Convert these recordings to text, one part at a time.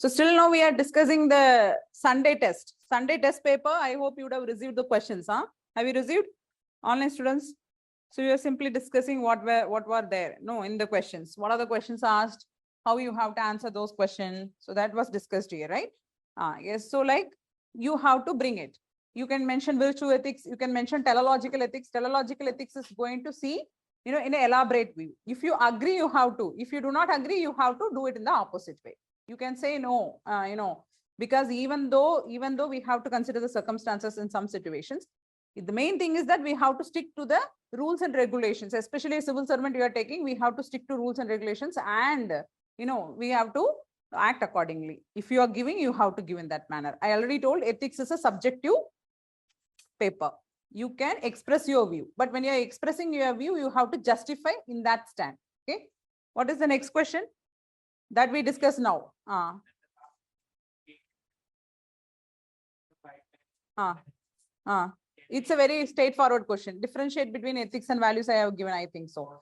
So still now we are discussing the Sunday test. Sunday test paper. I hope you would have received the questions. Huh? Have you received? Online students? So you are simply discussing what were there. No, in the questions. What are the questions asked? How you have to answer those questions. So that was discussed here, right? Yes. So like you have to bring it. You can mention virtue ethics. You can mention teleological ethics. Teleological ethics is going to see, you know, in an elaborate view. If you agree, you have to. If you do not agree, you have to do it in the opposite way. You can say no, you know, because even though we have to consider the circumstances in some situations, the main thing is that we have to stick to the rules and regulations, especially a civil servant you are taking, we have to stick to rules and regulations, and, you know, we have to act accordingly. If you are giving, you have to give in that manner. I already told ethics is a subjective paper. You can express your view, but when you are expressing your view, you have to justify in that stand. Okay. What is the next question that we discuss now? It's a very straightforward question. Differentiate between ethics and values. I have given, I think so.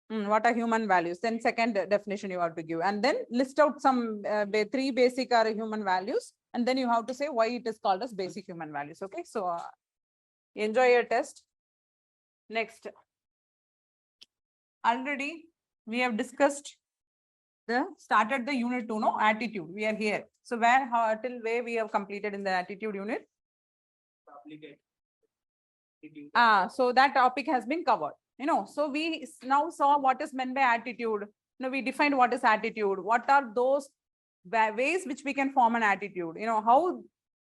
What are human values? Then second definition you have to give, and then list out some 3 basic are human values, and then you have to say why it is called as basic human values. Okay, so enjoy your test. Next, already we have discussed started the unit 2, no, attitude. We are here. So where, how, till where we have completed in the attitude unit? So that topic has been covered. You know, so we now saw what is meant by attitude. You know, we defined what is attitude. What are those ways which we can form an attitude? You know,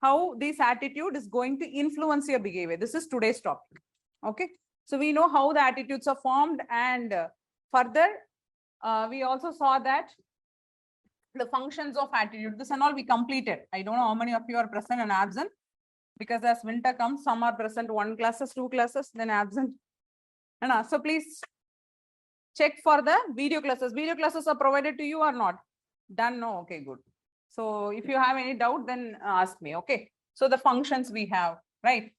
how this attitude is going to influence your behavior. This is today's topic. Okay. So we know how the attitudes are formed, and further, we also saw that the functions of attitude, this and all we completed. I don't know how many of you are present and absent, because as winter comes, some are present 1 classes, 2 classes, then absent. And so please check for the video classes. Video classes are provided to you or not? Done? No? Okay, good. So if you have any doubt, then ask me. Okay. So the functions we have, right?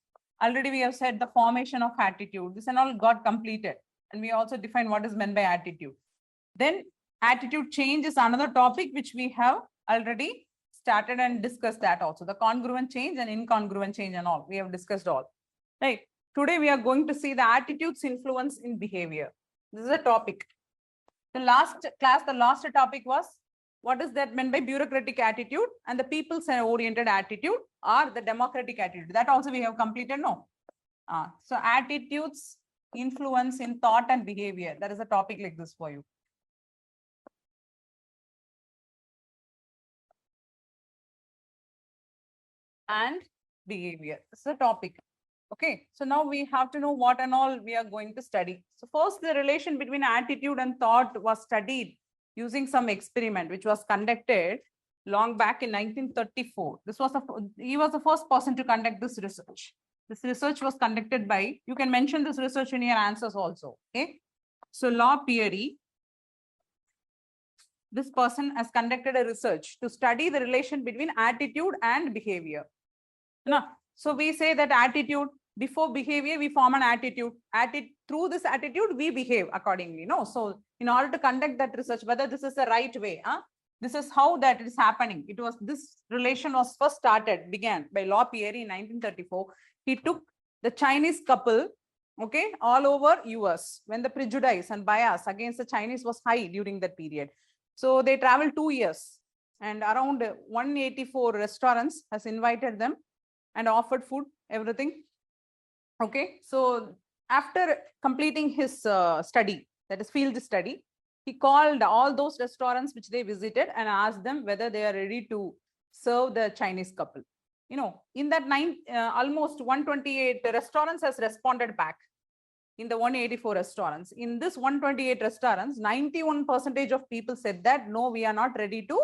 Already we have said the formation of attitude. This and all got completed. And we also defined what is meant by attitude. Then attitude change is another topic which we have already started and discussed that also. The congruent change and incongruent change and all. We have discussed all. Right. Today we are going to see the attitude's influence in behavior. This is a topic. The last class, the last topic was what is that meant by bureaucratic attitude and the people's-oriented attitude or the democratic attitude. That also we have completed, no? So attitudes influence in thought and behavior. That is a topic like this for you. And behavior. This is a topic. Okay, so now we have to know what and all we are going to study. So first, the relation between attitude and thought was studied using some experiment which was conducted long back in 1934. He was the first person to conduct this research. This research was conducted by, you can mention this research in your answers also. Okay, so Law Peary, this person has conducted a research to study the relation between attitude and behavior. Now, so we say that attitude, before behavior, we form an attitude. Through this attitude, we behave accordingly. No, so in order to conduct that research, whether this is the right way, this is how that is happening. It was, this relation was first began by Law Peary in 1934. He took the Chinese couple, okay, all over US when the prejudice and bias against the Chinese was high during that period. So they traveled 2 years, and around 184 restaurants has invited them and offered food, everything. Okay, so after completing his study, that is field study, he called all those restaurants which they visited and asked them whether they are ready to serve the Chinese couple. You know, in that almost 128 restaurants has responded back in the 184 restaurants. In this 128 restaurants, 91% of people said that, no, we are not ready to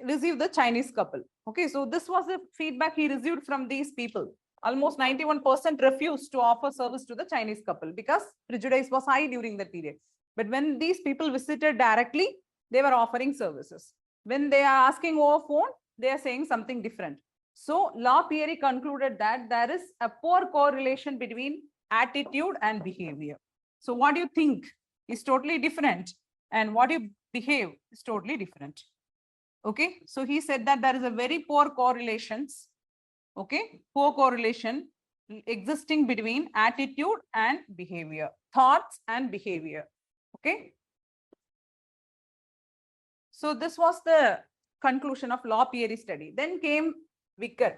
receive the Chinese couple. Okay, so this was the feedback he received from these people. Almost 91% refused to offer service to the Chinese couple because prejudice was high during that period. But when these people visited directly, they were offering services. When they are asking over phone, they are saying something different. So Law Peary concluded that there is a poor correlation between attitude and behavior. So what you think is totally different, and what you behave is totally different. Okay, so he said that there is a very poor correlations, okay, poor correlation existing between attitude and behavior, thoughts and behavior. Okay. So this was the conclusion of law theory study. Then came Vicker.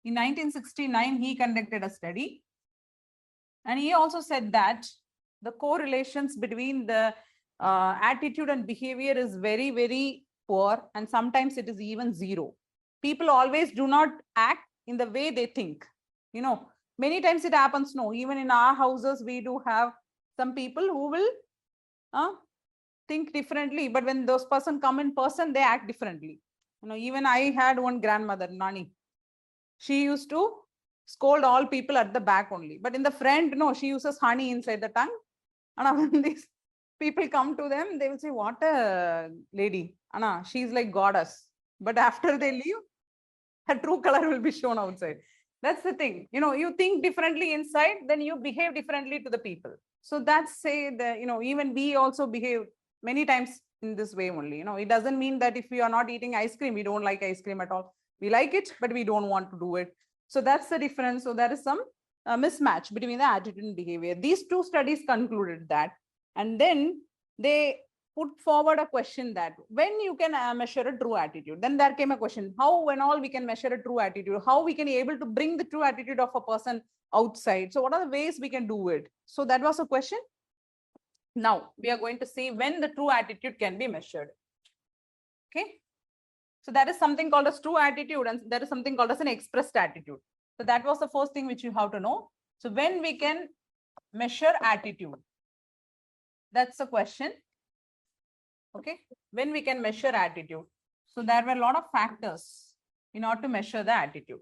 In 1969, he conducted a study, and he also said that the correlations between the attitude and behavior is very, very poor, and sometimes it is even zero. People always do not act in the way they think. You know, many times it happens. No, even in our houses, we do have some people who will think differently, but when those person come in person, they act differently. You know, even I had one grandmother, Nani. She used to scold all people at the back only, but in the front, no, she uses honey inside the tongue. And when these people come to them, they will say, "What a lady! Anna, she's like goddess." But after they leave, her true color will be shown outside. That's the thing. You know, you think differently inside, then you behave differently to the people. So that's say that, you know, even we also behave many times in this way only. You know, it doesn't mean that if we are not eating ice cream, we don't like ice cream at all. We like it, but we don't want to do it. So that's the difference. So there is some mismatch between the attitude and behavior. These two studies concluded that. And then they put forward a question that when you can measure a true attitude, then there came a question, how and all we can measure a true attitude, how we can be able to bring the true attitude of a person outside. So what are the ways we can do it? So that was a question. Now we are going to see when the true attitude can be measured. Okay. So that is something called as true attitude, and there is something called as an expressed attitude. So that was the first thing which you have to know. So when we can measure attitude, that's the question. Okay, when we can measure attitude. So there were a lot of factors in order to measure the attitude.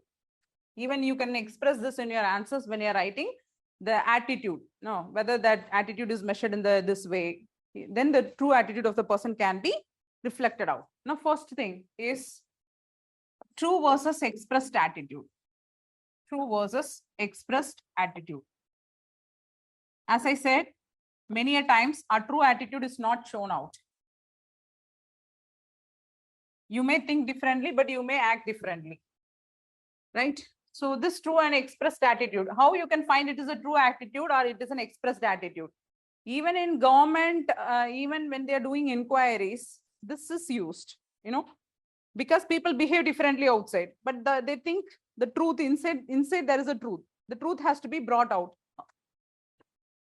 Even you can express this in your answers when you're writing the attitude. No, whether that attitude is measured in this way, then the true attitude of the person can be reflected out. Now, first thing is true versus expressed attitude. True versus expressed attitude. As I said, many a times our true attitude is not shown out. You may think differently, but you may act differently, right? So this true and expressed attitude, how you can find it is a true attitude or it is an expressed attitude. Even in government, even when they are doing inquiries, this is used, you know, because people behave differently outside, but they think the truth inside there is a truth. The truth has to be brought out.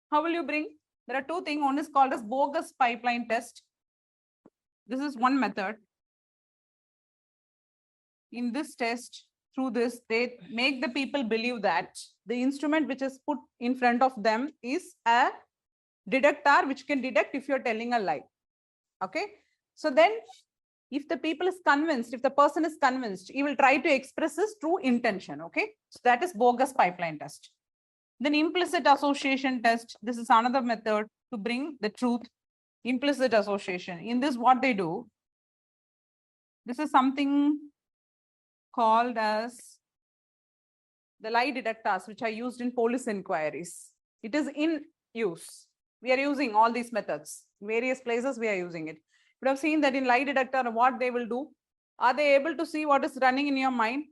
How will you bring? There are two things. One is called as bogus pipeline test. This is one method. In this test, through this, they make the people believe that the instrument which is put in front of them is a detector which can detect if you're telling a lie. Okay. So then if the people is convinced, if the person is convinced, he will try to express his true intention. Okay. So that is bogus pipeline test. Then implicit association test. This is another method to bring the truth. Implicit association. In this, what they do, this is something called as the lie detectors, which are used in police inquiries. It is in use. We are using all these methods. In various places we are using it. You have seen that in lie detector, what they will do, are they able to see what is running in your mind?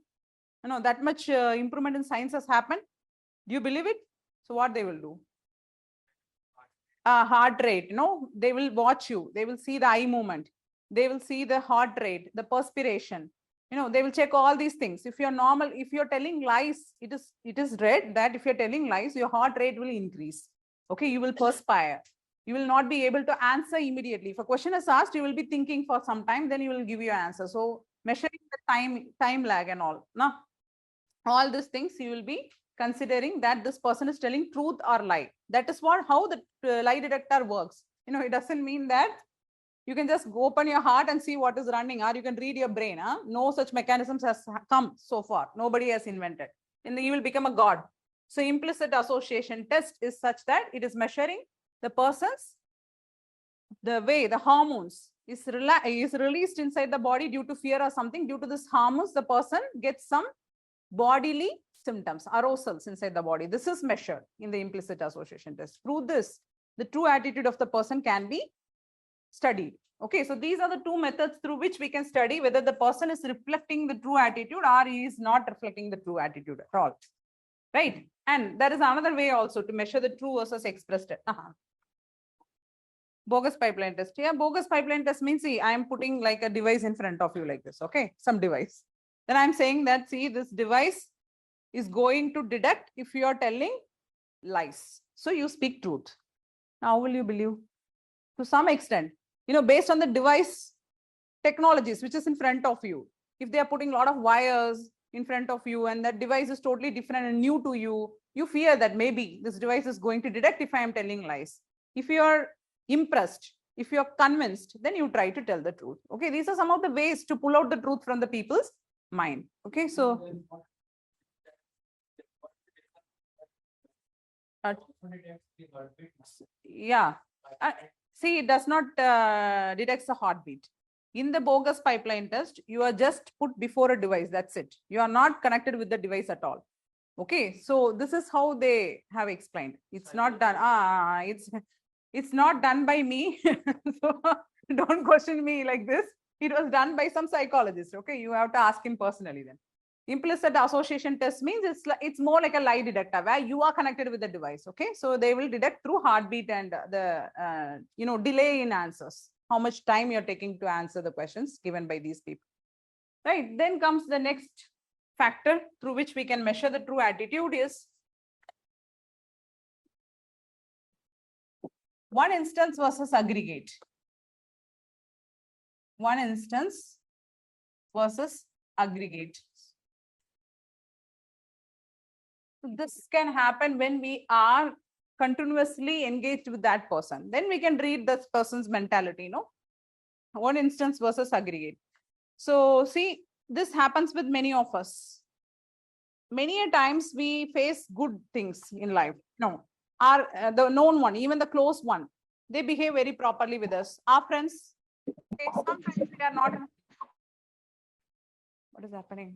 You know, that much improvement in science has happened. Do you believe it? So what they will do? Heart rate, you know, they will watch you. They will see the eye movement. They will see the heart rate, the perspiration. You know, they will check all these things. If you're normal, if you're telling lies, it is read that if you're telling lies, your heart rate will increase. Okay, you will perspire. You will not be able to answer immediately. If a question is asked, you will be thinking for some time, then you will give your answer. So measuring the time lag and all. Now, all these things you will be considering that this person is telling truth or lie. That is how the lie detector works. You know, it doesn't mean that you can just open your heart and see what is running, or you can read your brain. No such mechanisms has come so far. Nobody has invented. And then you will become a god. So implicit association test is such that it is measuring the person's, the way the hormones is released inside the body due to fear or something. Due to this hormones, the person gets some bodily symptoms, arousals inside the body. This is measured in the implicit association test. Through this, the true attitude of the person can be studied. Okay, so these are the two methods through which we can study whether the person is reflecting the true attitude or he is not reflecting the true attitude at all. Right? And there is another way also to measure the true versus expressed. Bogus pipeline test. Yeah, bogus pipeline test means, see, I am putting like a device in front of you like this. Okay, some device. Then I'm saying that, see, this device is going to detect if you are telling lies. So you speak truth. How will you believe? To some extent, based on the device technologies which is in front of you. If they are putting a lot of wires in front of you and that device is totally different and new to you, you fear that maybe this device is going to detect if I am telling lies. If you are impressed, if you are convinced, then you try to tell the truth. Okay, these are some of the ways to pull out the truth from the people's mind. Okay, so yeah, see, it does not detect the heartbeat. In the bogus pipeline test, you are just put before a device. That's it. You are not connected with the device at all. Okay, so this is how they have explained. It's not done. It's not done by me. So don't question me like this. It was done by some psychologist. Okay, you have to ask him personally then. Implicit association test means it's more like a lie detector where you are connected with the device. Okay, so they will detect through heartbeat and the delay in answers, how much time you're taking to answer the questions given by these people. Right, then comes the next factor through which we can measure the true attitude is one instance versus aggregate. One instance versus aggregate. This can happen when we are continuously engaged with that person. Then we can read this person's mentality, one instance versus aggregate. So see, this happens with many of us. Many a times we face good things in life. The known one, even the close one, they behave very properly with us. Our friends, okay, sometimes they are not. What is happening?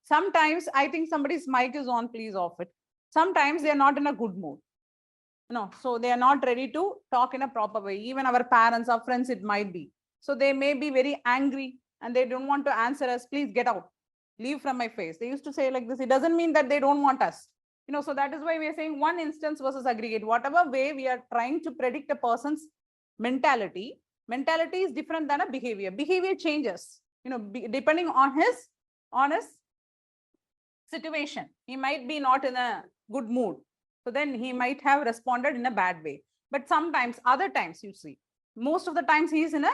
Sometimes I think somebody's mic is on, please off it. Sometimes they are not in a good mood. So they are not ready to talk in a proper way. Even our parents, our friends, it might be. So they may be very angry and they don't want to answer us. Please get out. Leave from my face. They used to say like this. It doesn't mean that they don't want us. So that is why we are saying one instance versus aggregate. Whatever way we are trying to predict a person's mentality is different than a behavior. Behavior changes, depending on his situation. He might be not in a good mood. So then he might have responded in a bad way. But sometimes, other times, you see, most of the times he is in a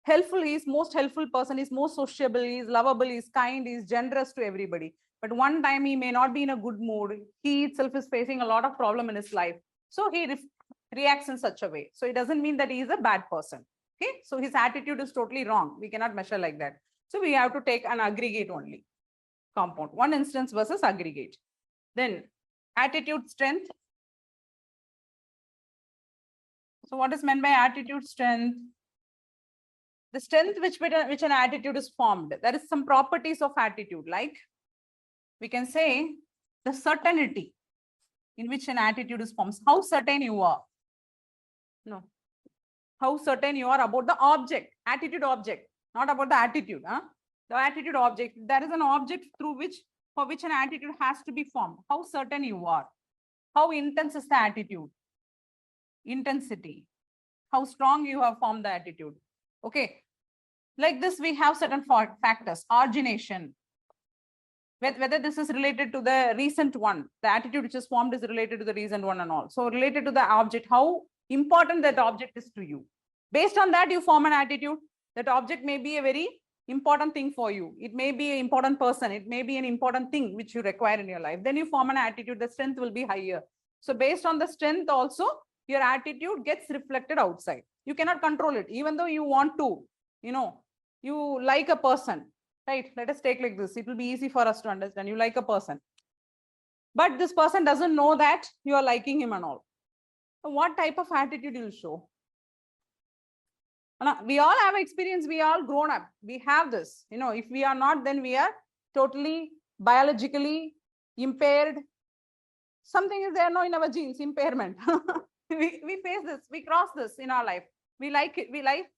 helpful, he is most helpful person, he is most sociable, he is lovable, he is kind, he is generous to everybody. But one time he may not be in a good mood. He itself is facing a lot of problem in his life. So he reacts in such a way. So it doesn't mean that he is a bad person. Okay. So his attitude is totally wrong. We cannot measure like that. So we have to take an aggregate only. Compound, one instance versus aggregate. Then attitude strength. So what is meant by attitude strength? The strength which an attitude is formed. There is some properties of attitude, like we can say the certainty in which an attitude is formed. How certain you are. No. How certain you are about the object, attitude object, not about the attitude. The attitude object, there is an object for which an attitude has to be formed. How certain you are. How intense is the attitude? Intensity. How strong you have formed the attitude. Okay. Like this, we have certain factors. Origination. Whether this is related to the recent one, the attitude which is formed is related to the recent one and all. So related to the object, how important that object is to you. Based on that, you form an attitude. That object may be a very important thing for you. It may be an important person. It may be an important thing which you require in your life. Then you form an attitude. The strength will be higher. So based on the strength also, your attitude gets reflected outside. You cannot control it. Even though you want to, you like a person, right? Let us take like this. It will be easy for us to understand. You like a person. But this person doesn't know that you are liking him and all. So what type of attitude you will show? We all have experience. We all grown up. We have this. If we are not, then we are totally biologically impaired. Something is there in our genes, impairment. We face this. We cross this in our life. We like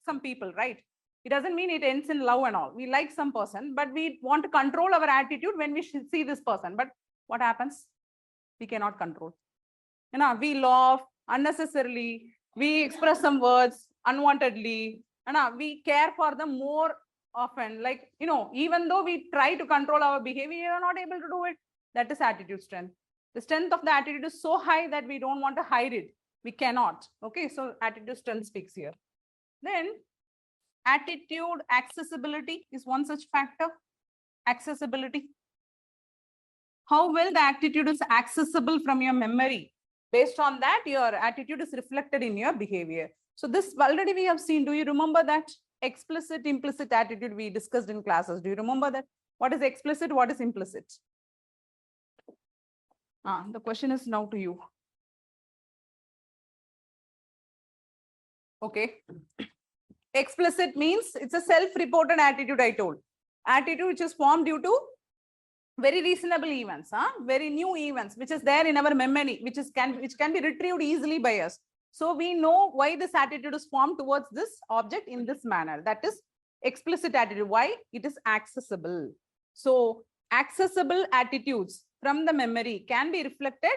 some people, right? It doesn't mean it ends in love and all. We like some person, but we want to control our attitude when we see this person. But what happens? We cannot control. We laugh unnecessarily. We express some words unwantedly. We care for them more often. Like, even though we try to control our behavior, we are not able to do it. That is attitude strength. The strength of the attitude is so high that we don't want to hide it. We cannot. Okay, so attitude strength speaks here. Then attitude accessibility is one such factor. Accessibility. How well the attitude is accessible from your memory. Based on that, your attitude is reflected in your behavior. So this already we have seen. Do you remember that explicit, implicit attitude we discussed in classes? Do you remember that? What is explicit? What is implicit? The question is now to you. Okay. Explicit means it's a self-reported attitude, I told. Attitude which is formed due to very reasonable events, very new events, which is there in our memory, which can be retrieved easily by us. So we know why this attitude is formed towards this object in this manner. That is explicit attitude. Why? It is accessible. So accessible attitudes from the memory can be reflected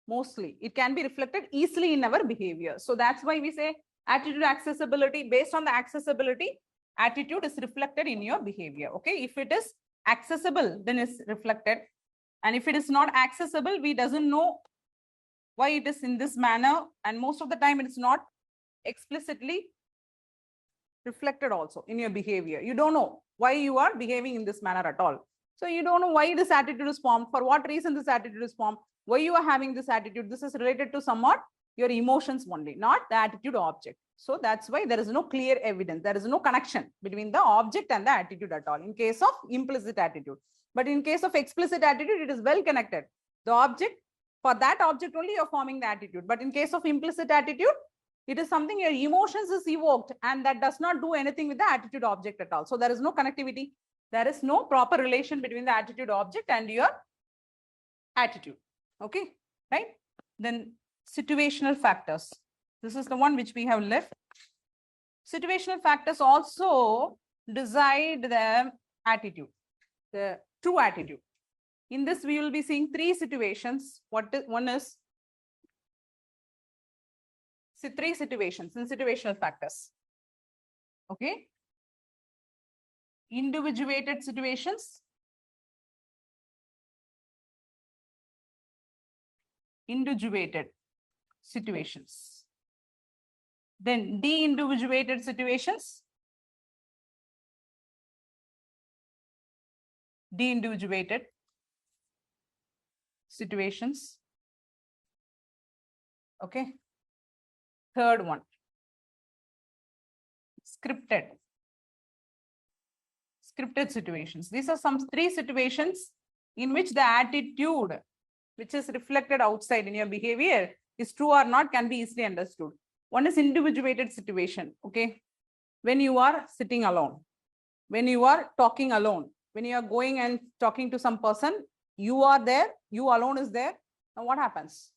mostly. It can be reflected easily in our behavior. So that's why we say attitude accessibility. Based on the accessibility, attitude is reflected in your behavior. Okay, if it is accessible, then it's reflected. And if it is not accessible, we doesn't know why it is in this manner. And most of the time, it's not explicitly reflected also in your behavior. You don't know why you are behaving in this manner at all. So you don't know why this attitude is formed, for what reason this attitude is formed, why you are having this attitude. This is related to somewhat your emotions only, not the attitude object. So that's why there is no clear evidence. There is no connection between the object and the attitude at all in case of implicit attitude. But in case of explicit attitude, it is well connected. The object, for that object only you're forming the attitude. But in case of implicit attitude, it is something your emotions is evoked and that does not do anything with the attitude object at all. So there is no connectivity. There is no proper relation between the attitude object and your attitude. Okay, right? Then situational factors. This is the one which we have left. Situational factors also decide the attitude, the true attitude. In this, we will be seeing three situations. One is three situations in situational factors. Okay. Individuated situations. Individuated situations. Then de-individuated situations. De-individuated situations. Okay. Third one. Scripted. Scripted situations. These are some three situations in which the attitude which is reflected outside in your behavior is true or not can be easily understood. One is individuated situation. Okay. When you are sitting alone, when you are talking alone, when you are going and talking to some person, you are there, you alone is there. Now what happens?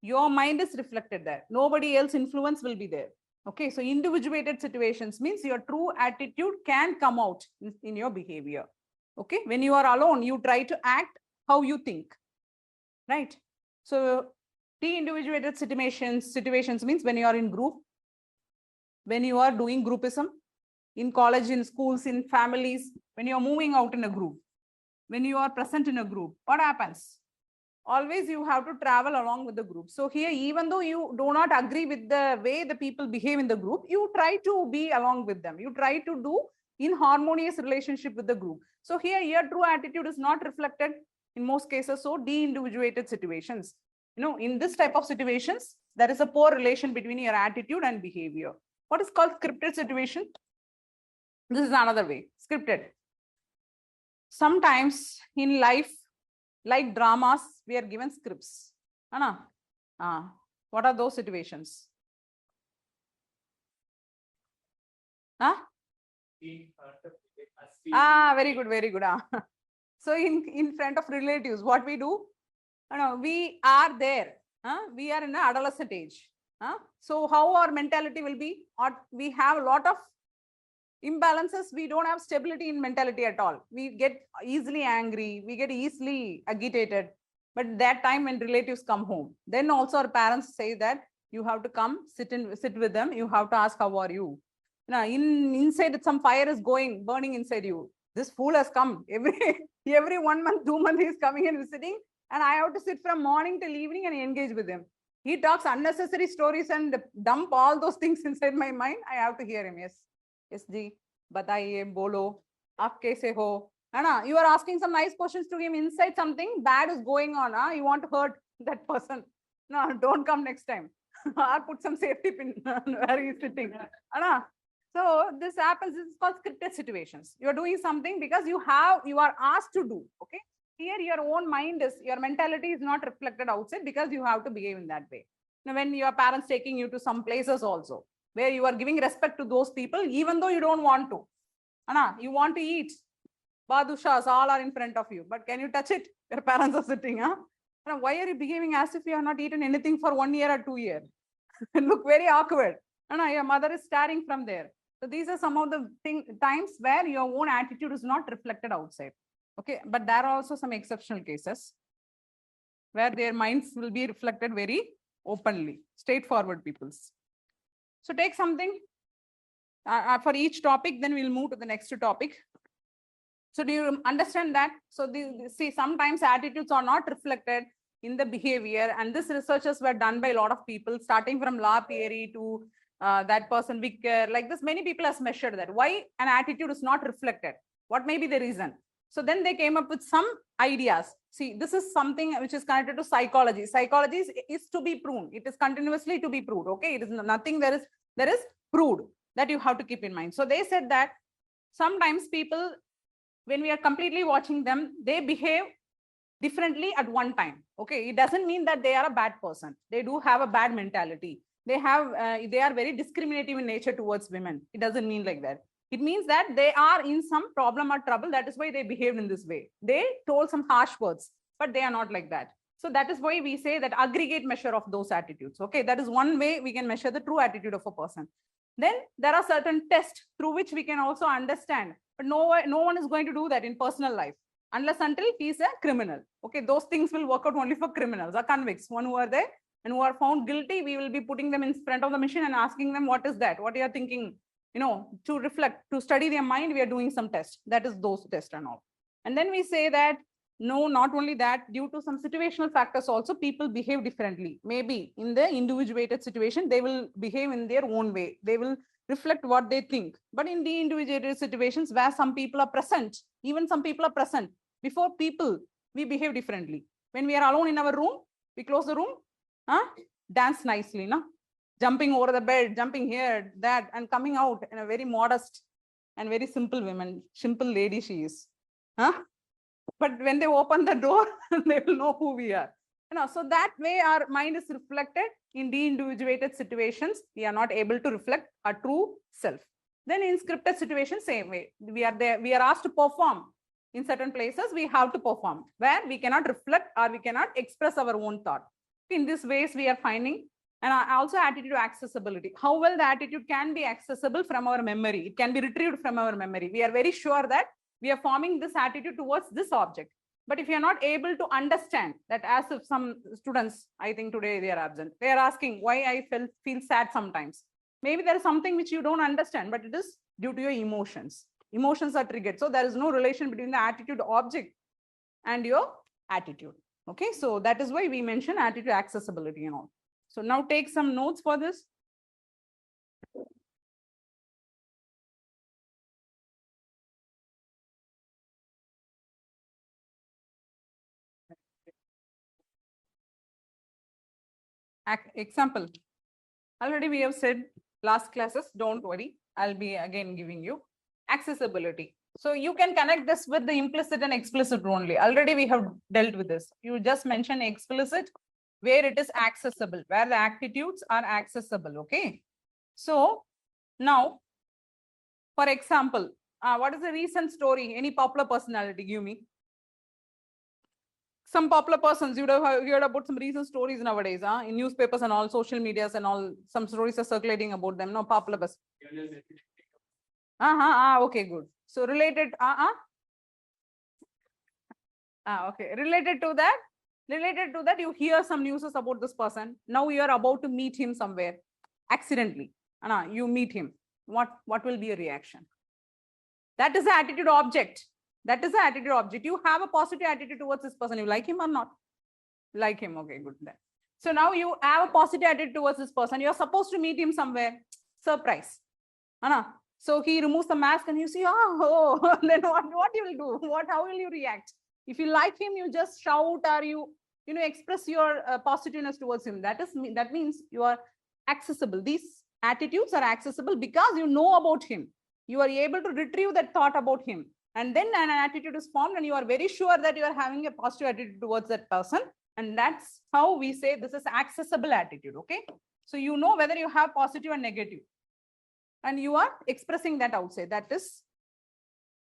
Your mind is reflected there. Nobody else influence will be there. Okay, so individuated situations means your true attitude can come out in your behavior. Okay, when you are alone, you try to act how you think, right? So de-individuated situations means when you are in group, when you are doing groupism, in college, in schools, in families, when you are moving out in a group, when you are present in a group, what happens? Always you have to travel along with the group. So here, even though you do not agree with the way the people behave in the group, you try to be along with them. You try to do in harmonious relationship with the group. So here, your true attitude is not reflected in most cases. So de-individuated situations, in this type of situations, there is a poor relation between your attitude and behavior. What is called scripted situation? This is another way, scripted. Sometimes in life, like dramas, we are given scripts. What are those situations? Very good, very good. So in front of relatives, what we do? We are there. We are in an adolescent age. So how our mentality will be, or we have a lot of imbalances. We don't have stability in mentality at all. We get easily angry, we get easily agitated. But that time when relatives come home, then also our parents say that you have to come sit with them. You have to ask, how are you? Now, inside some fire is burning inside you. This fool has come every 1 month, 2 months, he is coming and visiting, and I have to sit from morning till evening and engage with him. He talks unnecessary stories and dump all those things inside my mind. I have to hear him. Yes, ji, bataiye, bolo, aap kaise ho? Anna, you are asking some nice questions to him. Inside something bad is going on. You want to hurt that person. No, don't come next time. Or put some safety pin where he is sitting. Anna. So this happens. This is called scripted situations. You are doing something because you are asked to do. Okay. Here your own mind is, your mentality is not reflected outside because you have to behave in that way. Now, when your parents taking you to some places also, where you are giving respect to those people, even though you don't want to. Anna, you want to eat. Badushas, all are in front of you. But can you touch it? Your parents are sitting. Anna, why are you behaving as if you have not eaten anything for 1 year or 2 years? Look very awkward. Anna, your mother is staring from there. So these are some of the times where your own attitude is not reflected outside. Okay, but there are also some exceptional cases where their minds will be reflected very openly, straightforward peoples. So take something for each topic, then we'll move to the next topic. So do you understand that? So see, sometimes attitudes are not reflected in the behavior, and this researches were done by a lot of people, starting from La Theory to that person, Vicker, like this, many people has measured that. Why an attitude is not reflected? What may be the reason? So then they came up with some ideas. See, this is something which is connected to psychology. Psychology is to be proven. It is continuously to be proved. Okay, it is nothing there is proved that you have to keep in mind. So they said that sometimes people, when we are completely watching them, they behave differently at one time. Okay, it doesn't mean that they are a bad person. They do have a bad mentality. They are very discriminative in nature towards women. It doesn't mean like that. It means that they are in some problem or trouble. That is why they behaved in this way. They told some harsh words, but they are not like that. So that is why we say that aggregate measure of those attitudes. Okay, that is one way we can measure the true attitude of a person. Then there are certain tests through which we can also understand, but no one is going to do that in personal life unless until he is a criminal. Okay, those things will work out only for criminals or convicts, one who are there and who are found guilty. We will be putting them in front of the machine and asking them, what is that? What are you thinking? To reflect, to study their mind, we are doing some tests. That is those tests and all. And then we say that, no, not only that, due to some situational factors also, people behave differently. Maybe in the individuated situation, they will behave in their own way. They will reflect what they think. But in the individuated situations where some people are present, even some people are present, before people, we behave differently. When we are alone in our room, we close the room, dance nicely, no? Jumping over the bed, jumping here, that, and coming out in a very modest and very simple woman, simple lady she is. But when they open the door, they will know who we are. So that way our mind is reflected in de-individuated situations. We are not able to reflect our true self. Then in scripted situations, same way. We are asked to perform. In certain places, we have to perform where we cannot reflect or we cannot express our own thought. In these ways, we are finding. And also attitude accessibility. How well the attitude can be accessible from our memory. It can be retrieved from our memory. We are very sure that we are forming this attitude towards this object. But if you are not able to understand that, as if some students, I think today they are absent, they are asking why I feel sad sometimes. Maybe there is something which you don't understand, but it is due to your emotions. Emotions are triggered. So there is no relation between the attitude object and your attitude. Okay, so that is why we mention attitude accessibility and all. So now take some notes for this. Example. Already we have said last classes, don't worry. I'll be again giving you accessibility. So you can connect this with the implicit and explicit only. Already we have dealt with this. You just mentioned explicit where it is accessible, where the attitudes are accessible. Okay. So now, for example, what is the recent story? Any popular personality? Give me. some popular persons, you would have heard about some recent stories nowadays, in newspapers and all, social medias and all, some stories are circulating about them, no, popular person. Okay, good. So related, okay, related to that, you hear some news about this person. Now you are about to meet him somewhere, accidentally, you meet him. What will be your reaction? That is the attitude object. That is the attitude object. You have a positive attitude towards this person. You like him or not? Like him. Okay, good. Then. So now you have a positive attitude towards this person. You are supposed to meet him somewhere. Surprise. So he removes the mask and you see, oh, then what you will do? How will you react? If you like him, you just shout or you express your positiveness towards him. That means you are accessible. These attitudes are accessible because you know about him. You are able to retrieve that thought about him. And then an attitude is formed and you are very sure that you are having a positive attitude towards that person. And that's how we say this is accessible attitude. Okay. So you know whether you have positive and negative. And you are expressing that outside. That is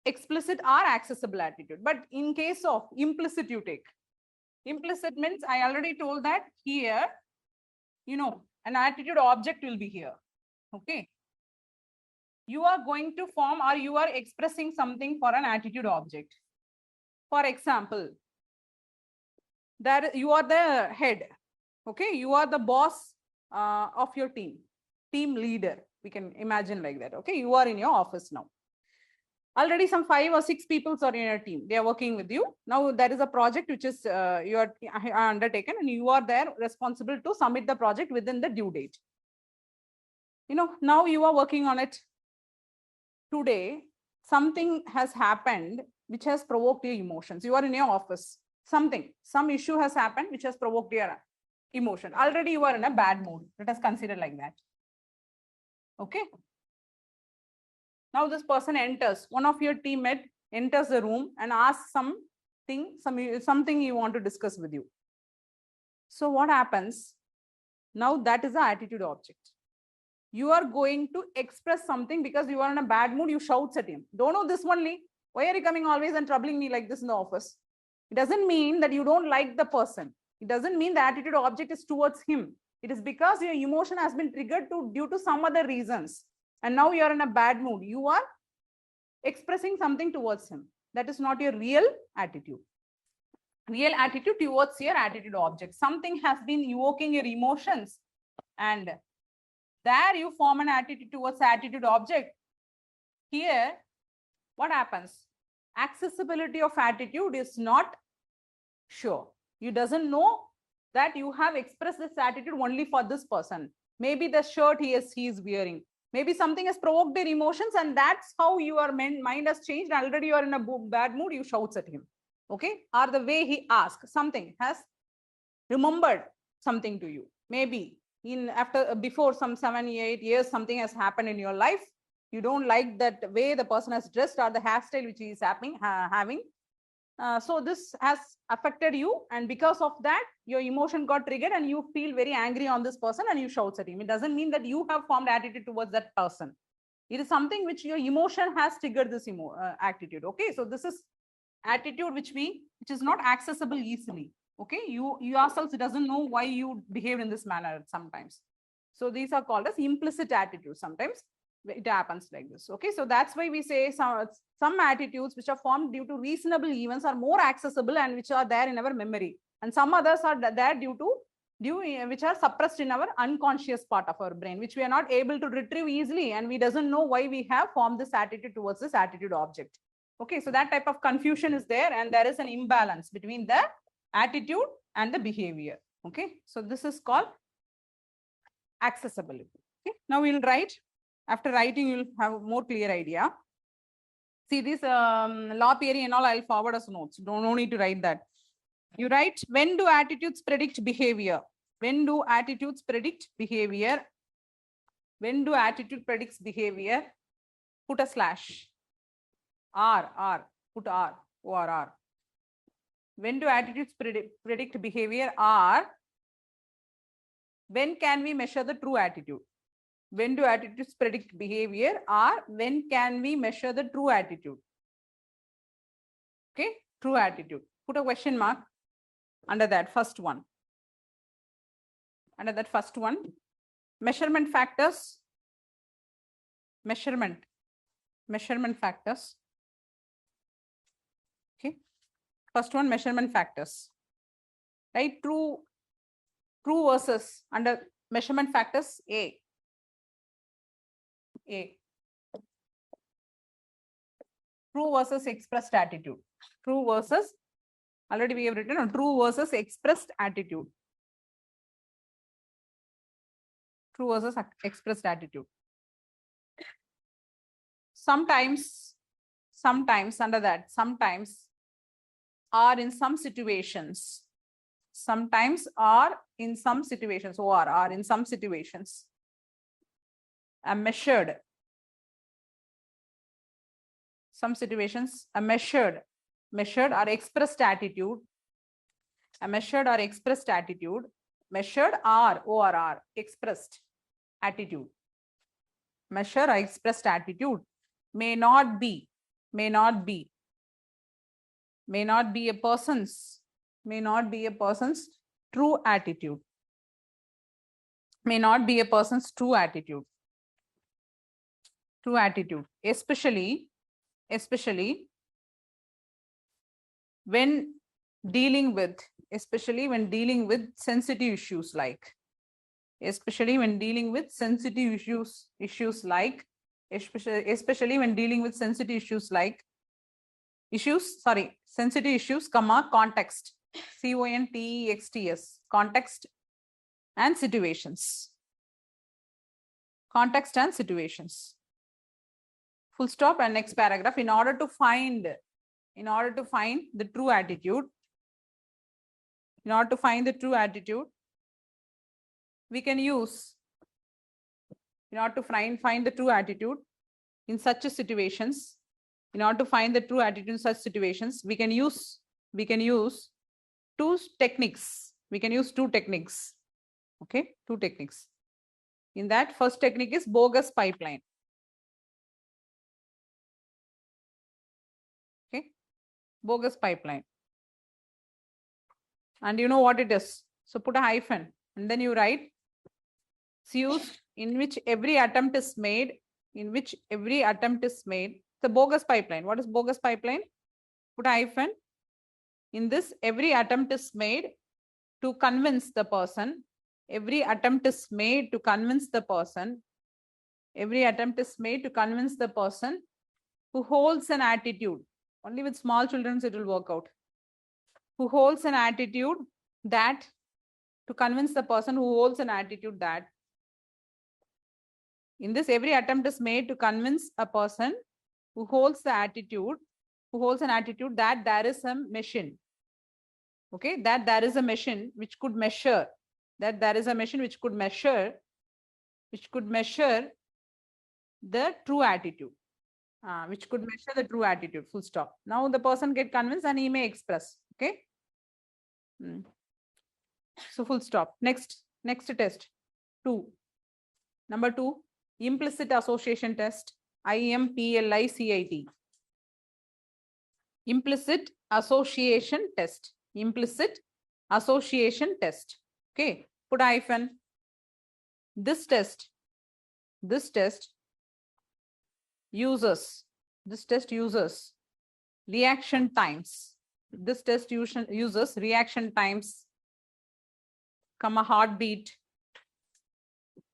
explicit or accessible attitude. But in case of implicit, you take. Implicit means I already told that here, an attitude object will be here. Okay. You are going to form or you are expressing something for an attitude object. For example, that you are the head. Okay. You are the boss of your team leader. We can imagine like that. Okay. You are in your office now. Already some 5 or 6 people are in your team. They are working with you. Now there is a project which is you are undertaken and you are there responsible to submit the project within the due date. Now you are working on it. Today, something has happened which has provoked your emotions. You are in your office. Some issue has happened which has provoked your emotion. Already you are in a bad mood. Let us consider like that. Okay. Now this person enters. One of your teammates enters the room and asks something you want to discuss with you. So what happens? Now that is the attitude object. You are going to express something because you are in a bad mood. You shout at him. Don't know this only. Why are you coming always and troubling me like this in the office? It doesn't mean that you don't like the person. It doesn't mean the attitude object is towards him. It is because your emotion has been triggered due to some other reasons. And now you are in a bad mood. You are expressing something towards him. That is not your real attitude. Real attitude towards your attitude object. Something has been evoking your emotions and there you form an attitude towards the attitude object. Here, what happens? Accessibility of attitude is not sure. You doesn't know that you have expressed this attitude only for this person. Maybe the shirt he is wearing. Maybe something has provoked their emotions and that's how your mind has changed. Already you are in a bad mood, you shout at him. Okay? Or the way he asks, something has remembered something to you. Maybe before some 7-8 years, something has happened in your life. You don't like that way the person has dressed or the hairstyle which he is having. So this has affected you, and because of that, your emotion got triggered and you feel very angry on this person and you shout at him. It doesn't mean that you have formed attitude towards that person. It is something which your emotion has triggered this attitude. Okay, so this is attitude which is not accessible easily. Okay, you yourselves doesn't know why you behave in this manner sometimes. So these are called as implicit attitudes. Sometimes it happens like this. Okay, so that's why we say some attitudes which are formed due to reasonable events are more accessible and which are there in our memory, and some others are there which are suppressed in our unconscious part of our brain, which we are not able to retrieve easily, and we doesn't know why we have formed this attitude towards this attitude object. Okay, so that type of confusion is there, and there is an imbalance between the attitude and the behavior. Okay, so this is called accessibility. Okay, now we'll write. After writing, you'll have a more clear idea. See this law theory and all, I'll forward as notes. No need to write that. You write, when do attitudes predict behavior? When do attitudes predict behavior? When do attitude predicts behavior? Put a slash. R, put R, O-R-R. When do attitudes predict behavior? Are when can we measure the true attitude? When do attitudes predict behavior? Are when can we measure the true attitude? Okay, true attitude. Put a question mark. under that first one. Under that first one, measurement factors, measurement factors. Okay. First one, measurement factors. Right? True versus under measurement factors A. True versus expressed attitude. True versus, already we have written on true versus expressed attitude. True versus expressed attitude. Sometimes under that, sometimes are in some situations. Sometimes are in some situations, or are in some situations. Measured. Some situations, a measured or expressed attitude. A measured or expressed attitude. Measured or expressed attitude. Measured or expressed attitude may not be a person's true attitude. May not be a person's true attitude. True attitude, especially when dealing with sensitive issues like, especially when dealing with sensitive issues like context, CONTEXTS, context and situations. Context and situations. Full stop and next paragraph. In order to find the true attitude, we can use, in order to find the true attitude in such situations, we can use two techniques. Okay, two techniques. In that, first technique is bogus pipeline. Okay, bogus pipeline. And you know what it is. So put a hyphen and then you write, it's used in which every attempt is made. The bogus pipeline. What is bogus pipeline? Put a hyphen. In this, every attempt is made to convince the person. Every attempt is made to convince the person who holds an attitude. Only with small children it will work out. Who holds an attitude that, to convince the person who holds an attitude that, in this, every attempt is made to convince a person who holds an attitude that there is a machine. Okay, that there is a machine which could measure, the true attitude. Full stop. Now the person get convinced and he may express. Okay. So full stop. Next test. 2. Number 2, implicit association test. IMPLICIT. Implicit association test. Okay. Put hyphen. This test uses reaction times. This test uses reaction times, comma, heartbeat,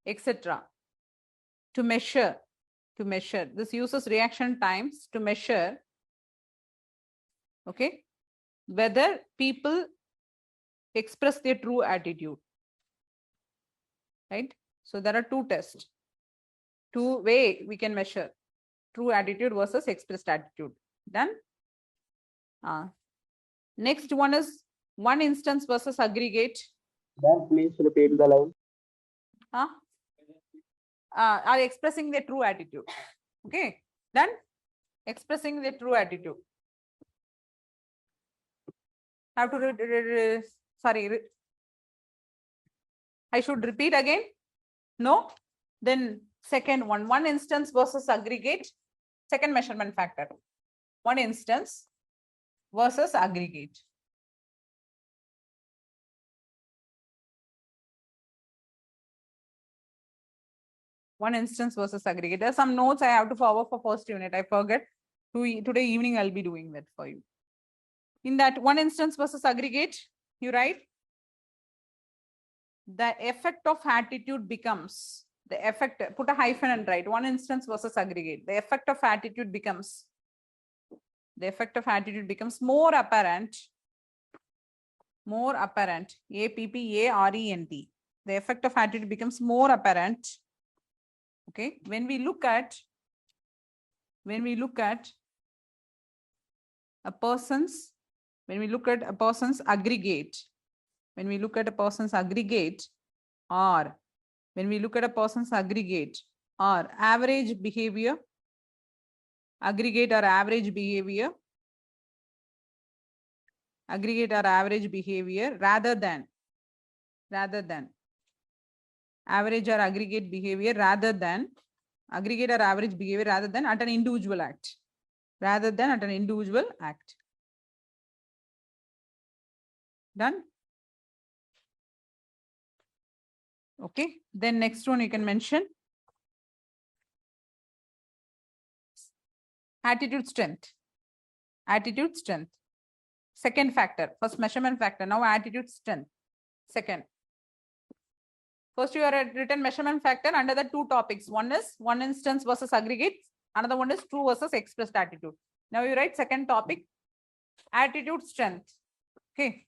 etc. to measure. This uses reaction times to measure, okay, whether people express their true attitude. Right? So there are two tests. Two ways we can measure true attitude versus expressed attitude. Done? Next one is one instance versus aggregate. Then please repeat the line. Are expressing their true attitude. Okay. Then expressing their true attitude. Have to sorry. I should repeat again. No. Then second one instance versus aggregate. Second measurement factor. One instance versus aggregate. One instance versus aggregate. There are some notes I have to forward for first unit. I forget. Today evening I'll be doing that for you. In that one instance versus aggregate, you write the effect of attitude becomes the effect. Put a hyphen and write one instance versus aggregate. The effect of attitude becomes more apparent. APPARENT. The effect of attitude becomes more apparent. Okay, when we look at a person's aggregate, or when we look at a person's aggregate or average behavior, aggregate or average behavior rather than average or aggregate behavior rather than aggregate or average behavior rather than at an individual act. Done? Okay. Then next one you can mention attitude strength. Second factor. First measurement factor. Now attitude strength. Second. First you are written measurement factor under the two topics. One is one instance versus aggregate. Another one is true versus expressed attitude. Now you write second topic, attitude strength. Okay.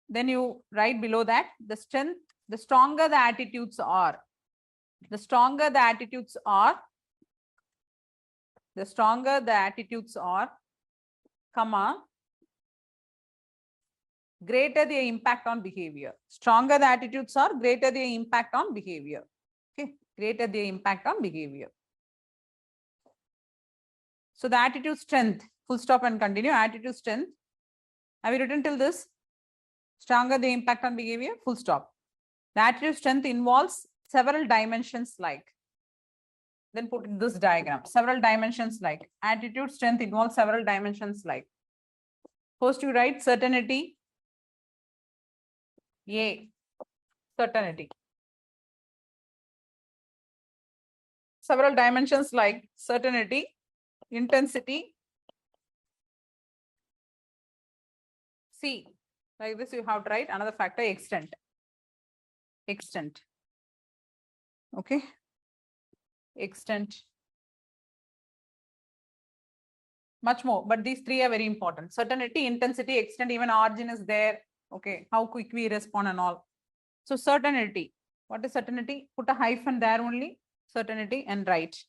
Then you write below that the strength, the stronger the attitudes are, comma, greater the impact on behavior. Stronger the attitudes are, greater the impact on behavior. Okay, greater the impact on behavior. So the attitude strength, full stop and continue. Attitude strength. Have you written till this? Stronger the impact on behavior, full stop. The attitude strength involves several dimensions like. Then put in this diagram. Several dimensions like. Attitude strength involves several dimensions like. First you write certainty. Certainty. Several dimensions like certainty, intensity. C. Like this you have to write another factor, extent. Okay. Extent. Much more, but these three are very important. Certainty, intensity, extent, even origin is there. Okay, how quick we respond and all. So certainty. What is certainty? Put a hyphen there only. Certainty and write.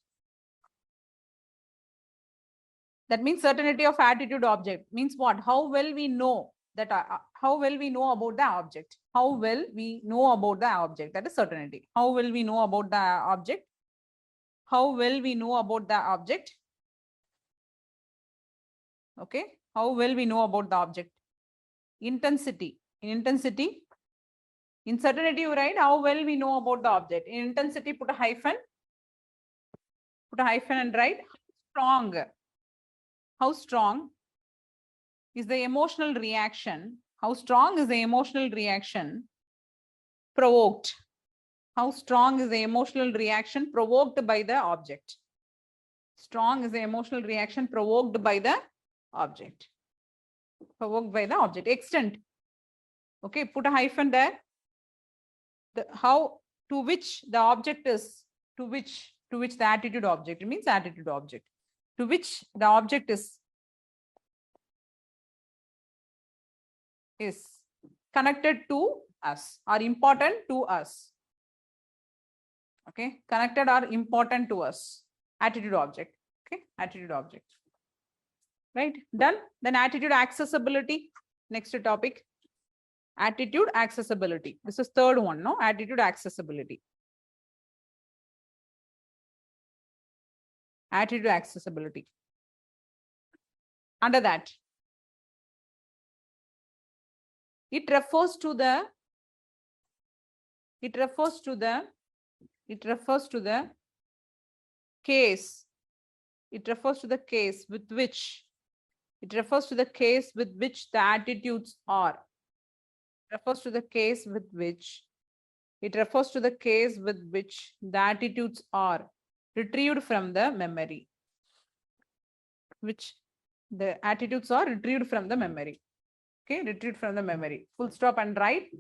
That means certainty of attitude object. Means what? How well we know that, how well we know about the object. How well we know about the object. That is certainty. How well we know about the object. Okay. How well we know about the object. Intensity. In certainty you write how well we know about the object. In intensity put a hyphen. And write strong. How strong is the emotional reaction? How strong is the emotional reaction provoked? How strong is the emotional reaction provoked by the object? Strong is the emotional reaction provoked by the object. Extent. Okay, put a hyphen there. How to which the object is, to which the attitude object, it means attitude object. To which the object is connected to us or important to us. Okay, connected or important to us. Attitude object. Okay, attitude object. Right, done. Then attitude accessibility. Next topic. Attitude accessibility. This is third one, no? Attitude accessibility. Attitude accessibility. Under that, it refers to the case. It refers to the case with which the attitudes are. Refers to the case with which It refers to the case with which the attitudes are retrieved from the memory. Which the attitudes are retrieved from the memory. Okay, retrieved from the memory. Full stop and write.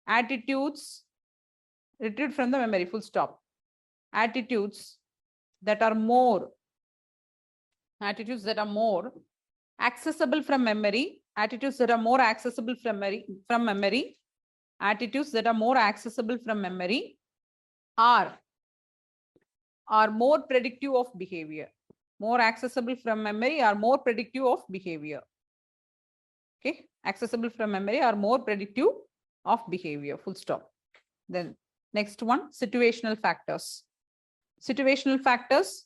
Attitudes retrieved from the memory. Full stop. Attitudes that are more accessible from memory. Attitudes that are more accessible from memory. Attitudes that are more accessible from memory are more predictive of behavior. More accessible from memory are more predictive of behavior. Okay, accessible from memory are more predictive of behavior. Full stop. Then next one, situational factors. Situational factors.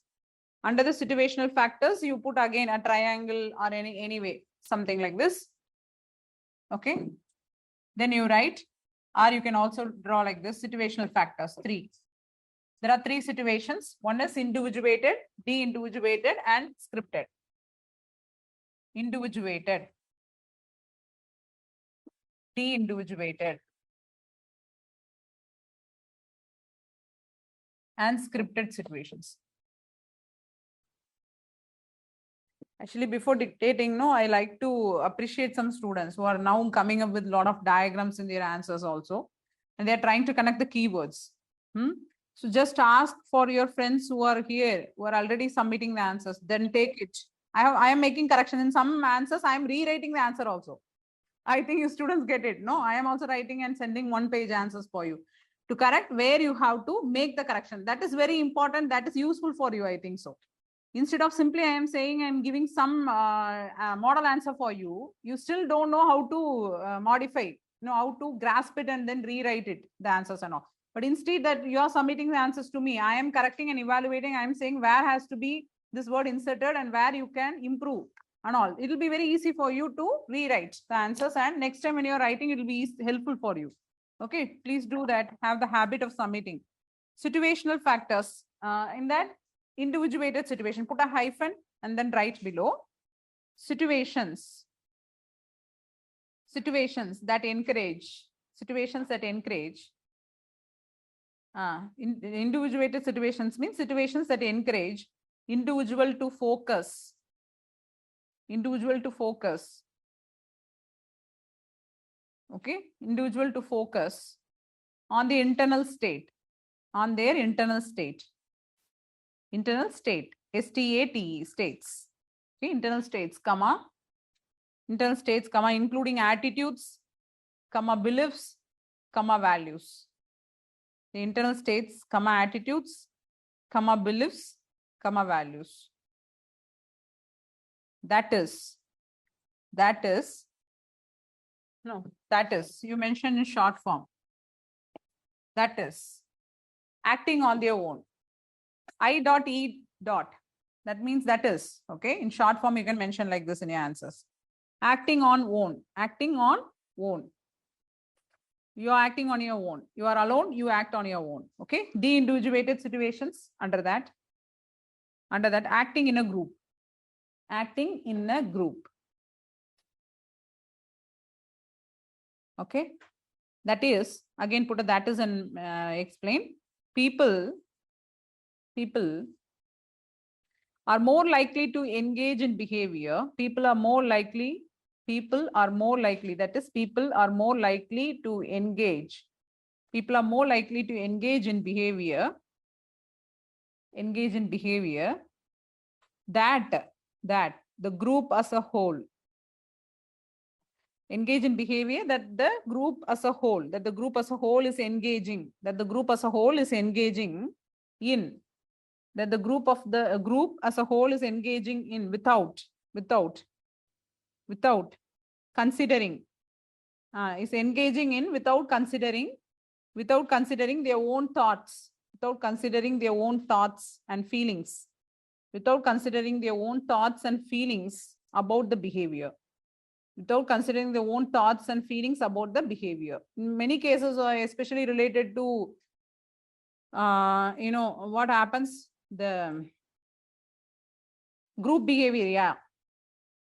Under the situational factors, you put again a triangle or any way, something like this. Okay. Then you write, or you can also draw like this, situational factors, 3. There are 3 situations. One is individuated, de-individuated, and scripted. Individuated, de-individuated, and scripted situations. Actually, before dictating, I like to appreciate some students who are now coming up with a lot of diagrams in their answers also. And they're trying to connect the keywords. So just ask for your friends who are here, who are already submitting the answers, then take it. I am making correction in some answers. I am rewriting the answer also. I think you students get it. No, I am also writing and sending 1-page answers for you to correct where you have to make the correction. That is very important. That is useful for you, I think so. Instead of simply I am saying I am giving some model answer for you, you still don't know how to modify, how to grasp it and then rewrite it, the answers and all. But instead that you are submitting the answers to me, I am correcting and evaluating. I am saying where has to be this word inserted and where you can improve and all. It will be very easy for you to rewrite the answers, and next time when you are writing, it will be helpful for you. Okay, please do that. Have the habit of submitting. Situational factors. In that, individuated situation, put a hyphen and then write below. Situations that encourage. Individuated situations means situations that encourage individual to focus. Okay, individual to focus on the internal state, on their internal state. Internal state, S-T-A-T-E, states. Okay, internal states, including attitudes, beliefs, values. The internal states, attitudes, beliefs, values. That is, you mentioned in short form. That is, acting on their own. I.E. That means that is, okay. In short form, you can mention like this in your answers. Acting on own. You are acting on your own. You are alone, you act on your own. Okay. De-individuated situations under that. Acting in a group. Okay. That is, again put a that is and explain. People are more likely to engage in behavior. People are more likely, that is, people are more likely to engage. People are more likely to engage in behavior. That the group as a whole. Engage in behavior that the group as a whole, is engaging, in, that the group as a whole is engaging in without considering, is engaging in without considering their own thoughts, and feelings, about the behavior. In many cases, especially related to, what happens, the group behavior. Yeah.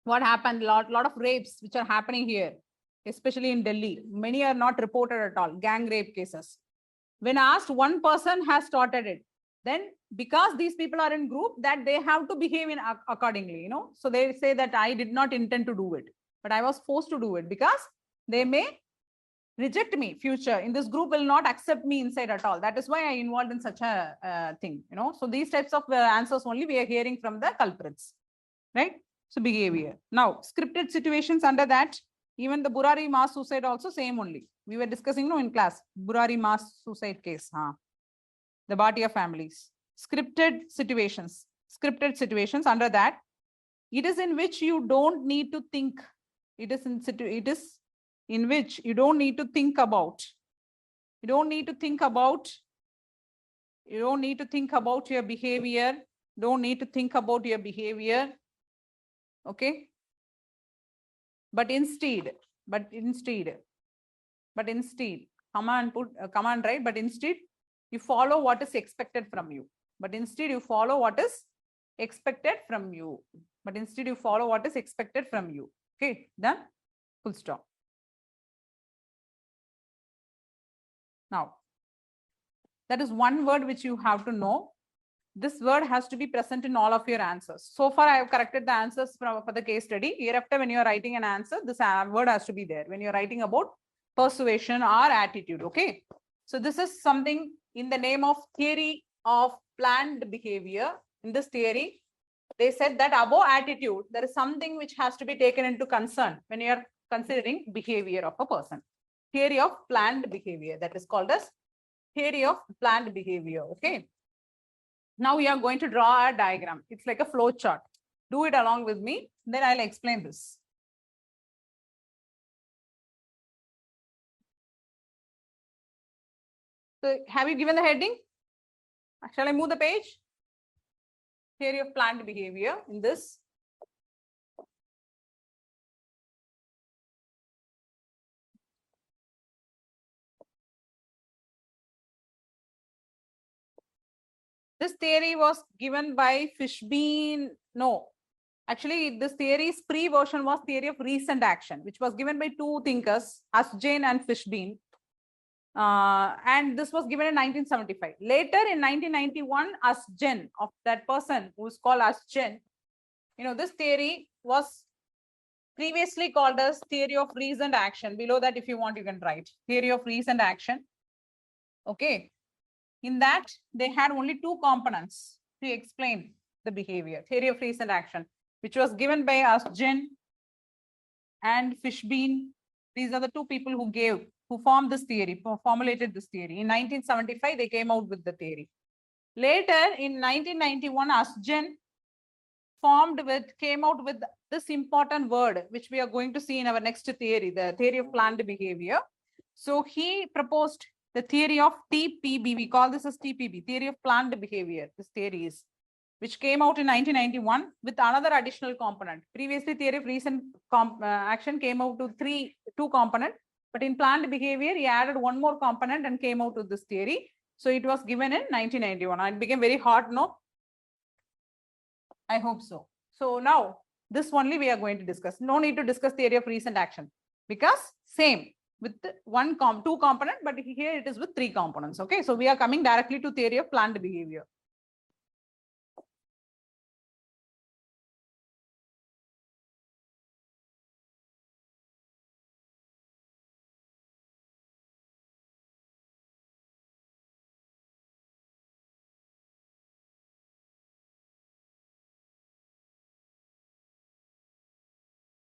What happened? Lot of rapes which are happening here. especially in Delhi. Many are not reported at all, gang rape cases. When asked, one person has started it. Then because these people are in group, that they have to behave in accordingly, you know. So they say that I did not intend to do it, but I was forced to do it because they may reject me future. In this group will not accept me inside at all. That is why I involved in such a thing, you know. So these types of answers only we are hearing from the culprits, right? So behavior. Now scripted situations under that, even the Burari mass suicide also same only. We were discussing in class, Burari mass suicide case, the Bhatia families. Scripted situations under that, it is in which you don't need to think. It is in which you don't need to think about. You don't need to think about your behavior. Don't need to think about your behavior. Okay. But instead, command right? But instead, you follow what is expected from you. Okay, done. Full stop. Now, that is one word which you have to know. This word has to be present in all of your answers. So far, I have corrected the answers for the case study. Hereafter, when you are writing an answer, this word has to be there when you are writing about persuasion or attitude. Okay. So this is something in the name of theory of planned behavior. In this theory, they said that above attitude, there is something which has to be taken into concern when you are considering behavior of a person. Theory of planned behavior, that is called as theory of planned behavior. Okay. Now we are going to draw a diagram. It's like a flow chart. Do it along with me. Then I'll explain this. So have you given the heading? Shall I move the page? Theory of planned behavior in this. This theory was given by Fishbein. No, actually, this theory's pre-version was theory of recent action, which was given by two thinkers, Asjain and Fishbein. And this was given in 1975. Later in 1991, Asjain, of that person who is called Asjain, you know, this theory was previously called as theory of recent action. Below that, if you want, you can write theory of recent action. Okay. In that, they had only two components to explain the behavior. Theory of recent action, which was given by Asjain and Fishbein. These are the two people who formed this theory, formulated this theory. In 1975, they came out with the theory. Later, in 1991, Asjain came out with this important word, which we are going to see in our next theory, the theory of planned behavior. So he proposed the theory of TPB. We call this as TPB, theory of planned behavior. This theory is, which came out in 1991 with another additional component. Previously, theory of recent action came out to two component, but in planned behavior, he added one more component and came out with this theory. So it was given in 1991. It became very hard, no? I hope so. So now this only we are going to discuss. No need to discuss theory of recent action because same with two component, but here it is with three components. Okay, so we are coming directly to theory of planned behavior.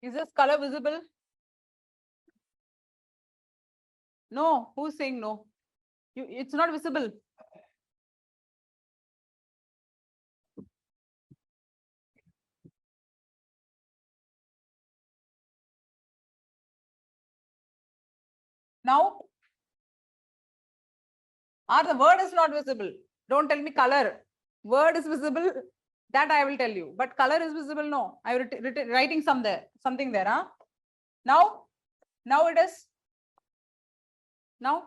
Is this color visible? No. Who's saying no? It's not visible. Now, or the word is not visible. Don't tell me color. Word is visible. That I will tell you. But color is visible. No. I will writing something there. Huh? Now it is. Now?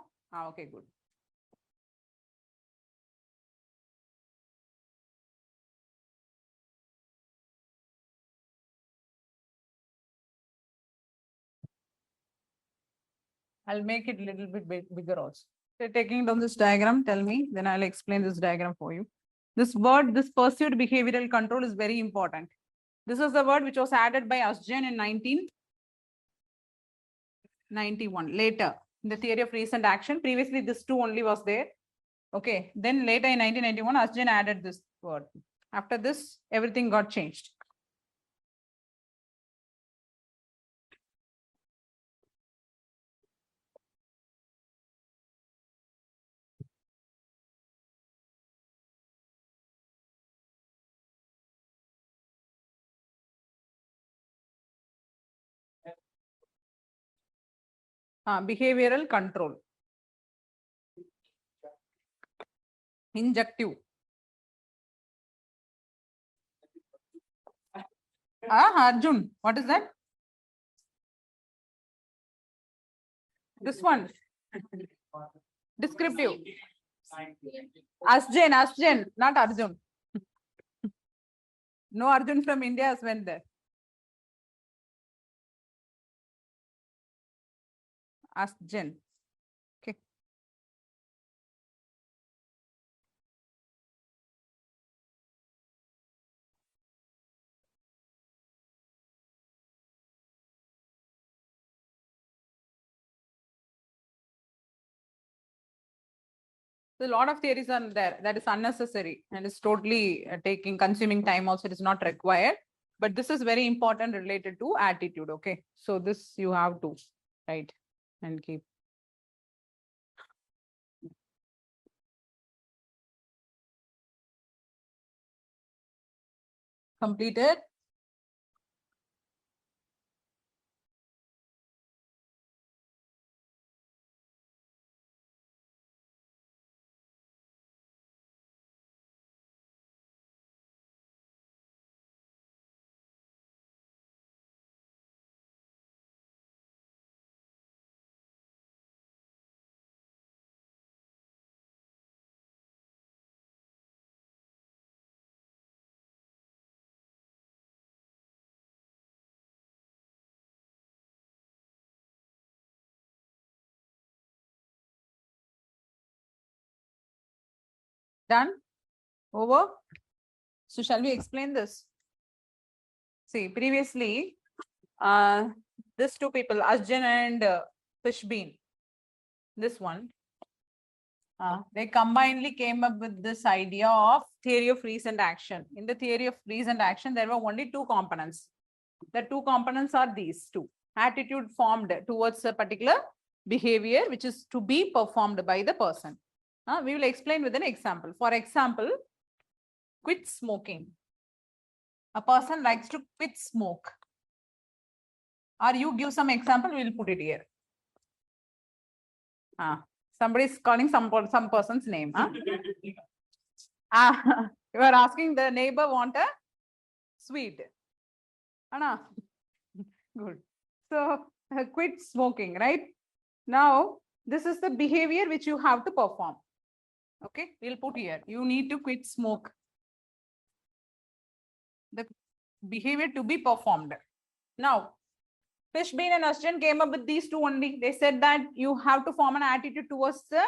Okay, good. I'll make it a little bit bigger also. So taking down this diagram, tell me, then I'll explain this diagram for you. This word, this pursued behavioral control is very important. This is the word which was added by Asgen in 1991. Later, in the theory of recent action, previously this two only was there. Okay, then later in 1991, Asgen added this word. After this, everything got changed. Behavioral control. Injective. Arjun, what is that? This one. Descriptive. Asgen, not Arjun. No Arjun from India has went there. Asgen. Okay. So a lot of theories are there that is unnecessary and is totally consuming time also. It is not required. But this is very important related to attitude. Okay. So this you have to write and keep. Completed. Done? Over? So shall we explain this? See, previously, these two people, Asjan and Fishbean, this one, they combinedly came up with this idea of theory of recent action. In the theory of recent action, there were only two components. The two components are these two. Attitude formed towards a particular behavior, which is to be performed by the person. We will explain with an example. For example, quit smoking. A person likes to quit smoke. Or you give some example, we will put it here. Somebody is calling some person's name. You are asking the neighbor want a sweet. Anna. Good. So quit smoking, right? Now, this is the behavior which you have to perform. Okay, we'll put here. You need to quit smoke. The behavior to be performed. Now, Fishbean and Ashton came up with these two only. They said that you have to form an attitude towards the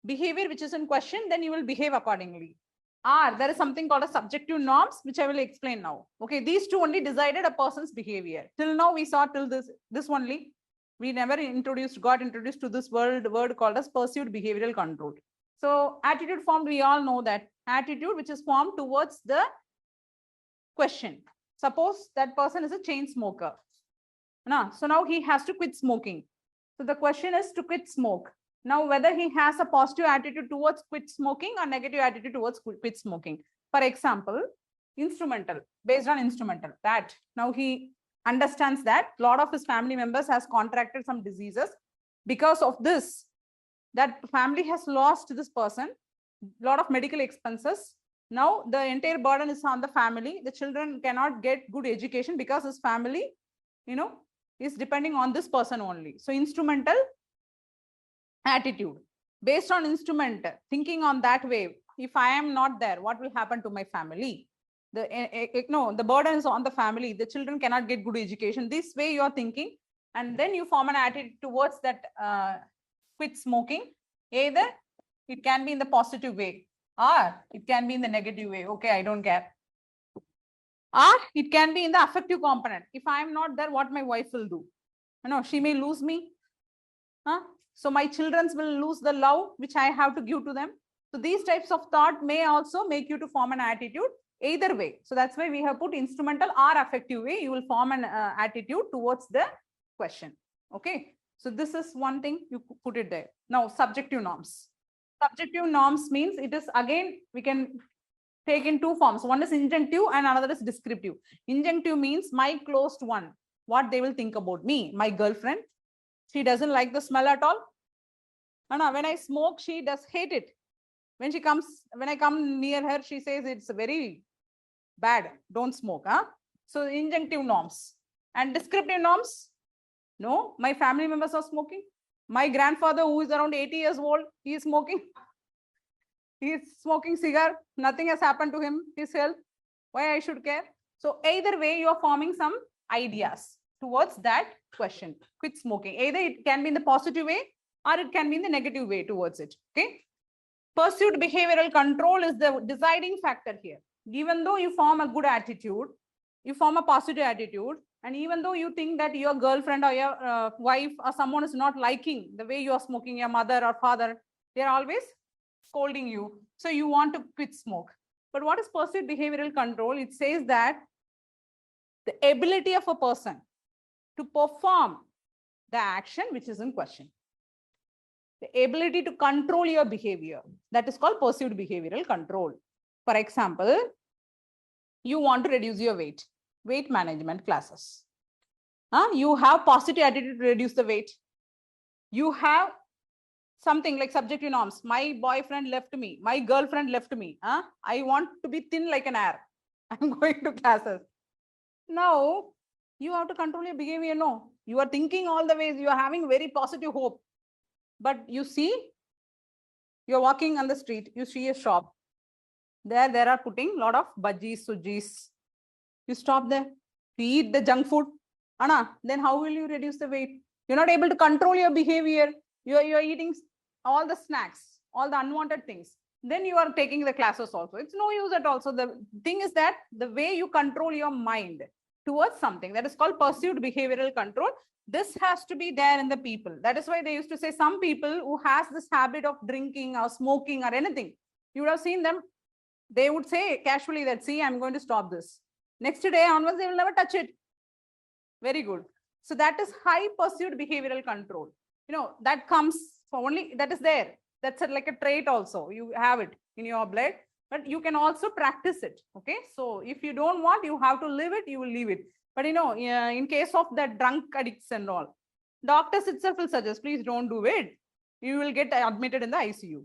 behavior which is in question, then you will behave accordingly. There is something called a subjective norms, which I will explain now. Okay, these two only decided a person's behavior. Till now, we saw till this only. We never got introduced to this word called as pursued behavioral control. So attitude formed, we all know that attitude which is formed towards the question. Suppose that person is a chain smoker. So now he has to quit smoking. So the question is to quit smoke. Now, whether he has a positive attitude towards quit smoking or negative attitude towards quit smoking. For example, instrumental, based on instrumental, that now he understands that a lot of his family members has contracted some diseases. Because of this, that family has lost this person, a lot of medical expenses. Now the entire burden is on the family. The children cannot get good education because his family, is depending on this person only. So instrumental attitude. Based on instrument, thinking on that way, if I am not there, what will happen to my family? The burden is on the family. The children cannot get good education. This way you are thinking. and then you form an attitude towards that quit smoking. Either it can be in the positive way or it can be in the negative way. Okay, I don't care. Or it can be in the affective component. If I am not there, what my wife will do? No, she may lose me. Huh? So my children will lose the love which I have to give to them. So these types of thought may also make you to form an attitude either way. So that's why we have put instrumental or affective way. You will form an attitude towards the question. Okay. So this is one thing, you put it there. Now, subjective norms. Subjective norms means it is, again, we can take in two forms. One is injunctive and another is descriptive. Injunctive means my closed one, what they will think about me. My girlfriend, she doesn't like the smell at all. And when I smoke, she does hate it. When I come near her, she says it's very bad. Don't smoke. Huh? So injunctive norms. And descriptive norms. No, my family members are smoking. My grandfather, who is around 80 years old, he is smoking. He is smoking cigar. Nothing has happened to him, his health. Why I should care? So either way, you are forming some ideas towards that question. Quit smoking. Either it can be in the positive way or it can be in the negative way towards it. Okay. Pursued behavioral control is the deciding factor here. Even though you form a good attitude, you form a positive attitude, and even though you think that your girlfriend or your wife or someone is not liking the way you are smoking, your mother or father, they are always scolding you. So you want to quit smoke. But what is pursued behavioral control? It says that the ability of a person to perform the action which is in question. The ability to control your behavior, that is called pursued behavioral control. For example, you want to reduce your weight management classes. You have positive attitude to reduce the weight. You have something like subjective norms. My boyfriend left me. My girlfriend left me. I want to be thin like an air. I'm going to classes. Now, you have to control your behavior. No, you are thinking all the ways. You are having very positive hope. But you see, you're walking on the street. You see a shop. There are putting a lot of bhajis, sujis. You stop there. You eat the junk food. Then how will you reduce the weight? You're not able to control your behavior. You're eating all the snacks, all the unwanted things. Then you are taking the classes also. It's no use at all. So the thing is that the way you control your mind towards something, that is called pursued behavioral control. This has to be there in the people. That is why they used to say some people who has this habit of drinking or smoking or anything, you would have seen them, they would say casually that, see, I'm going to stop this. Next day onwards, they will never touch it. Very good. So that is high pursued behavioral control. That comes for only, that is there. That's like a trait also. You have it in your blood, but you can also practice it. Okay. So if you don't want, you have to live it, you will leave it. But in case of that drunk addicts and all, doctors itself will suggest, please don't do it. You will get admitted in the ICU.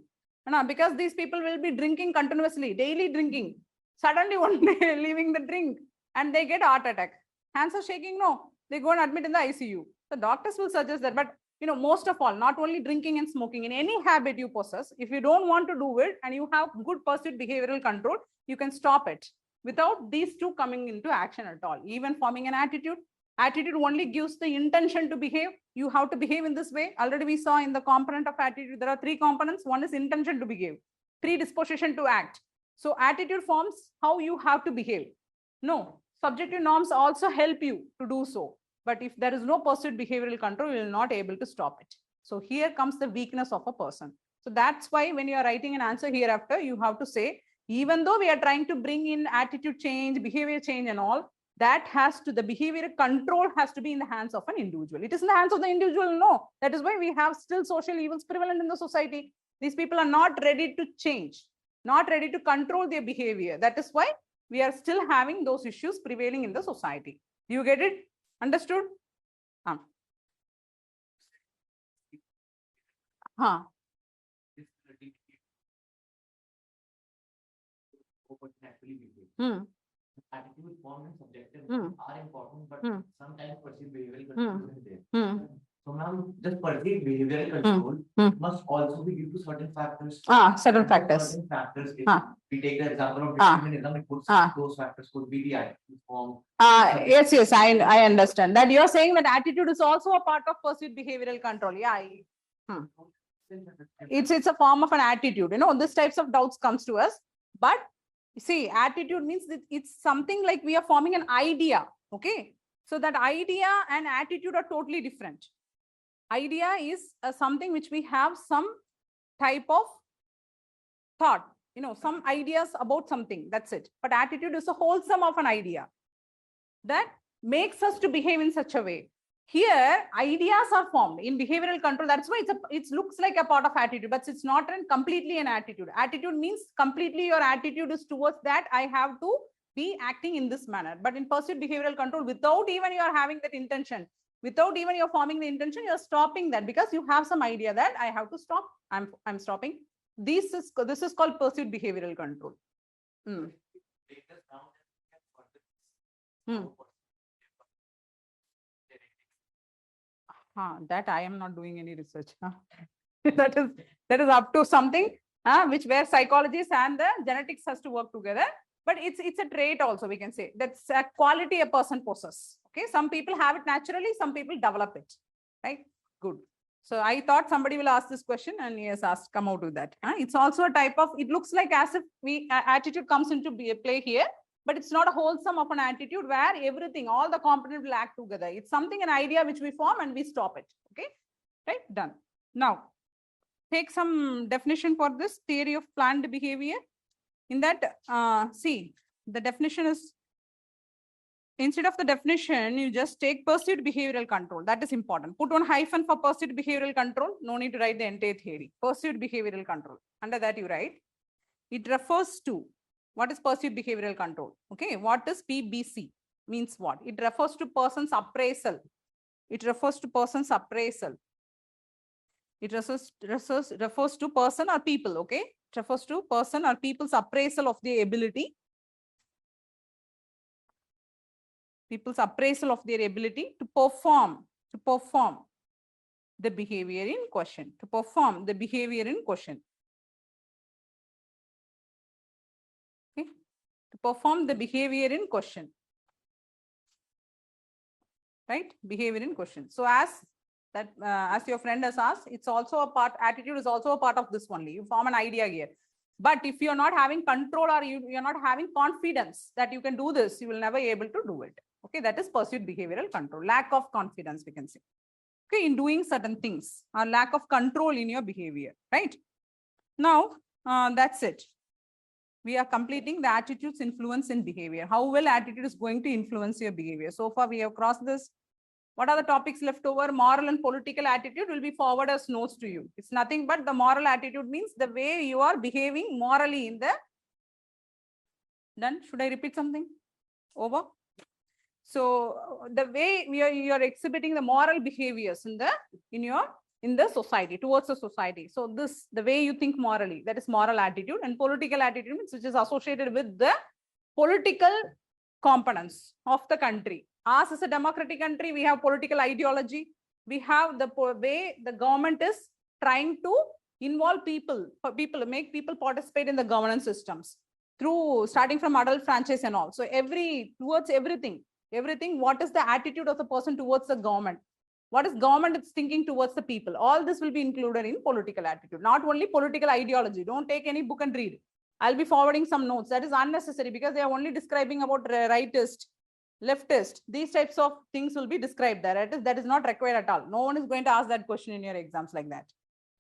Because these people will be drinking continuously, daily drinking. Suddenly one day leaving the drink and they get heart attack. Hands are shaking, no, they go and admit in the ICU. The doctors will suggest that, but most of all, not only drinking and smoking, in any habit you possess, if you don't want to do it and you have good pursued behavioral control, you can stop it without these two coming into action at all. Even forming an attitude. Attitude only gives the intention to behave. You have to behave in this way. Already we saw in the component of attitude, there are three components. One is intention to behave, predisposition to act. So attitude forms how you have to behave. No, subjective norms also help you to do so. But if there is no pursued behavioral control, you will not able to stop it. So here comes the weakness of a person. So that's why when you are writing an answer hereafter, you have to say, even though we are trying to bring in attitude change, behavior change and all, that the behavior control has to be in the hands of an individual. It is in the hands of the individual, no. That is why we have still social evils prevalent in the society. These people are not ready to change, not ready to control their behavior. That is why we are still having those issues prevailing in the society. Do you get it? Understood? Attitude, form, and subjective are important, but sometimes perceived behavioral control isn't there. So ma'am, this perceived behavioral control must also be due to certain factors. Certain factors. Certain factors. If Ah. we take the example of determinism, it puts those factors could be the attitude form. Yes, I understand that you're saying that attitude is also a part of pursuit behavioral control. Yeah. It's a form of an attitude. You know, this types of doubts comes to us. But see, attitude means that it's something like we are forming an idea. Okay. So that idea and attitude are totally different. Idea is something which we have some type of thought, you know, some ideas about something. That's it. But attitude is a wholesome of an idea that makes us to behave in such a way. Here, ideas are formed in behavioral control. That's why it looks like a part of attitude, but it's not completely an attitude. Attitude means completely your attitude is towards that I have to be acting in this manner. But in pursuit behavioral control, without even you are having that intention, without even you're forming the intention, you're stopping that because you have some idea that I have to stop. I'm stopping. This is called pursuit behavioral control. That I am not doing any research. that is up to something where psychologists and the genetics has to work together. But it's a trait also, we can say. That's a quality a person possesses. Okay, some people have it naturally, some people develop it. Right? Good. So I thought somebody will ask this question, and he has asked, come out with that. It's also a type of, it looks like as if attitude comes into play here, but it's not a wholesome of an attitude where everything, all the components will act together. It's something, an idea which we form and we stop it. Okay, right? Done. Now, take some definition for this theory of planned behavior. In that, see, the definition is, instead of the definition, you just take pursuit behavioral control. That is important. Put one hyphen for pursuit behavioral control. No need to write the entire theory. Pursuit behavioral control. Under that you write. It refers to, what is pursuit behavioral control? Okay. What is PBC? Means what? It refers to person's appraisal. It refers to person's appraisal. It refers to person or people. Okay. It refers to person or people's appraisal of their ability. People's appraisal of their ability to perform the behavior in question, to perform the behavior in question. Okay. To perform the behavior in question. Right? Behavior in question. So as your friend has asked, it's also a part, attitude is also a part of this only. You form an idea here. But if you're not having control or you're not having confidence that you can do this, you will never be able to do it. Okay, that is pursuit behavioral control. Lack of confidence, we can say. Okay, in doing certain things, or lack of control in your behavior, right? Now, that's it. We are completing the attitude's influence in behavior. How well attitude is going to influence your behavior. So far, we have crossed this. What are the topics left over? Moral and political attitude will be forwarded as notes to you. It's nothing but the moral attitude means the way you are behaving morally in the. Done? Should I repeat something? Over? So the way you are exhibiting the moral behaviors in the society, towards the society. So the way you think morally, that is moral attitude, and political attitude means which is associated with the political components of the country. Us as a democratic country, we have political ideology. We have the way the government is trying to involve people, make people participate in the governance systems through starting from adult franchise and all. So towards everything, what is the attitude of the person towards the government? What is government is thinking towards the people? All this will be included in political attitude, not only political ideology. Don't take any book and read. I'll be forwarding some notes. That is unnecessary because they are only describing about rightist, leftist. These types of things will be described there. That is not required at all. No one is going to ask that question in your exams like that.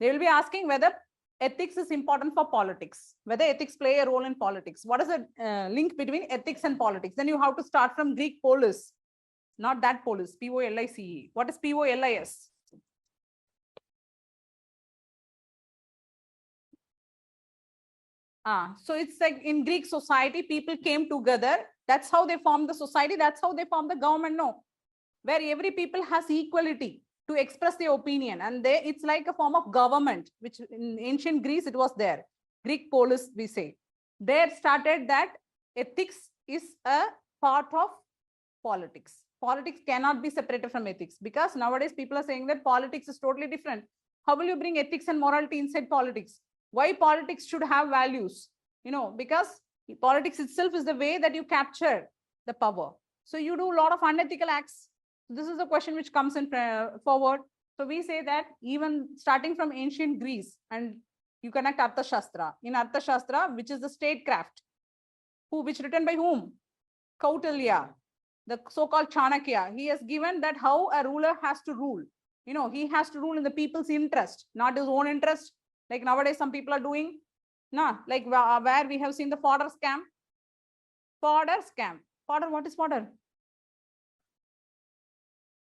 They will be asking whether ethics is important for politics, whether ethics play a role in politics. What is the link between ethics and politics? Then you have to start from Greek polis, not that polis, P-O-L-I-C-E. What is P-O-L-I-S? So it's like in Greek society, people came together. That's how they formed the society. That's how they formed the government. No, where every people has equality to express their opinion, and it's like a form of government, which in ancient Greece it was there. Greek polis, we say. There started that ethics is a part of politics. Politics cannot be separated from ethics, because nowadays people are saying that politics is totally different. How will you bring ethics and morality inside politics? Why politics should have values? Because politics itself is the way that you capture the power. So you do a lot of unethical acts. This is a question which comes in forward. So we say that even starting from ancient Greece, and you connect Arthashastra. In Arthashastra, which is the statecraft, which written by whom? Kautilya, the so-called Chanakya. He has given that how a ruler has to rule. He has to rule in the people's interest, not his own interest. Like nowadays, some people are doing, like where we have seen the fodder scam. Fodder scam. Fodder, what is fodder?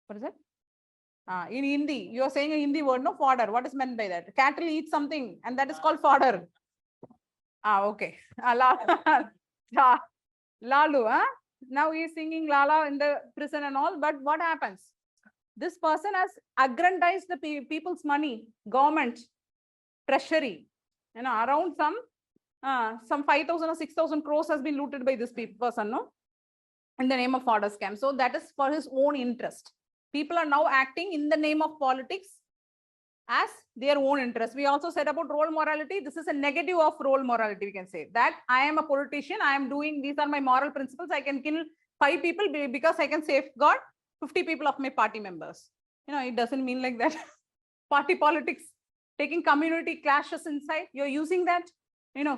What is it? In Hindi, you are saying a Hindi word, no? Fodder. What is meant by that? Cattle eat something, and that is called fodder. Okay. Lalu, now he is singing Lala in the prison and all, but what happens? This person has aggrandized the people's money, government, treasury, around some 5,000 or 6,000 crores has been looted by this person, no? In the name of fodder scam. So that is for his own interest. People are now acting in the name of politics as their own interest. We also said about role morality. This is a negative of role morality. We can say that I am a politician. I am doing, these are my moral principles. I can kill 5 people because I can safeguard 50 people of my party members. It doesn't mean like that. Party politics, taking community clashes inside, you're using that.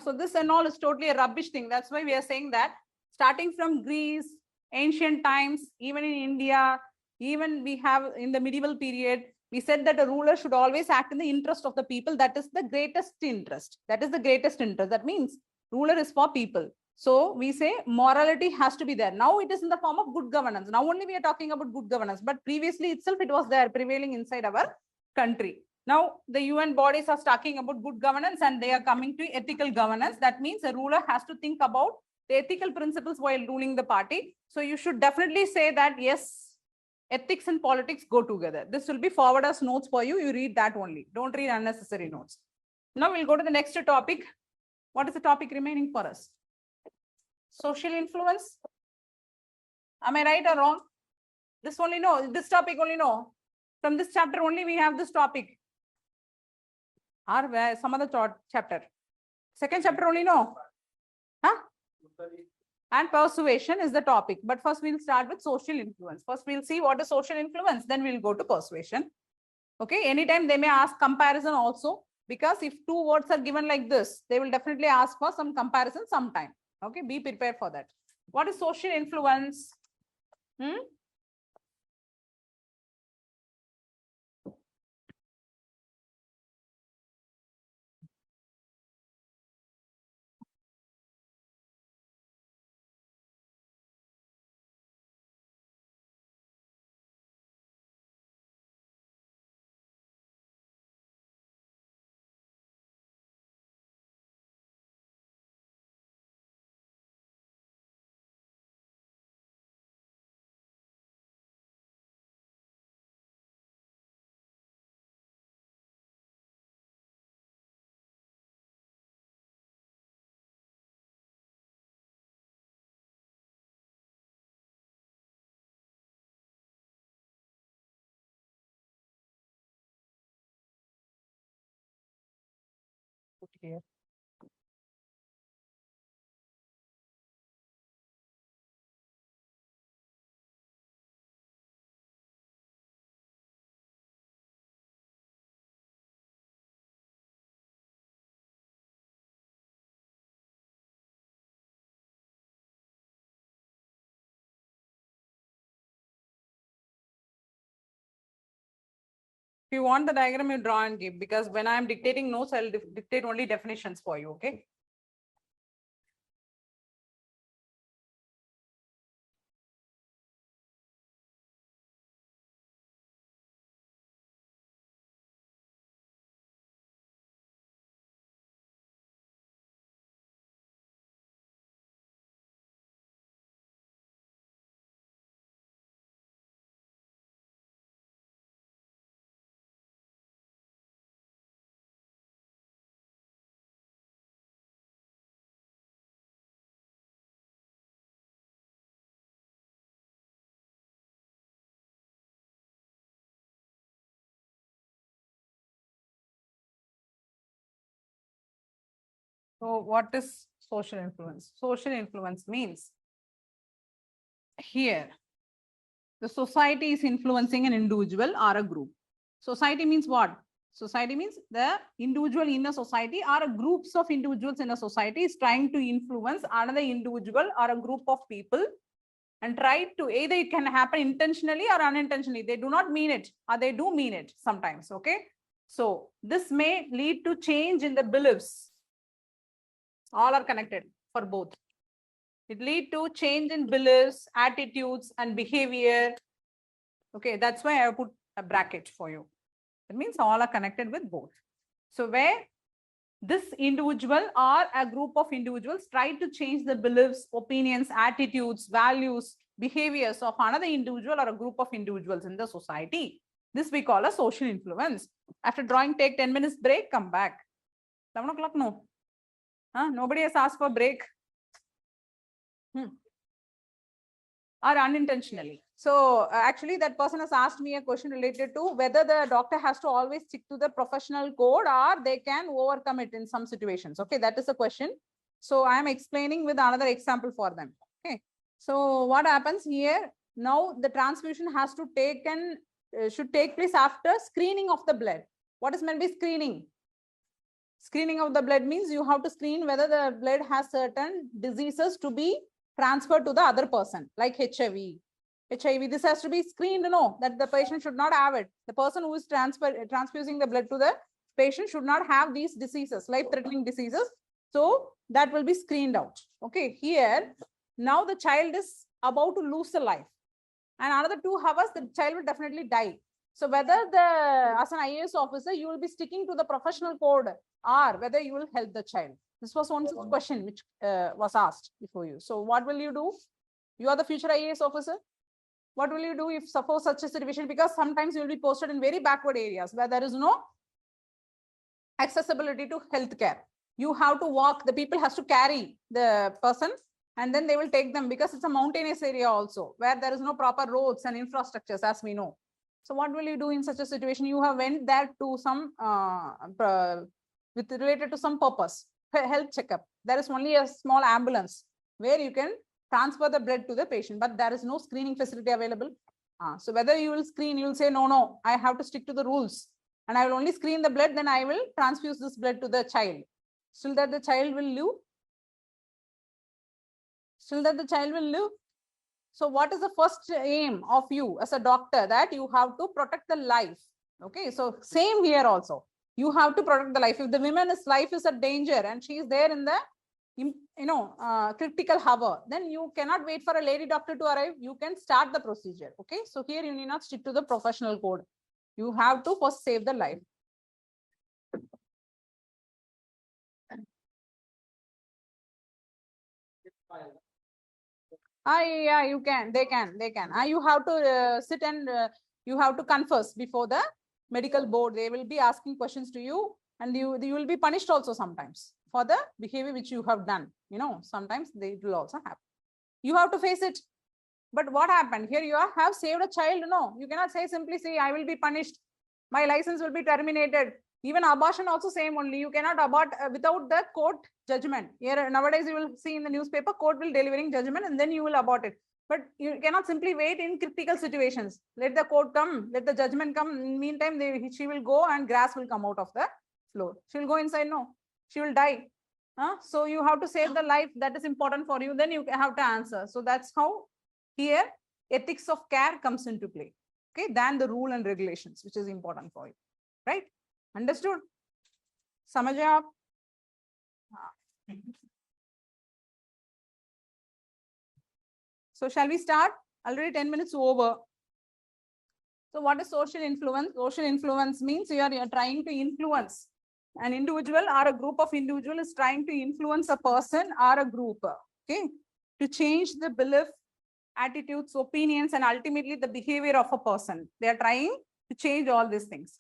So this and all is totally a rubbish thing. That's why we are saying that starting from Greece, ancient times, even in India, even we have in the medieval period, we said that a ruler should always act in the interest of the people. That is the greatest interest. That is the greatest interest. That means ruler is for people. So we say morality has to be there. Now it is in the form of good governance. Now only we are talking about good governance, but previously itself it was there prevailing inside our country. Now the UN bodies are talking about good governance and they are coming to ethical governance. That means a ruler has to think about the ethical principles while ruling the party. So you should definitely say that yes, ethics and politics go together. This will be forward as notes for you. You read that only. Don't read unnecessary notes. Now we'll go to the next topic. What is the topic remaining for us? Social influence. Am I right or wrong? This only no. This topic only no. From this chapter only we have this topic. Or some other chapter. Second chapter only no. Huh? And persuasion is the topic. But first we'll start with social influence. First we'll see what is social influence. Then we'll go to persuasion. Okay. Anytime they may ask comparison also. Because if 2 words are given like this, they will definitely ask for some comparison sometime. Okay. Be prepared for that. What is social influence? Put here. If you want the diagram, you draw and give, because when I'm dictating notes, I'll dictate only definitions for you. Okay. So what is social influence? Social influence means here the society is influencing an individual or a group. Society means what? Society means the individual in a society or a groups of individuals in a society is trying to influence another individual or a group of people and try to, either it can happen intentionally or unintentionally. They do not mean it or they do mean it sometimes. Okay. So this may lead to change in the beliefs. All are connected for both. It lead to change in beliefs, attitudes, and behavior. Okay, that's why I put a bracket for you. That means all are connected with both. So where this individual or a group of individuals try to change the beliefs, opinions, attitudes, values, behaviors of another individual or a group of individuals in the society. This we call a social influence. After drawing, take 10 minutes break, come back. 7 o'clock, no. Nobody has asked for break. Or unintentionally. So actually that person has asked me a question related to whether the doctor has to always stick to the professional code or they can overcome it in some situations. Okay, that is the question. So I am explaining with another example for them. Okay, so what happens here? Now the transfusion has to should take place after screening of the blood. What is meant by screening? Screening of the blood means you have to screen whether the blood has certain diseases to be transferred to the other person, like HIV. This has to be screened, that the patient should not have it. The person who is transfusing the blood to the patient should not have these diseases, life-threatening diseases. So that will be screened out. Okay, here, now the child is about to lose the life. And another 2 hours, the child will definitely die. So whether as an IAS officer, you will be sticking to the professional code or whether you will help the child. This was one such question which was asked before you. So what will you do? You are the future IAS officer. What will you do if suppose such a situation? Because sometimes you will be posted in very backward areas where there is no accessibility to healthcare. You have to walk. The people has to carry the person and then they will take them because it's a mountainous area also where there is no proper roads and infrastructures as we know. So what will you do in such a situation? You have went there to some related to some purpose, health checkup. There is only a small ambulance where you can transfer the blood to the patient, but there is no screening facility available. So whether you will screen, you will say, no, I have to stick to the rules and I will only screen the blood, then I will transfuse this blood to the child. Still that the child will live. Still that the child will live. So what is the first aim of you as a doctor? That you have to protect the life. Okay, so same here also. You have to protect the life. If the woman's life is a danger and she is there in the critical hour, then you cannot wait for a lady doctor to arrive. You can start the procedure. Okay, so here you need not stick to the professional code. You have to first save the life. Yeah, you can. They can. You have to sit and you have to confess before the medical board. They will be asking questions to you, and you will be punished also sometimes for the behavior which you have done. Sometimes they will also happen. You have to face it. But what happened here? You have saved a child. No, you cannot say simply, say, I will be punished. My license will be terminated. Even abortion also same only. You cannot abort without the court judgment. Here nowadays you will see in the newspaper, court will delivering judgment and then you will abort it. But you cannot simply wait in critical situations. Let the court come, let the judgment come. In the meantime, she will go and grass will come out of the floor. She will go inside. No, she will die. So you have to save the life. That is important for you. Then you have to answer. So that's how here ethics of care comes into play. Okay, than the rule and regulations, which is important for you, right? Understood? Samajh aap? So shall we start? Already 10 minutes over. So what is social influence? Social influence means you are trying to influence an individual or a group of individuals is trying to influence a person or a group, okay, to change the belief, attitudes, opinions, and ultimately the behavior of a person. They are trying to change all these things.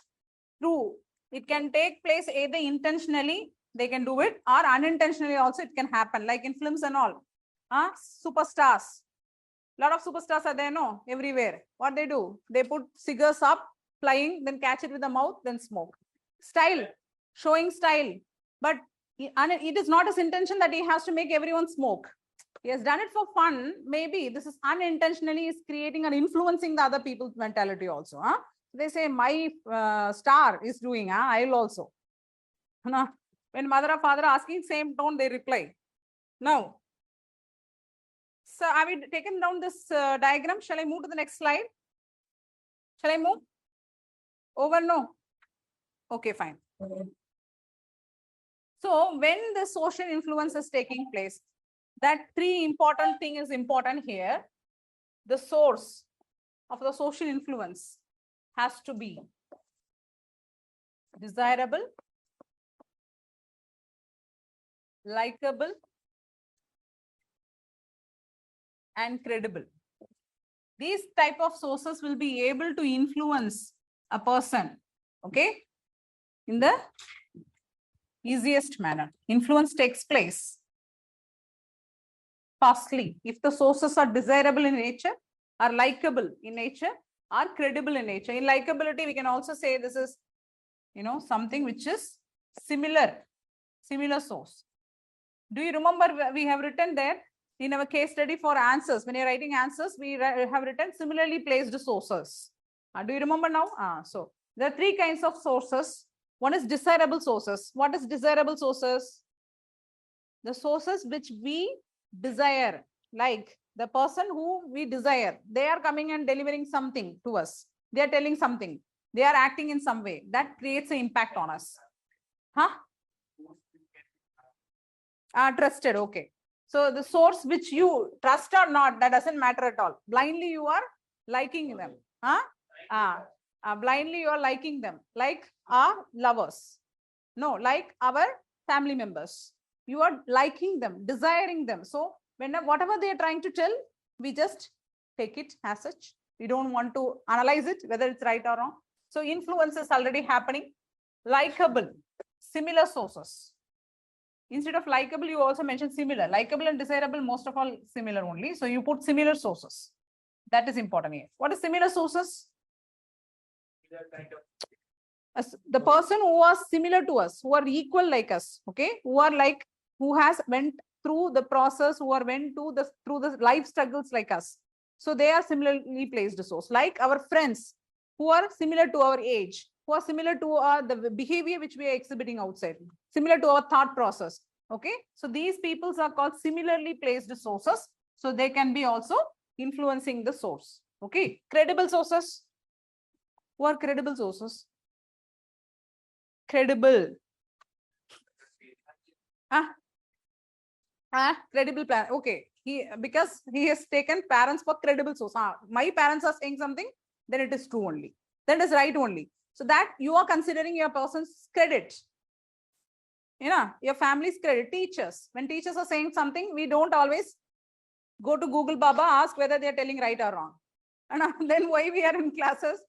True. It can take place either intentionally, they can do it, or unintentionally also it can happen, like in films and all. Superstars. A lot of superstars are there, no, everywhere. What they do? They put cigars up, flying, then catch it with the mouth, then smoke. Style, showing style. But And it is not his intention that he has to make everyone smoke. He has done it for fun. Maybe this is unintentionally is creating and influencing the other people's mentality also. Huh? They say my star is doing, I'll also. When mother or father asking same tone, they reply. Now, so have we taken down this diagram? Shall I move to the next slide? Shall I move? Over? No. Okay, fine. So when the social influence is taking place, that three important thing is important here. The source of the social influence has to be desirable, likable, and credible. These type of sources will be able to influence a person, okay, in the easiest manner. Influence takes place fastly if the sources are desirable in nature, are likable in nature, are credible in nature. In likability, we can also say this is, something which is similar source. Do you remember we have written there in our case study for answers? When you're writing answers, we have written similarly placed sources. Do you remember now? So there are three kinds of sources. One is desirable sources. What is desirable sources? The sources which we desire, like the person who we desire, they are coming and delivering something to us. They are telling something. They are acting in some way that creates an impact on us. Trusted. Okay. So the source which you trust or not, that doesn't matter at all. Blindly you are liking them. Blindly you are liking them, like our lovers. No, like our family members. You are liking them, desiring them. So whatever they are trying to tell, we just take it as such. We don't want to analyze it, whether it's right or wrong. So influence is already happening. Likable, similar sources. Instead of likable, you also mention similar. Likable and desirable, most of all similar only. So you put similar sources. That is important here. What is similar sources? The person who are similar to us, who are equal like us, okay, who has went through the process, who are went through the life struggles like us. So they are similarly placed source, like our friends who are similar to our age, who are similar to the behavior which we are exhibiting outside, similar to our thought process. Okay, so these peoples are called similarly placed sources. So they can be also influencing the source. Okay, credible sources. Who are credible sources? Credible. Credible plan. Okay, because he has taken parents for credible source. My parents are saying something, then it is true only. Then it is right only. So that you are considering your person's credit. Your family's credit. Teachers. When teachers are saying something, we don't always go to Google Baba, ask whether they are telling right or wrong. And then why we are in classes?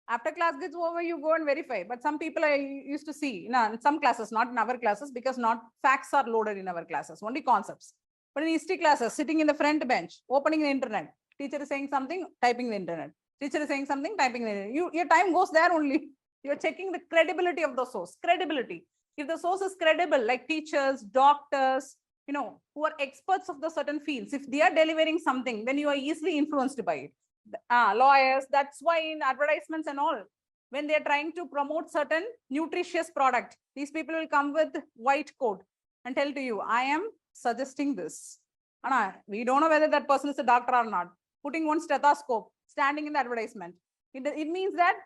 After class gets over, you go and verify. But some people I used to see, in some classes, not in our classes, because not facts are loaded in our classes, only concepts. But in history classes, sitting in the front bench, opening the internet, teacher is saying something, typing the internet. Teacher is saying something, typing the internet. Your time goes there only. You're checking the credibility of the source. Credibility. If the source is credible, like teachers, doctors, who are experts of the certain fields, if they are delivering something, then you are easily influenced by it. Lawyers, that's why in advertisements and all, when they're trying to promote certain nutritious product, these people will come with white coat and tell to you, I am suggesting this. We don't know whether that person is a doctor or not. Putting one stethoscope, standing in the advertisement. It means that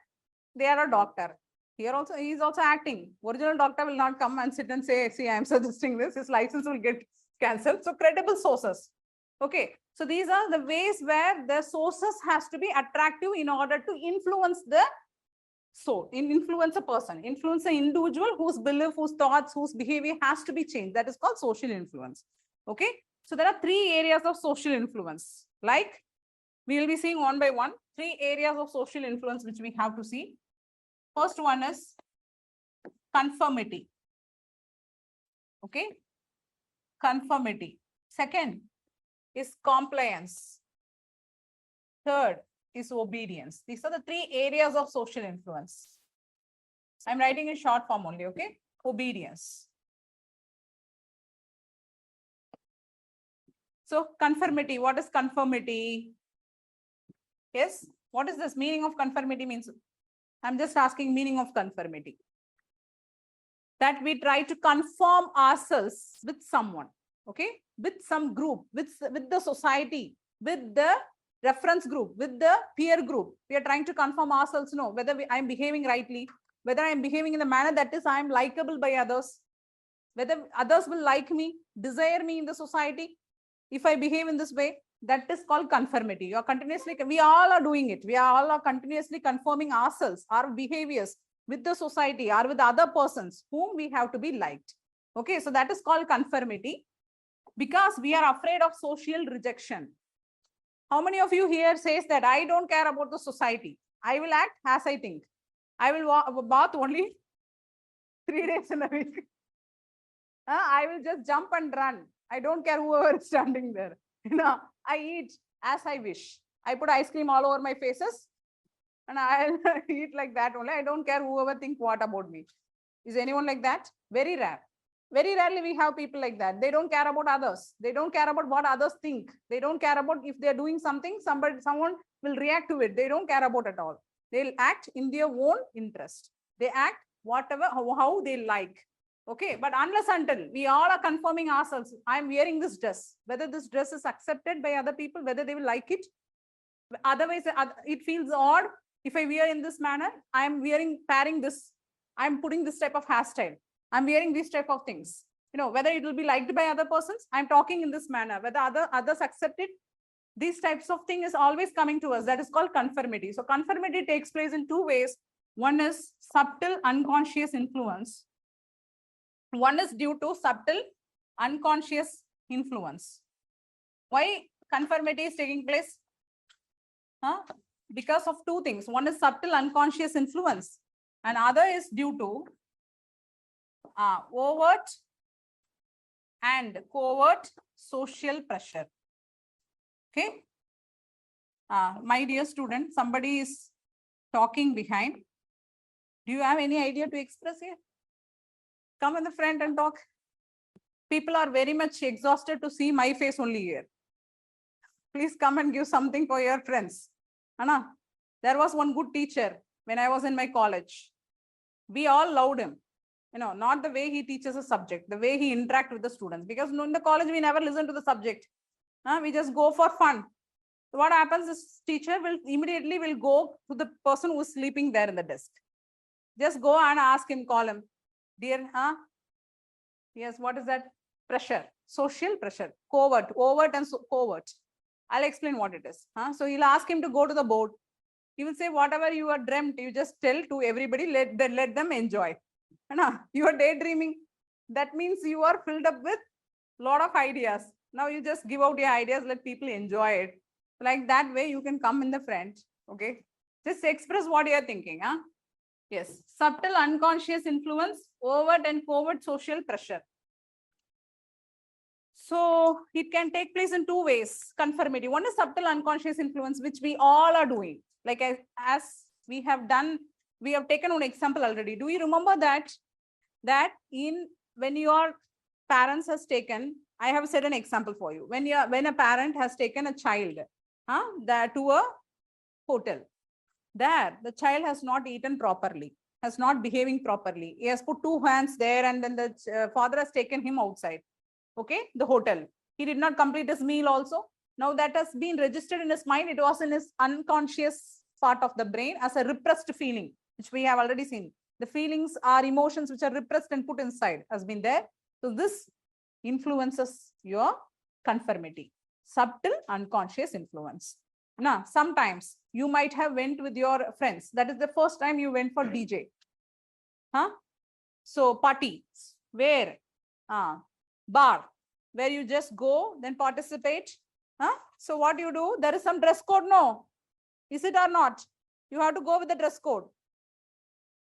they are a doctor. Here also, he is also acting. Original doctor will not come and sit and say, see, I am suggesting this. His license will get cancelled. So credible sources. Okay. So these are the ways where the sources has to be attractive in order to influence influence a person, influence an individual whose belief, whose thoughts, whose behavior has to be changed. That is called social influence. Okay. So there are three areas of social influence. Like we will be seeing one by one, three areas of social influence which we have to see. First one is conformity. Okay. Conformity. Second is compliance. Third is obedience. These are the three areas of social influence. I'm writing in short form only, okay? Obedience. So conformity, what is conformity? Yes, what is this meaning of conformity means? I'm just asking meaning of conformity. That we try to conform ourselves with someone, okay, with some group, with the society, with the reference group, with the peer group. We are trying to conform ourselves, no, whether I'm behaving rightly, whether I'm behaving in the manner that is I'm likable by others, whether others will like me, desire me in the society. If I behave in this way, that is called conformity. You are continuously, we all are doing it. We are all continuously conforming ourselves, our behaviors with the society or with other persons whom we have to be liked. Okay, so that is called conformity because we are afraid of social rejection. How many of you here says that I don't care about the society? I will act as I think. I will bath only 3 days in a week. I will just jump and run. I don't care whoever is standing there. I eat as I wish. I put ice cream all over my faces and I'll eat like that only. I don't care whoever think what about me. Is anyone like that? Very rare. Very rarely we have people like that. They don't care about others. They don't care about what others think. They don't care about if they're doing something, someone will react to it. They don't care about at all. They'll act in their own interest. They act whatever, how they like. Okay, but unless until we all are conforming ourselves, I'm wearing this dress, whether this dress is accepted by other people, whether they will like it. Otherwise, it feels odd if I wear in this manner. I'm pairing this, I'm putting this type of hairstyle. I'm wearing these type of things. Whether it will be liked by other persons, I'm talking in this manner, whether others accept it. These types of thing is always coming to us. That is called conformity. So conformity takes place in 2 ways. One is subtle unconscious influence. One is due to subtle unconscious influence. Why conformity is taking place? Because of 2 things. One is subtle unconscious influence and other is due to overt and covert social pressure. Okay. My dear student, somebody is talking behind. Do you have any idea to express here? Come in the front and talk. People are very much exhausted to see my face only here. Please come and give something for your friends. Anna, there was one good teacher when I was in my college. We all loved him. Not the way he teaches a subject, the way he interacts with the students. Because in the college, we never listen to the subject. We just go for fun. So what happens is teacher will immediately go to the person who is sleeping there in the desk. Just go and ask him, call him. Dear, yes, what is that? Pressure, social pressure, overt and covert. I'll explain what it is. So he'll ask him to go to the board. He will say, whatever you are dreamt, you just tell to everybody, let them enjoy. You are daydreaming. That means you are filled up with a lot of ideas. Now you just give out your ideas, let people enjoy it. Like that way, you can come in the front. Okay. Just express what you are thinking. Yes. Subtle unconscious influence, overt and covert social pressure. So it can take place in 2 ways. Conformity. One is subtle unconscious influence, which we all are doing. Like as we have done, we have taken an example already. Do you remember that when your parents has taken, I have said an example for you. When a parent has taken a child to a hotel, there the child has not eaten properly, has not behaving properly. He has put 2 hands there and then the father has taken him outside. Okay, the hotel. He did not complete his meal also. Now that has been registered in his mind. It was in his unconscious part of the brain as a repressed feeling, which we have already seen. The feelings are emotions which are repressed and put inside has been there. So this influences your conformity. Subtle unconscious influence. Now, sometimes you might have went with your friends. That is the first time you went for DJ. So party, where? Bar, where you just go, then participate. So what you do? There is some dress code, no? Is it or not? You have to go with the dress code.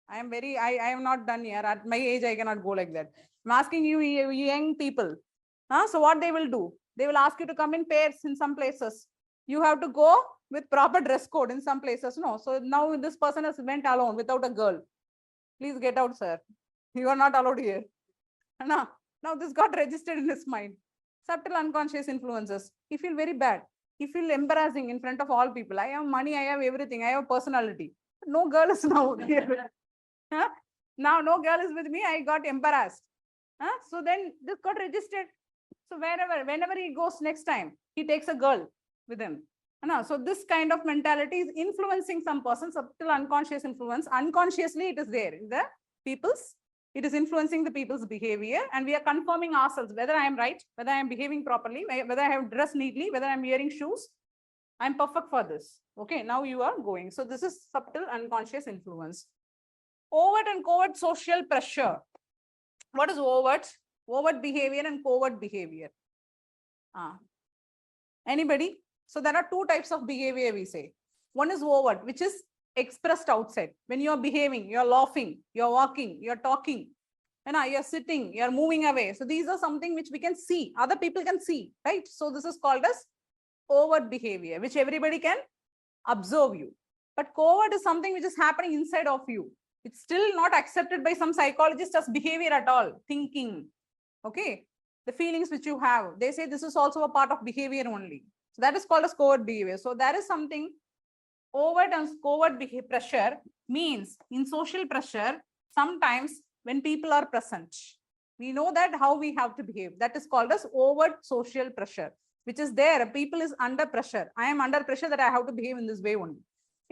I am not done here. At my age, I cannot go like that. I'm asking you young people. So what they will do? They will ask you to come in pairs in some places. You have to go with proper dress code in some places. No. So now this person has went alone without a girl. Please get out, sir. You are not allowed here. Now this got registered in his mind. Subtle unconscious influences. He feel very bad. He feel embarrassing in front of all people. I have money, I have everything, I have personality. No girl is now here. Huh? Now no girl is with me, I got embarrassed. Huh? So then this got registered. So whenever he goes next time, he takes a girl with him. So this kind of mentality is influencing some person, subtle unconscious influence. Unconsciously, it is there in the people's. It is influencing the people's behavior, and we are confirming ourselves whether I am right, whether I am behaving properly, whether I have dressed neatly, whether I'm wearing shoes. I'm perfect for this. Okay, now you are going. So this is subtle unconscious influence. Overt and covert social pressure. What is overt? Overt behavior and covert behavior. Anybody? So there are two types of behavior we say. One is overt, which is expressed outside. When you are behaving, you are laughing, you are walking, you are talking, you are sitting, you are moving away. So these are something which we can see, other people can see, right? So this is called as overt behavior, which everybody can observe you. But covert is something which is happening inside of you. It's still not accepted by some psychologists as behavior at all, thinking. Okay, the feelings which you have, they say this is also a part of behavior only. So that is called as covert behavior. So there is something. Overt and covert pressure means in social pressure, sometimes when people are present, we know that how we have to behave. That is called as overt social pressure, which is there. People is under pressure. I am under pressure that I have to behave in this way only.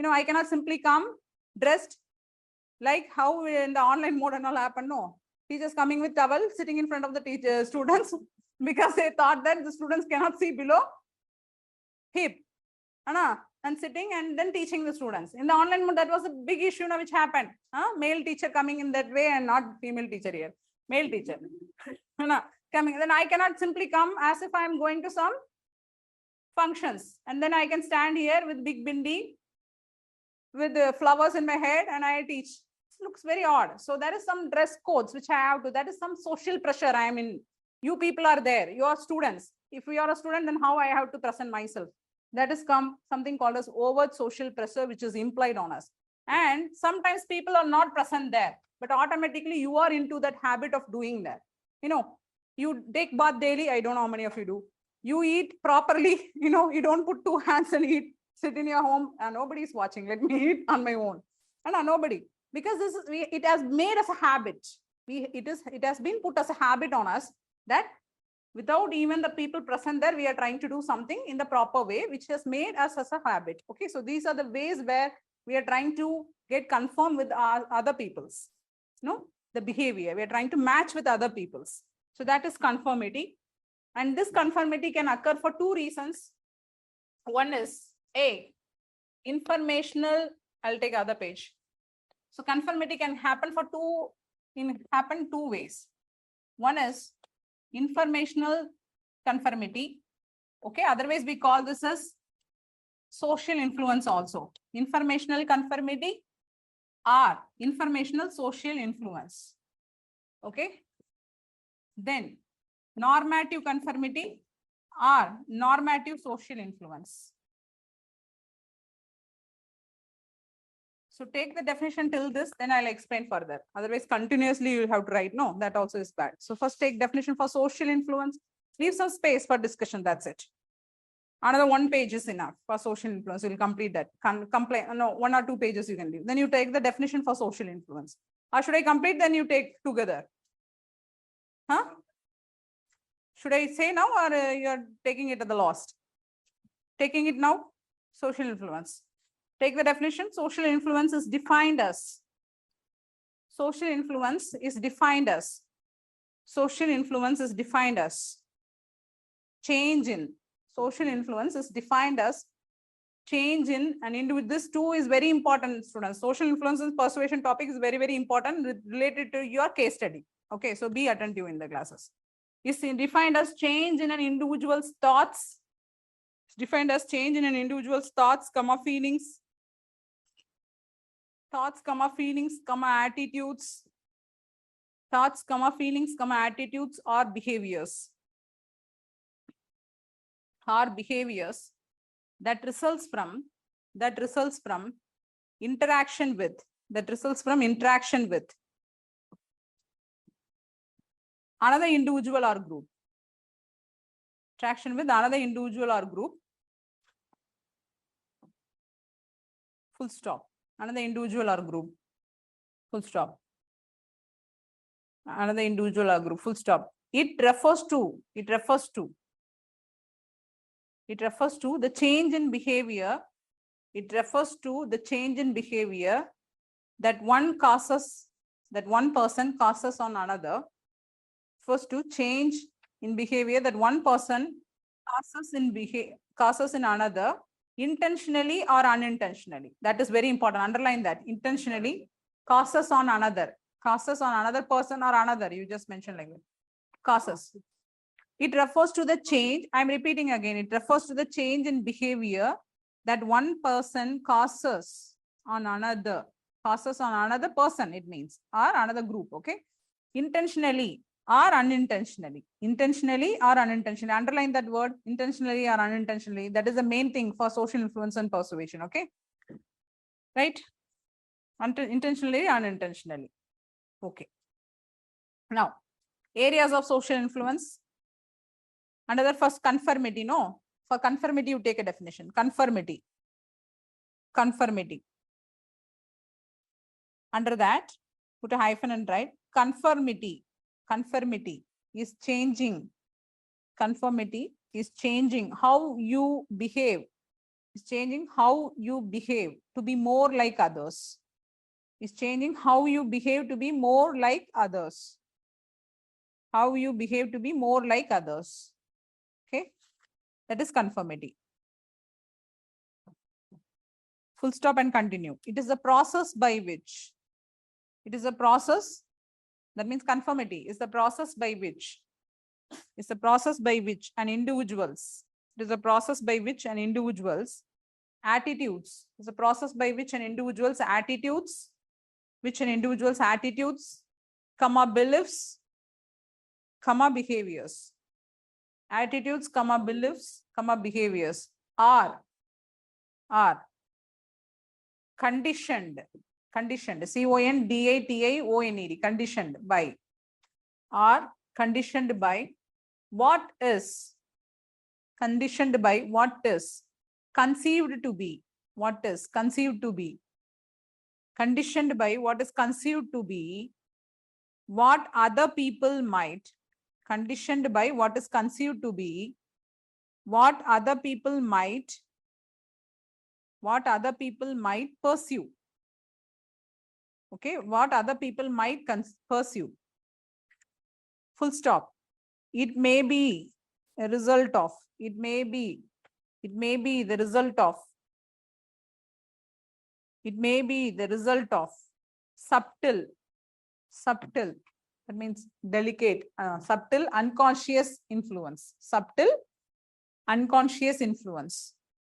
I cannot simply come dressed like how in the online mode and all happen. No, teachers coming with towel, sitting in front of the students because they thought that the students cannot see below hip. And sitting and then teaching the students. In the online mode, that was a big issue which happened. Male teacher coming in that way and not female teacher here. Male teacher. Coming. Then I cannot simply come as if I am going to some functions. And then I can stand here with big bindi, with flowers in my head and I teach. It looks very odd. So there is some dress codes which I have to. That is some social pressure I am in. You people are there. You are students. If we are a student, then how I have to present myself? That is something called as overt social pressure, which is implied on us. And sometimes people are not present there, but automatically you are into that habit of doing that. You take bath daily. I don't know how many of you do. You eat properly. You don't put two hands and eat. Sit in your home and nobody is watching. Let me eat on my own. Nobody. Because it has made us a habit. It has been put as a habit on us that without even the people present there, we are trying to do something in the proper way, which has made us as a habit. Okay, so these are the ways where we are trying to get conformed with our other people's, the behavior. We are trying to match with other people's. So that is conformity. And this conformity can occur for two reasons. One is informational. I'll take other page. So conformity can happen for two ways. One is informational conformity. Okay, otherwise we call this as social influence also. Informational conformity or informational social influence. Okay. Then normative conformity or normative social influence. So take the definition till this, then I'll explain further. Otherwise, continuously you'll have to write. No, that also is bad. So first take definition for social influence. Leave some space for discussion. That's it. Another 1 page is enough for social influence. You'll complete that. No, 1 or 2 pages you can leave. Then you take the definition for social influence. Or should I complete? Then you take together. Huh? Should I say now or you're taking it at the last? Taking it now? Social influence. Take the definition. Social influence is defined as. Social influence is defined as. Social influence is defined as. Change in. Social influence is defined as change in an individual. This too is very important, students. Social influence and persuasion topic is very, very important related to your case study. Okay, so be attentive in the classes. Is defined as change in an individual's thoughts. It's defined as change in an individual's thoughts, feelings. Thoughts, feelings, attitudes. Thoughts, feelings, attitudes or behaviors. Or behaviors that results from interaction with another individual or group. Interaction with another individual or group. Full stop. Another individual or group. Full stop. Another individual or group. Full stop. It refers to the change in behavior. It refers to the change in behavior that one person causes on another. First, to change in behavior that one person causes in another, intentionally or unintentionally. That is very important. Underline that. Intentionally causes on another person or another. You just mentioned like that. Causes. It refers to the change. I'm repeating again. It refers to the change in behavior that one person causes on another person, it means, or another group. Okay. Intentionally or unintentionally. Intentionally or unintentionally. Underline that word, intentionally or unintentionally. That is the main thing for social influence and persuasion. Okay. Right? Intentionally, unintentionally. Okay. Now, areas of social influence. Another first, conformity. No. For conformity, you take a definition. Conformity. Under that, put a hyphen and write conformity. Conformity is changing. Conformity is changing how you behave. Is changing how you behave to be more like others. Is changing how you behave to be more like others. How you behave to be more like others. Okay. That is conformity. Full stop and continue. It is a process by which. It is a process. That means conformity is the process by which. It's the process by which an individual's. It is a process by which an individual's attitudes. It's a process by which an individual's attitudes. Comma beliefs. Comma behaviors. Attitudes, comma beliefs, comma behaviors are conditioned, CONDITIONED, conditioned by, are conditioned by what is conceived to be, conditioned by what is conceived to be, what other people might, conditioned by what is conceived to be, what other people might pursue. Okay, what other people might pursue. Full stop. It may be a result of, it may be the result of subtle, that means delicate, subtle unconscious influence.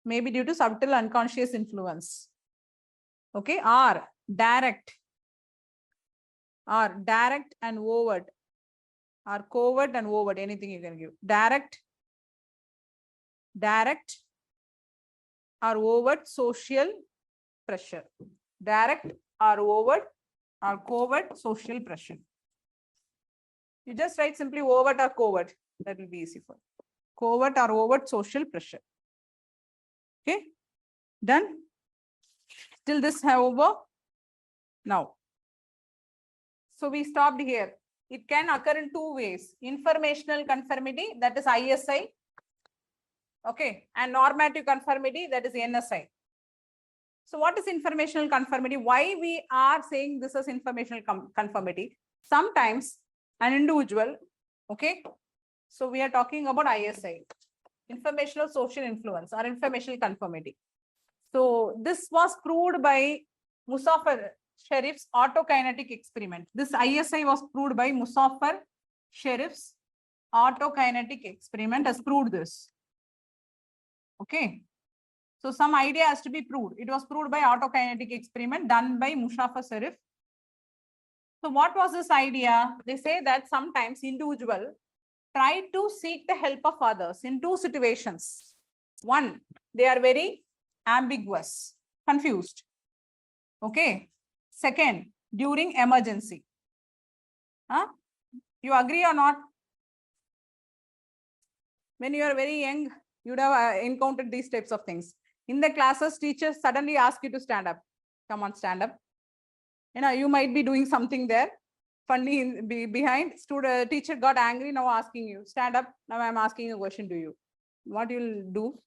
Maybe due to subtle unconscious influence. Okay, or direct and overt, or covert and overt, anything you can give. Direct or overt social pressure. Direct or overt or covert social pressure. You just write simply overt or covert. That will be easy for you. Covert or overt social pressure. Okay, done. Till this, however, now. So we stopped here. It can occur in two ways. Informational conformity, that is ISI. Okay, and normative conformity, that is NSI. So what is informational conformity? Why we are saying this is informational conformity? Sometimes an individual, okay, so we are talking about ISI, informational social influence or informational conformity. So this was proved by Muzaffar Sharif's autokinetic experiment. This ISI was proved by Muzaffar Sharif's autokinetic experiment has proved this. Okay. So some idea has to be proved. It was proved by autokinetic experiment done by Muzaffar Sharif. So what was this idea? They say that sometimes individual try to seek the help of others in two situations. One, they are very ambiguous, confused. Okay. Second, during emergency. You agree or not? when you are very young, you'd have encountered these types of things. In the classes, teachers suddenly ask you to stand up. Come on, stand up. You might be doing something there. Funny behind. Teacher got angry, now asking you, stand up. Now I'm asking a question to you. What you'll do?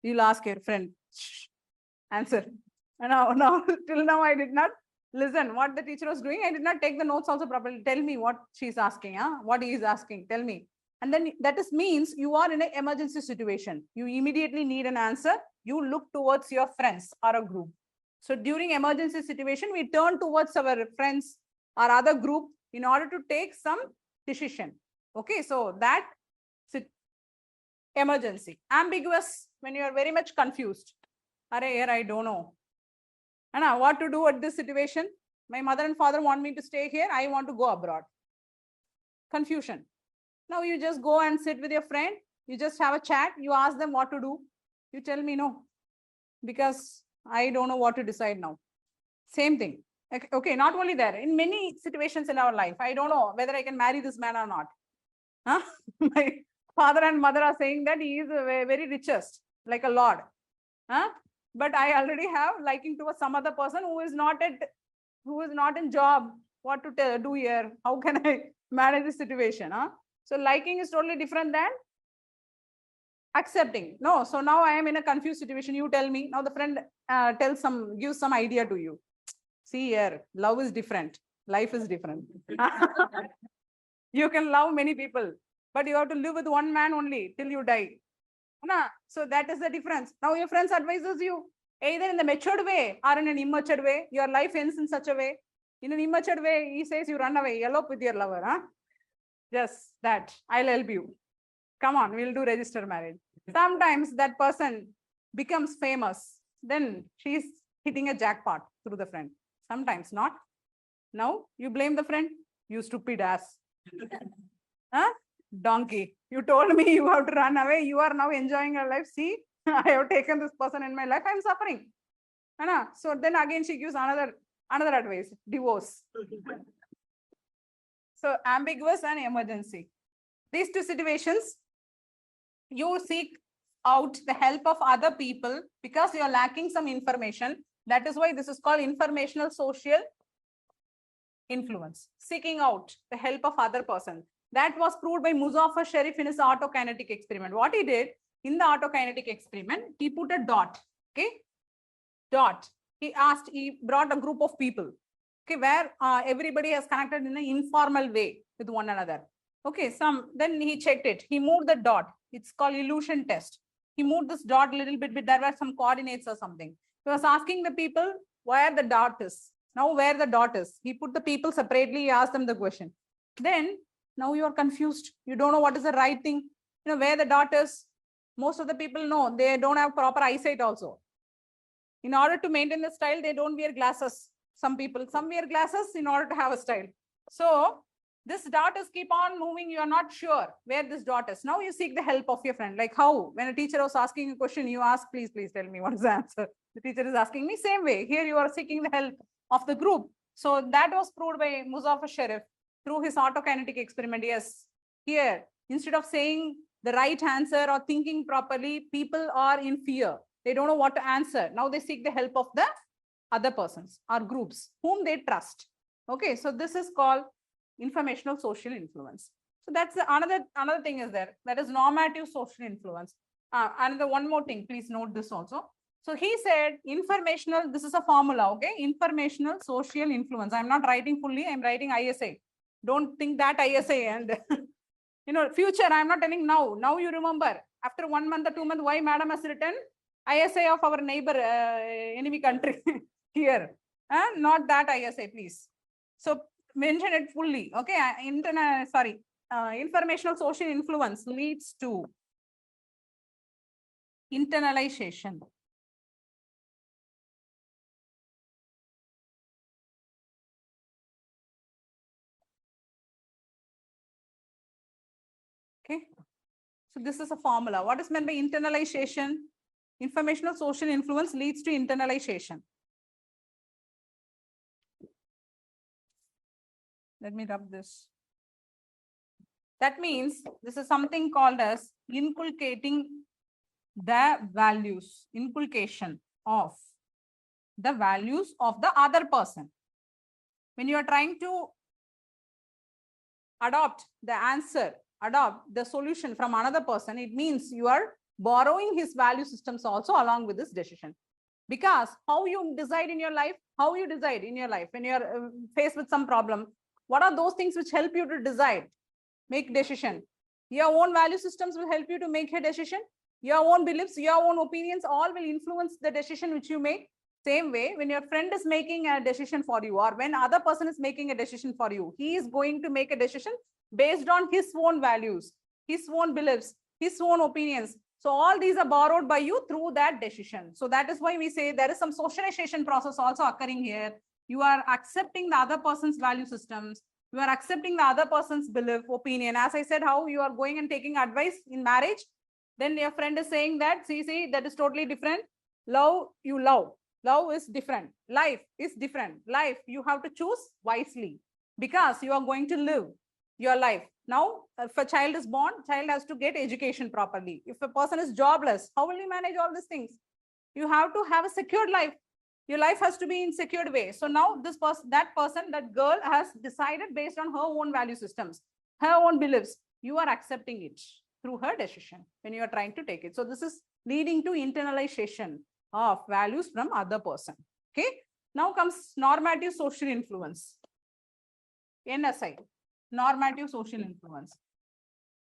You'll ask your friend, shh, answer. And now, till now, I did not listen what the teacher was doing. I did not take the notes also properly. Tell me what she's asking, what he is asking. Tell me. And then that means you are in an emergency situation. You immediately need an answer. You look towards your friends or a group. So during emergency situation, we turn towards our friends or other group in order to take some decision. Okay, so that emergency. Ambiguous, when you are very much confused. Here I don't know. And what to do at this situation? My mother and father want me to stay here. I want to go abroad. Confusion. Now you just go and sit with your friend. You just have a chat. You ask them what to do. You tell me no, because I don't know what to decide now. Same thing. Okay, not only there, in many situations in our life, I don't know whether I can marry this man or not. My father and mother are saying that he is very richest, like a lord. But I already have liking towards some other person who is not in job. What to do here? How can I manage this situation? So liking is totally different than accepting. No, so now I am in a confused situation. You tell me. Now the friend gives some idea to you. See here, love is different. Life is different. You can love many people, but you have to live with one man only till you die. So that is the difference. Now your friends advises you either in the matured way or in an immature way. Your life ends in such a way. In an immature way, he says you run away, elope with your lover. Just that. I'll help you. Come on, we'll do register marriage. Sometimes that person becomes famous. Then she's hitting a jackpot through the friend. Sometimes not. Now you blame the friend. You stupid ass. Donkey. You told me you have to run away. You are now enjoying your life. See, I have taken this person in my life. I'm suffering. So then again she gives another advice. Divorce. So ambiguous and emergency. These two situations, you seek out the help of other people because you are lacking some information. That is why this is called informational social influence. Seeking out the help of other person. That was proved by Muzaffar Sharif in his autokinetic experiment. What he did in the autokinetic experiment, he put a dot. Okay, dot. He brought a group of people. Okay, where everybody has connected in an informal way with one another. Okay, then he checked it. He moved the dot. It's called illusion test. He moved this dot a little bit, but there were some coordinates or something. He was asking the people where the dot is. Now where the dot is. He put the people separately. He asked them the question. Then now you are confused. You don't know what is the right thing. Where the dot is. Most of the people know they don't have proper eyesight also. In order to maintain the style, they don't wear glasses. Some wear glasses in order to have a style. So this dot is keep on moving. You are not sure where this dot is. Now you seek the help of your friend. Like how? When a teacher was asking a question, you ask, please tell me what is the answer. The teacher is asking me, same way. Here you are seeking the help of the group. So that was proved by Muzaffar Sharif through his autokinetic experiment. Yes, here, instead of saying the right answer or thinking properly, people are in fear. They don't know what to answer. Now they seek the help of the other persons or groups whom they trust. Okay, so this is called informational social influence. So that's another thing is there. That is normative social influence. Another one more thing, please note this also. So he said informational, this is a formula, okay? Informational social influence. I'm not writing fully, I'm writing ISA. Don't think that ISA and future, I'm not telling now. Now you remember, after 1 month or 2 months, why madam has written ISA of our neighbor enemy country here. Not that ISA, please. So mention it fully, okay? Informational social influence leads to internalization. Okay, so this is a formula. What is meant by internalization? Informational social influence leads to internalization. Let me rub this. That means this is something called as inculcating the values, inculcation of the values of the other person. When you are trying to adopt the answer, adopt the solution from another person, it means you are borrowing his value systems also along with this decision. Because how you decide in your life, when you are faced with some problem, what are those things which help you to decide, make decision? Your own value systems will help you to make a decision. Your own beliefs, your own opinions, all will influence the decision which you make. Same way, when your friend is making a decision for you, or when other person is making a decision for you, he is going to make a decision based on his own values, his own beliefs, his own opinions. So all these are borrowed by you through that decision. So that is why we say there is some socialization process also occurring here. You are accepting the other person's value systems. You are accepting the other person's belief, opinion. As I said, how you are going and taking advice in marriage, then your friend is saying that, see, that is totally different. Love, you love. Love is different. Life is different. Life, you have to choose wisely because you are going to live your life. Now, if a child is born, child has to get education properly. If a person is jobless, how will you manage all these things? You have to have a secured life. Your life has to be in secured way. So now this person, that girl has decided based on her own value systems, her own beliefs. You are accepting it through her decision when you are trying to take it. So this is leading to internalization of values from other person. Okay. Now comes normative social influence. NSI, normative social influence.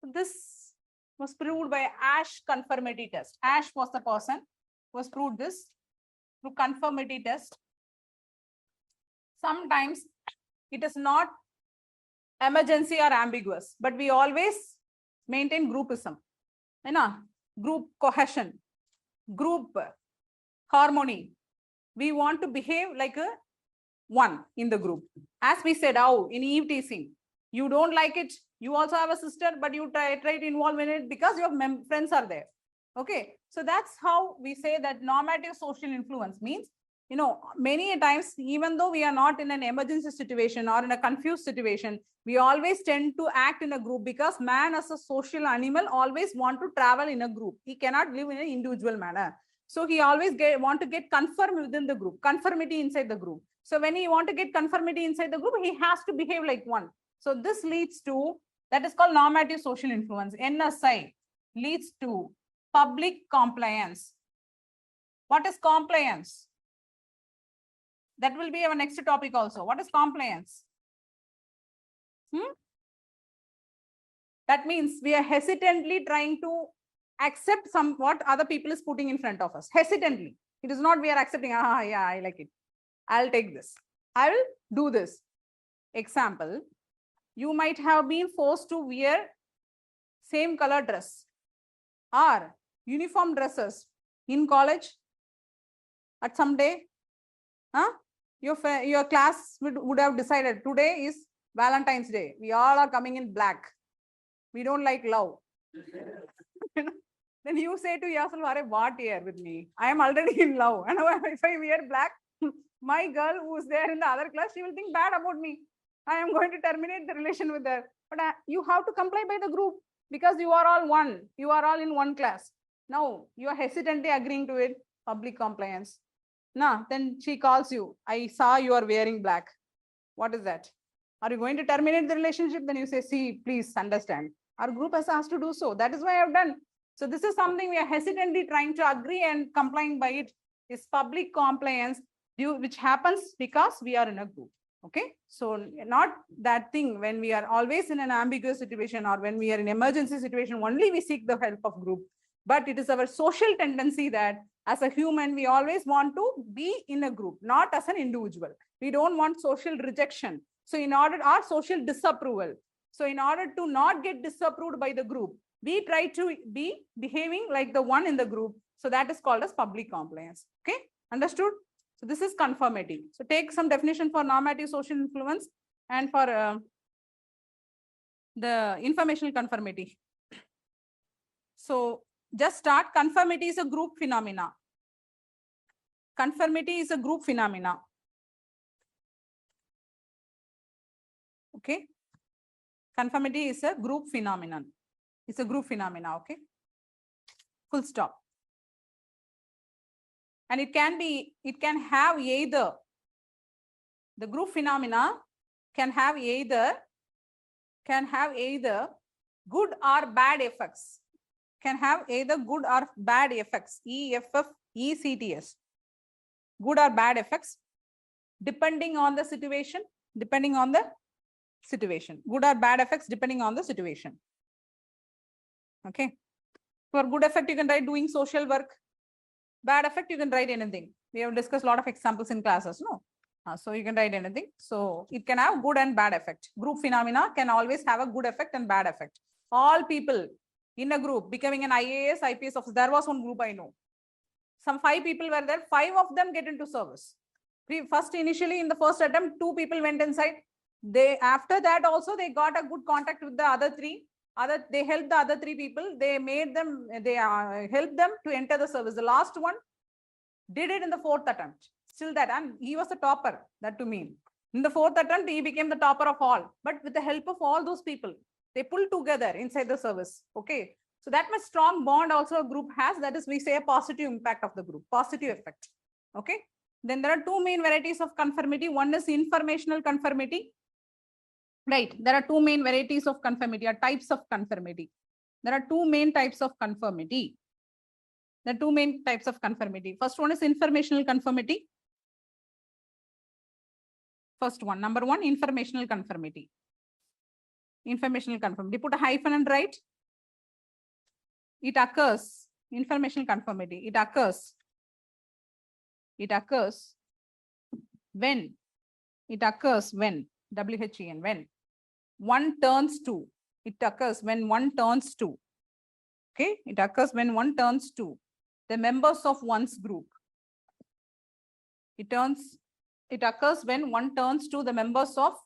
This was proved by Ash conformity test. Ash was the person who was proved this through conformity test. Sometimes it is not emergency or ambiguous, but we always maintain groupism, group cohesion, group harmony. We want to behave like a one in the group. As we said, in eve teasing, you don't like it, you also have a sister, but you try to involve in it because your friends are there. Okay, so that's how we say that normative social influence means, many times, even though we are not in an emergency situation or in a confused situation, we always tend to act in a group because man as a social animal always want to travel in a group. He cannot live in an individual manner. So he always want to get conform within the group, conformity inside the group. So when he want to get conformity inside the group, he has to behave like one. So this leads to, that is called normative social influence. NSI leads to public compliance. What is compliance? That will be our next topic also. What is compliance? That means we are hesitantly trying to accept what other people is putting in front of us. Hesitantly. It is not we are accepting, yeah, I like it. I'll take this. I will do this. Example, you might have been forced to wear same color dress or uniform dresses in college at some day. Your class would have decided today is Valentine's Day. We all are coming in black. We don't like love. Then you say to yourself, what here with me? I am already in love. And if I wear black, my girl who is there in the other class, she will think bad about me. I am going to terminate the relation with her. But you have to comply by the group because you are all one. You are all in one class. Now you are hesitantly agreeing to it. Public compliance. Then she calls you. I saw you are wearing black. What is that? Are you going to terminate the relationship? Then you say, see, please understand. Our group has asked to do so. That is why I have done. So this is something we are hesitantly trying to agree and complying by it is public compliance, which happens because we are in a group. Okay, so not that thing when we are always in an ambiguous situation or when we are in emergency situation, only we seek the help of group. But it is our social tendency that as a human, we always want to be in a group, not as an individual. We don't want social rejection. So in order, our social disapproval. So in order to not get disapproved by the group, we try to be behaving like the one in the group. So that is called as public compliance. Okay, understood? So this is conformity. So take some definition for normative social influence and for the informational conformity. So just start. Conformity is a group phenomena. Conformity is a group phenomena. Okay. Conformity is a group phenomenon. It's a group phenomena, okay? Full stop. And it can have either, the group phenomena can have either good or bad effects. Can have either good or bad effects. EFFECTS. Good or bad effects, depending on the situation. Good or bad effects depending on the situation. Okay. For good effect, you can write doing social work. Bad effect, you can write anything. We have discussed a lot of examples in classes, no? So you can write anything. So it can have good and bad effect. Group phenomena can always have a good effect and bad effect. All people in a group becoming an IAS, IPS officer. There was one group I know. Some 5 people were there. 5 of them get into service. Initially in the first attempt, 2 people went inside. After that also they got a good contact with the other 3. They helped the other 3 people. They helped them to enter the service. The last one did it in the 4th attempt. Still that, and he was the topper, that to me. In the 4th attempt, he became the topper of all. But with the help of all those people, they pulled together inside the service. Okay. So that much strong bond also a group has. That is, we say a positive impact of the group, positive effect. Okay. Then there are 2 main varieties of conformity. One is informational conformity. Right. There are 2 main varieties of conformity, or types of conformity. There are 2 main types of conformity. The 2 main types of conformity. First one is informational conformity. First one, number 1, informational conformity. Informational conformity. Put a hyphen and write. It occurs. Informational conformity. It occurs when WHEN, when one turns to. It occurs when one turns to. Okay. It occurs when one turns to the members of one's group. It occurs when one turns to the members of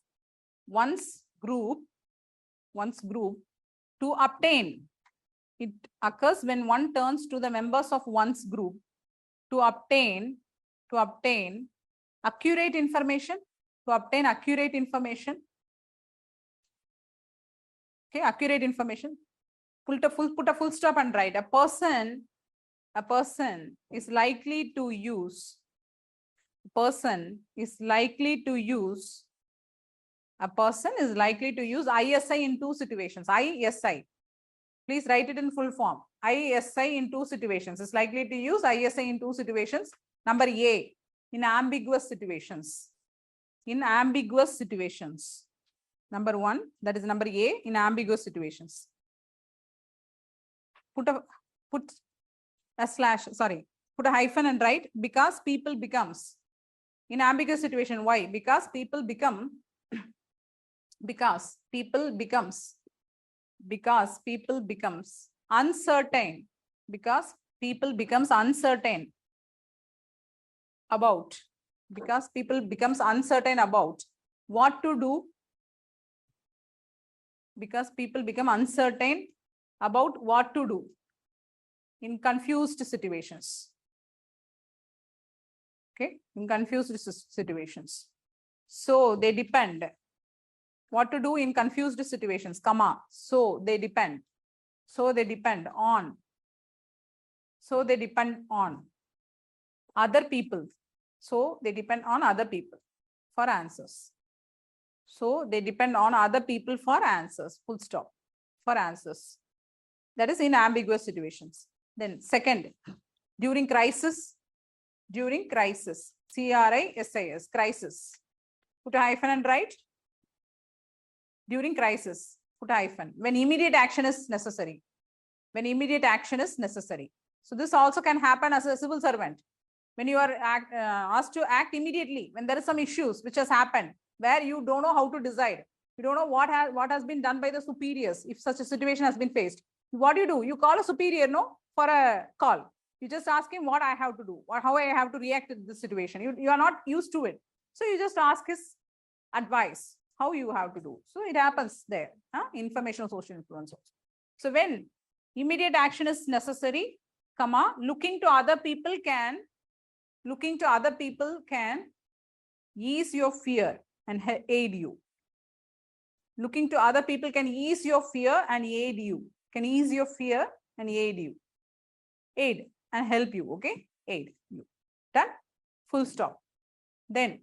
one's group to obtain. It occurs when one turns to the members of one's group to obtain accurate information. Okay, accurate information. Put a full stop and write. A person is likely to use. ISI in 2 situations. ISI. Please write it in full form. ISI in 2 situations. Is likely to use ISI in 2 situations. Number A, in ambiguous situations. Number 1, that is number A, in ambiguous situations. Put a hyphen and write, because people becomes. In ambiguous situation, why? Because people becomes uncertain. Because people becomes uncertain about what to do. Because people become uncertain about what to do in confused situations. Okay, in confused situations. So they depend. What to do in confused situations, comma. So they depend on other people. So they depend on other people for answers. So they depend on other people for answers. Full stop. For answers. That is in ambiguous situations. Then second, during crisis. CRISIS, crisis. Put a hyphen and write. During crisis, put a hyphen. When immediate action is necessary. So this also can happen as a civil servant. When you are asked to act immediately, when there is some issues which has happened, where you don't know how to decide. You don't know what has been done by the superiors if such a situation has been faced. What do? You call a superior, no, for a call. You just ask him what I have to do or how I have to react to this situation. You are not used to it. So you just ask his advice, how you have to do. So it happens there. Informational social influence also. So when immediate action is necessary, comma, looking to other people can ease your fear and aid you. Looking to other people can ease your fear and aid you. Can ease your fear and aid you. Aid and help you. Okay. Aid you. Done. Full stop. Then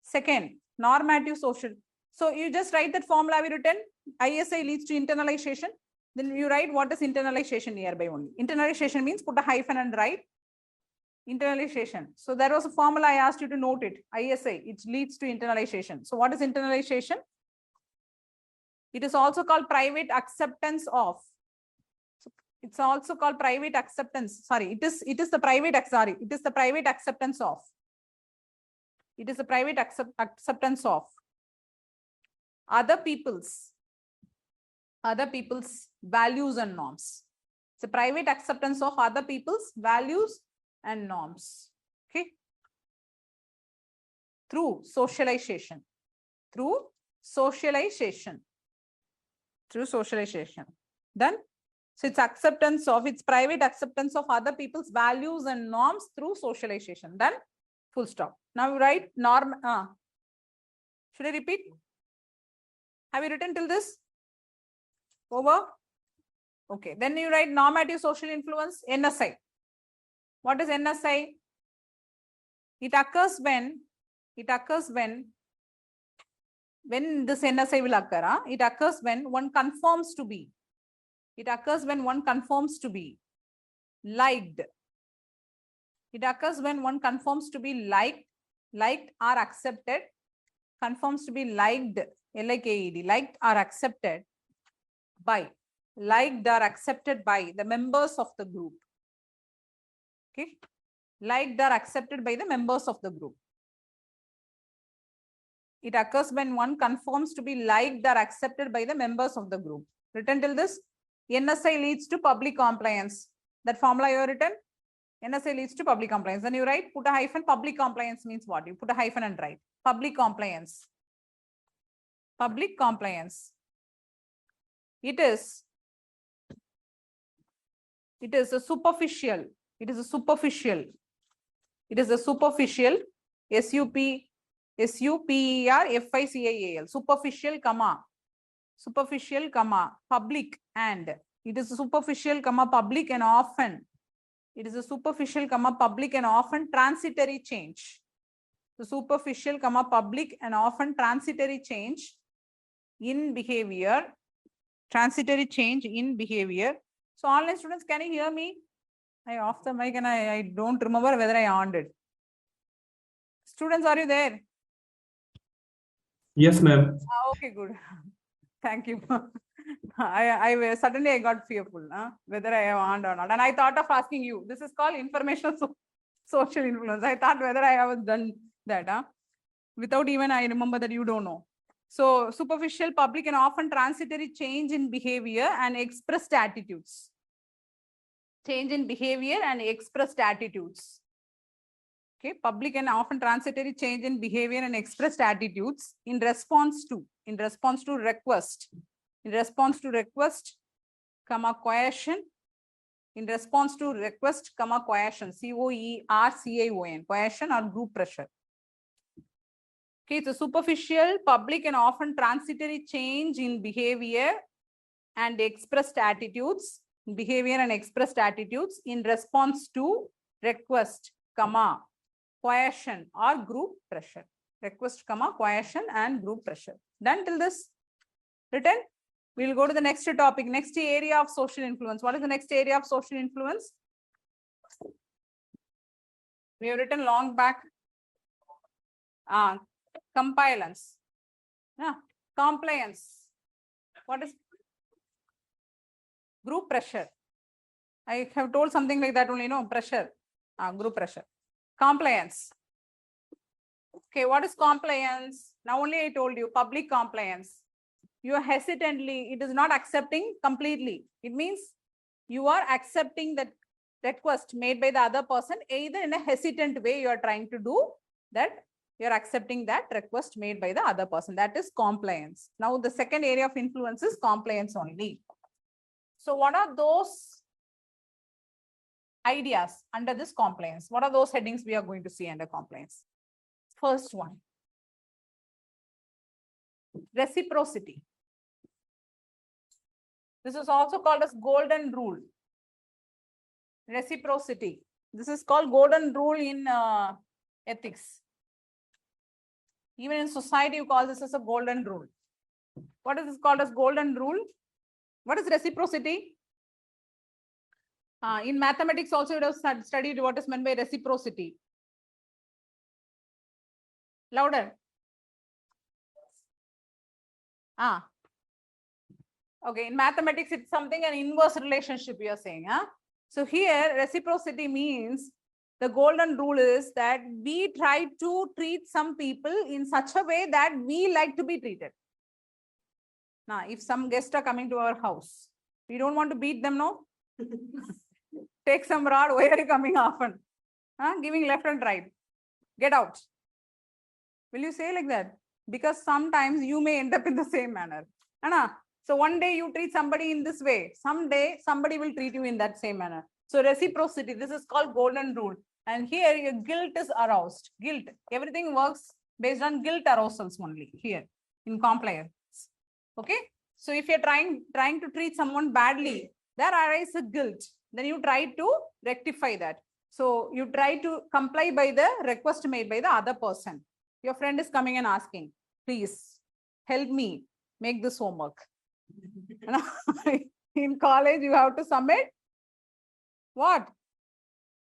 second, normative social. So you just write that formula we written. ISI leads to internalization. Then you write what is internalization nearby only. Internalization means put a hyphen and write internalization. So there was a formula I asked you to note it. ISI, it leads to internalization. So what is internalization? It is also called private acceptance of. So it's also called private acceptance. Sorry, it is the private acceptance of. It is the private acceptance of other people's values and norms. It's a private acceptance of other people's values and norms. Okay. Through socialization. Through socialization. Through socialization. Then, so it's acceptance of, it's private acceptance of other people's values and norms through socialization. Then, full stop. Now you write norm. Should I repeat? Have you written till this? Over? Okay. Then you write normative social influence, NSI. What is NSI? It occurs when this NSI will occur. It occurs when one conforms to be. It occurs when one conforms to be liked. It occurs when one conforms to be liked or accepted. Conforms to be liked, L-I-K-E-D, liked or accepted by the members of the group. Okay, liked or accepted by the members of the group. It occurs when one conforms to be liked or accepted by the members of the group. Written till this, NSI leads to public compliance. That formula you have written, NSI leads to public compliance. Then you write, put a hyphen, public compliance means what? You put a hyphen and write. Public compliance. Public compliance. It is a superficial. It is a superficial. SUPERFICIAL. Superficial, public, and it is a superficial, public, and often. It is a superficial, public, and often transitory change. The superficial, public, and often transitory change in behavior. Transitory change in behavior. So online students, can you hear me? I off the mic and I don't remember whether I on it. Students, are you there? Yes, ma'am. Okay, good. Thank you. I suddenly I got fearful, whether I have on or not. And I thought of asking you. This is called informational social influence. I thought whether I have done that. Without even I remember that you don't know. So superficial, public, and often transitory change in behavior and expressed attitudes. Change in behavior and expressed attitudes. Okay, public and often transitory change in behavior and expressed attitudes in response to request. In response to request, coercion. In response to request, coercion. COERCION. Coercion or group pressure. Okay, it's a superficial, public, and often transitory change in behavior and expressed attitudes. Behavior and expressed attitudes in response to request, coercion or group pressure. Request, coercion and group pressure. Done till this? Written? We will go to the next topic. Next area of social influence. What is the next area of social influence? We have written long back. Compliance. Compliance. What is group pressure? I have told something like that only, no, pressure. Group pressure. Compliance. Okay, what is compliance? Now only I told you, public compliance. You are hesitantly, it is not accepting completely. It means you are accepting that request made by the other person, either in a hesitant way you are trying to do that, you are accepting that request made by the other person. That is compliance. Now the second area of influence is compliance only. So what are those ideas under this compliance? What are those headings we are going to see under compliance? First one, reciprocity. This is also called as golden rule. Reciprocity. This is called golden rule in ethics. Even in society, you call this as a golden rule. What is this called as golden rule? What is reciprocity? In mathematics also, you have studied what is meant by reciprocity. Louder. Okay, in mathematics, it's something an inverse relationship you are saying. So here, reciprocity means the golden rule is that we try to treat some people in such a way that we like to be treated. Now, if some guests are coming to our house, we don't want to beat them, no? Take some rod, why are you coming often? Giving left and right. Get out. Will you say like that? Because sometimes you may end up in the same manner. So one day you treat somebody in this way. Someday somebody will treat you in that same manner. So reciprocity, this is called golden rule. And here your guilt is aroused. Guilt. Everything works based on guilt arousals only here in compliance. Okay. So if you're trying to treat someone badly, there arises a guilt. Then you try to rectify that. So you try to comply by the request made by the other person. Your friend is coming and asking, please help me make this homework. In college, you have to submit what?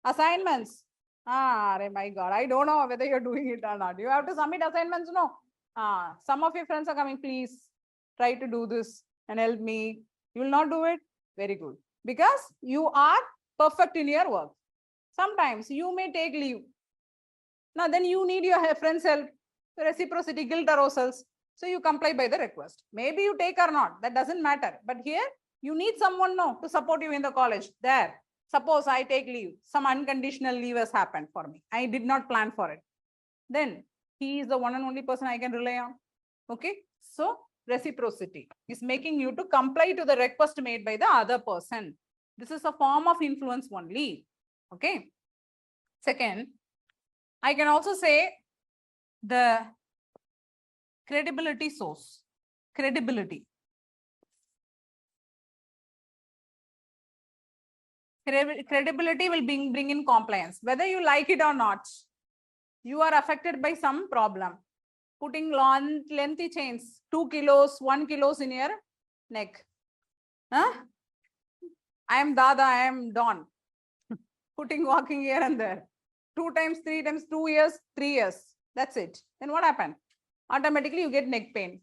Assignments. My God, I don't know whether you're doing it or not. You have to submit assignments, no? Some of your friends are coming, please try to do this and help me. You will not do it? Very good. Because you are perfect in your work. Sometimes you may take leave. Now then you need your friend's help, reciprocity, guilt arousals. So you comply by the request. Maybe you take or not, that doesn't matter. But here you need someone to support you in the college. There, suppose I take leave, some unconditional leave has happened for me. I did not plan for it. Then he is the one and only person I can rely on. Okay. So reciprocity is making you to comply to the request made by the other person. This is a form of influence only. Okay. Second, I can also say the credibility source. Credibility. Credibility will bring in compliance. Whether you like it or not, you are affected by some problem. Putting lengthy chains, 2 kilos, 1 kilos in your neck. I am Dada, I am Don. Putting walking here and there. 2 times, 3 times, 2 years, 3 years. That's it. Then what happened? Automatically you get neck pain.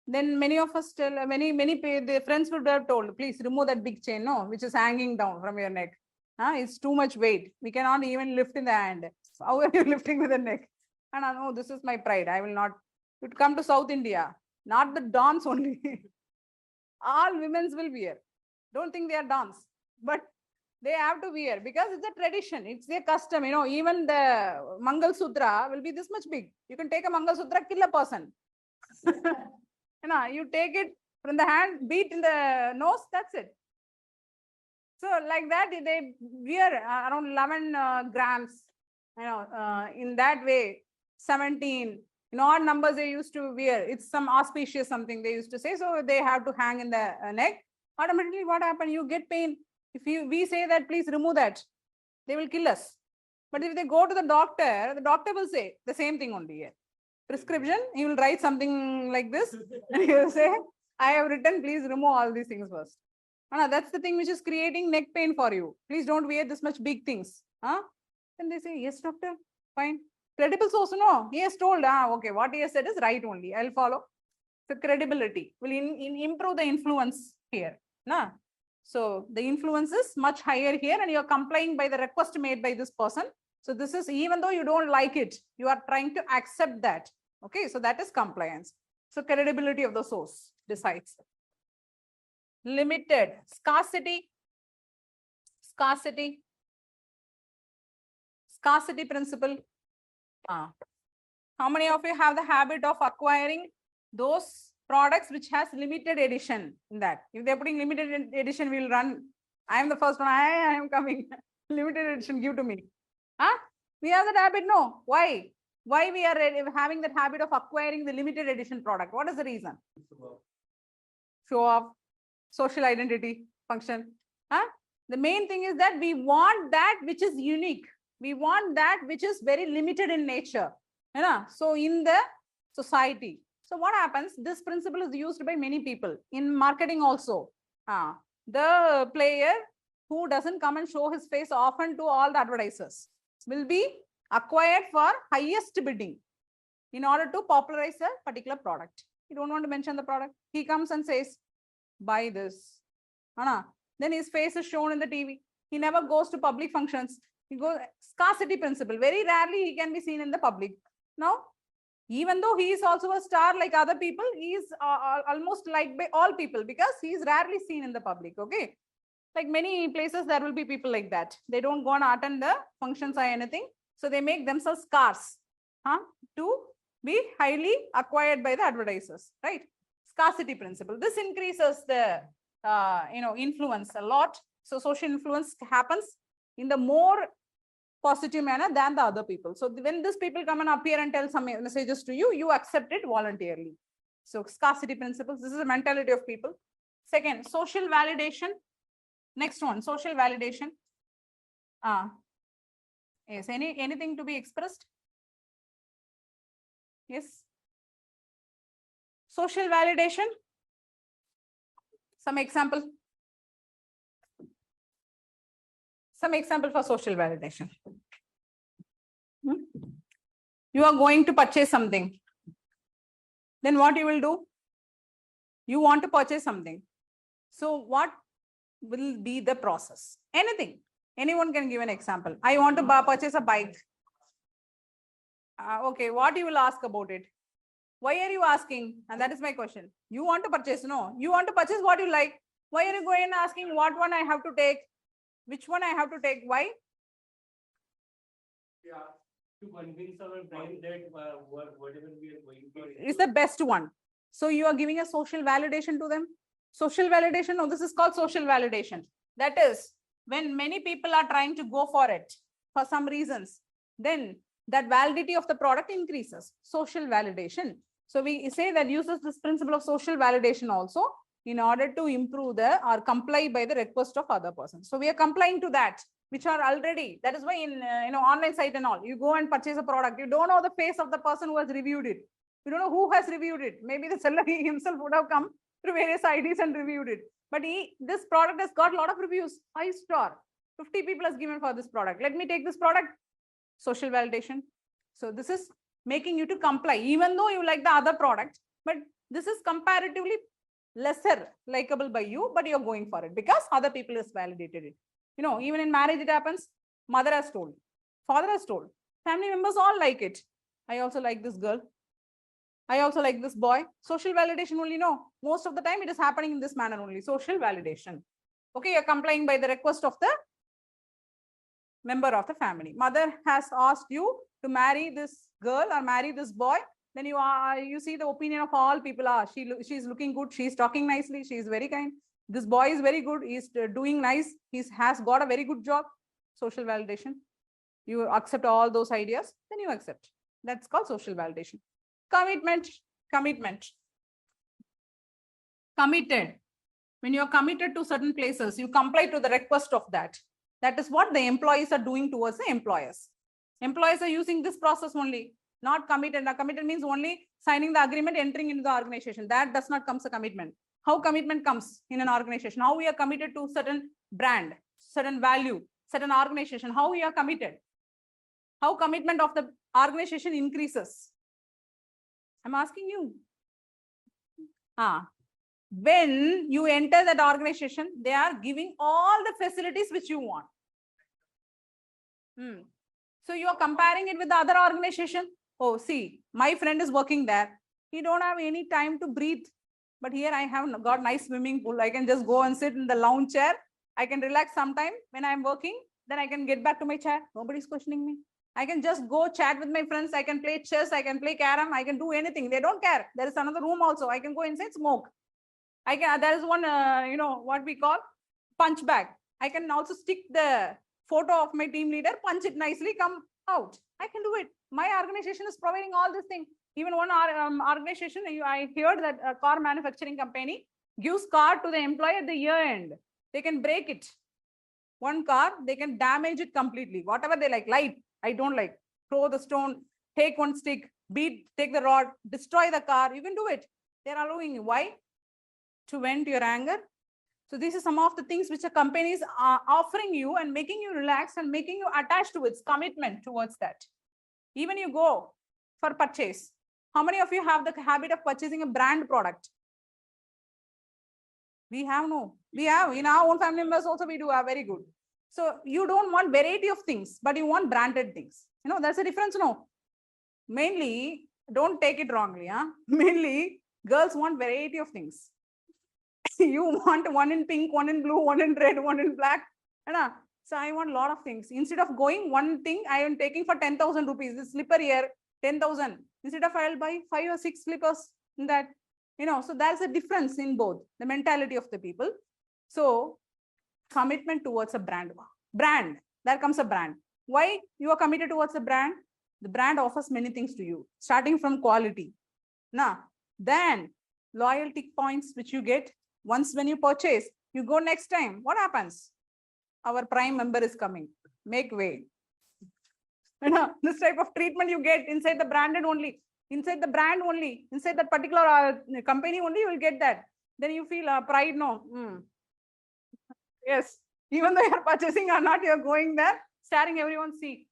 Then many of us tell, the friends would have told, please remove that big chain, which is hanging down from your neck. It's too much weight. We cannot even lift in the hand. So how are you lifting with the neck? And I know this is my pride. I will not. You'd come to South India, not the dons only. All women's will wear. Don't think they are dons, but they have to wear because it's a tradition. It's their custom. Even the Mangal Sutra will be this much big. You can take a Mangal Sutra, kill a person. You take it from the hand, beat in the nose, that's it. So like that, they wear around 11 grams, in that way, 17, odd numbers they used to wear. It's some auspicious something they used to say. So they have to hang in the neck. Automatically, what happened? You get pain. If we say that, please remove that, they will kill us. But if they go to the doctor will say the same thing only here. Prescription, he will write something like this and he will say, I have written, please remove all these things first. That's the thing which is creating neck pain for you. Please don't wear this much big things. Then they say, yes, doctor, fine. Credible source, no. He has told, okay, what he has said is right only. I'll follow. So credibility will improve the influence here. So the influence is much higher here and you're complying by the request made by this person. So this is, even though you don't like it, you are trying to accept that. Okay, so that is compliance. So credibility of the source decides. Limited. Scarcity principle. How many of you have the habit of acquiring those products which has limited edition in that? If they're putting limited edition, we'll run. I am the first one. I am coming. Limited edition, give to me. We have that habit, no? Why? Why we are having that habit of acquiring the limited edition product? What is the reason? Show off. social identity function. Huh? The main thing is that we want that which is unique. We want that which is very limited in nature. You know? So in the society. So what happens? This principle is used by many people in marketing also. The player who doesn't come and show his face often to all the advertisers will be acquired for highest bidding in order to popularize a particular product. You don't want to mention the product. He comes and says, buy this. Then his face is shown in the TV. He never goes to public functions. He goes scarcity principle. Very rarely he can be seen in the public. Now, even though he is also a star like other people, he is almost liked by all people because he is rarely seen in the public. Okay. Like many places, there will be people like that. They don't go and attend the functions or anything. So they make themselves scarce to be highly acquired by the advertisers, right? Scarcity principle. This increases the influence a lot. So social influence happens in the more positive manner than the other people. So when these people come and appear and tell some messages to you, you accept it voluntarily. So scarcity principles. This is the mentality of people. Second, social validation. Next one, social validation. Yes, anything to be expressed? Yes. Social validation. Some example. Some example for social validation. You are going to purchase something. Then what you will do? You want to purchase something. So what will be the process? Anything. Anyone can give an example. I want to purchase a bike. Okay, what you will ask about it? Why are you asking? And that is my question. You want to purchase? No. You want to purchase what you like. Why are you going and asking what one I have to take? Which one I have to take? Why? Yeah, to convince our brain that whatever we are going for is the best one. So you are giving a social validation to them. Social validation, no, this is called social validation. That is, when many people are trying to go for it for some reasons, then that validity of the product increases. Social validation. So we say that uses this principle of social validation also in order to improve or comply by the request of other persons. So we are complying to that, which are already, that is why in online site and all, you go and purchase a product, you don't know the face of the person who has reviewed it. You don't know who has reviewed it. Maybe the seller himself would have come through various IDs and reviewed it. But this product has got a lot of reviews, 5-star. 50 people has given for this product. Let me take this product. Social validation. So this is making you to comply, even though you like the other product, but this is comparatively lesser likable by you, but you're going for it because other people has validated it. Even in marriage, it happens. Mother has told, father has told, family members all like it. I also like this girl. I also like this boy. Social validation only, no. Most of the time, it is happening in this manner only. Social validation. Okay, you're complying by the request of the member of the family. Mother has asked you to marry this girl or marry this boy. Then you see the opinion of all people. She's looking good. She's talking nicely. She's very kind. This boy is very good. He's doing nice. He has got a very good job. Social validation. You accept all those ideas. Then you accept. That's called social validation. Commitment. Committed. When you're committed to certain places, you comply to the request of that. That is what the employees are doing towards the employers. Employees are using this process only, not committed. Now, committed means only signing the agreement, entering into the organization. That does not come as a commitment. How commitment comes in an organization? How we are committed to certain brand, certain value, certain organization. How we are committed? How commitment of the organization increases? I'm asking you. When you enter that organization, they are giving all the facilities which you want. So you are comparing it with the other organization. Oh, see, my friend is working there. He don't have any time to breathe. But here I have got nice swimming pool. I can just go and sit in the lounge chair. I can relax sometime when I'm working. Then I can get back to my chair. Nobody's questioning me. I can just go chat with my friends. I can play chess. I can play carom. I can do anything. They don't care. There is another room also. I can go inside, smoke. There is one, what we call punch bag. I can also stick the photo of my team leader, punch it nicely, come out. I can do it. My organization is providing all this thing. Even one organization, I heard that a car manufacturing company, gives car to the employee at the year end. They can break it. One car, they can damage it completely. Whatever they like, light, I don't like. Throw the stone, take one stick, beat, take the rod, destroy the car. You can do it. They're allowing you. Why? To vent your anger. So this is some of the things which a company is offering you and making you relax and making you attached to its commitment towards that. Even you go for purchase. How many of you have the habit of purchasing a brand product? We have no. We have in our own family members also we do are very good. So you don't want variety of things, but you want branded things. You know, that's a difference, no? Mainly, don't take it wrongly, huh? Mainly, girls want variety of things. You want one in pink, one in blue, one in red, one in black. So I want a lot of things. Instead of going one thing, I am taking for 10,000 rupees. This slipper here, 10,000. Instead of I'll buy 5 or 6 slippers in that. You know, so there's a difference in both the mentality of the people. So commitment towards a brand. Brand, there comes a brand. Why you are committed towards a brand? The brand offers many things to you, starting from quality. Now, then loyalty points which you get once when you purchase, you go next time. What happens? Our prime member is coming. Make way. You know, this type of treatment you get inside the branded only. Inside the brand only, inside that particular company only, you will get that. Then you feel pride, no. Yes, even though you're purchasing or not, you're going there, staring everyone see.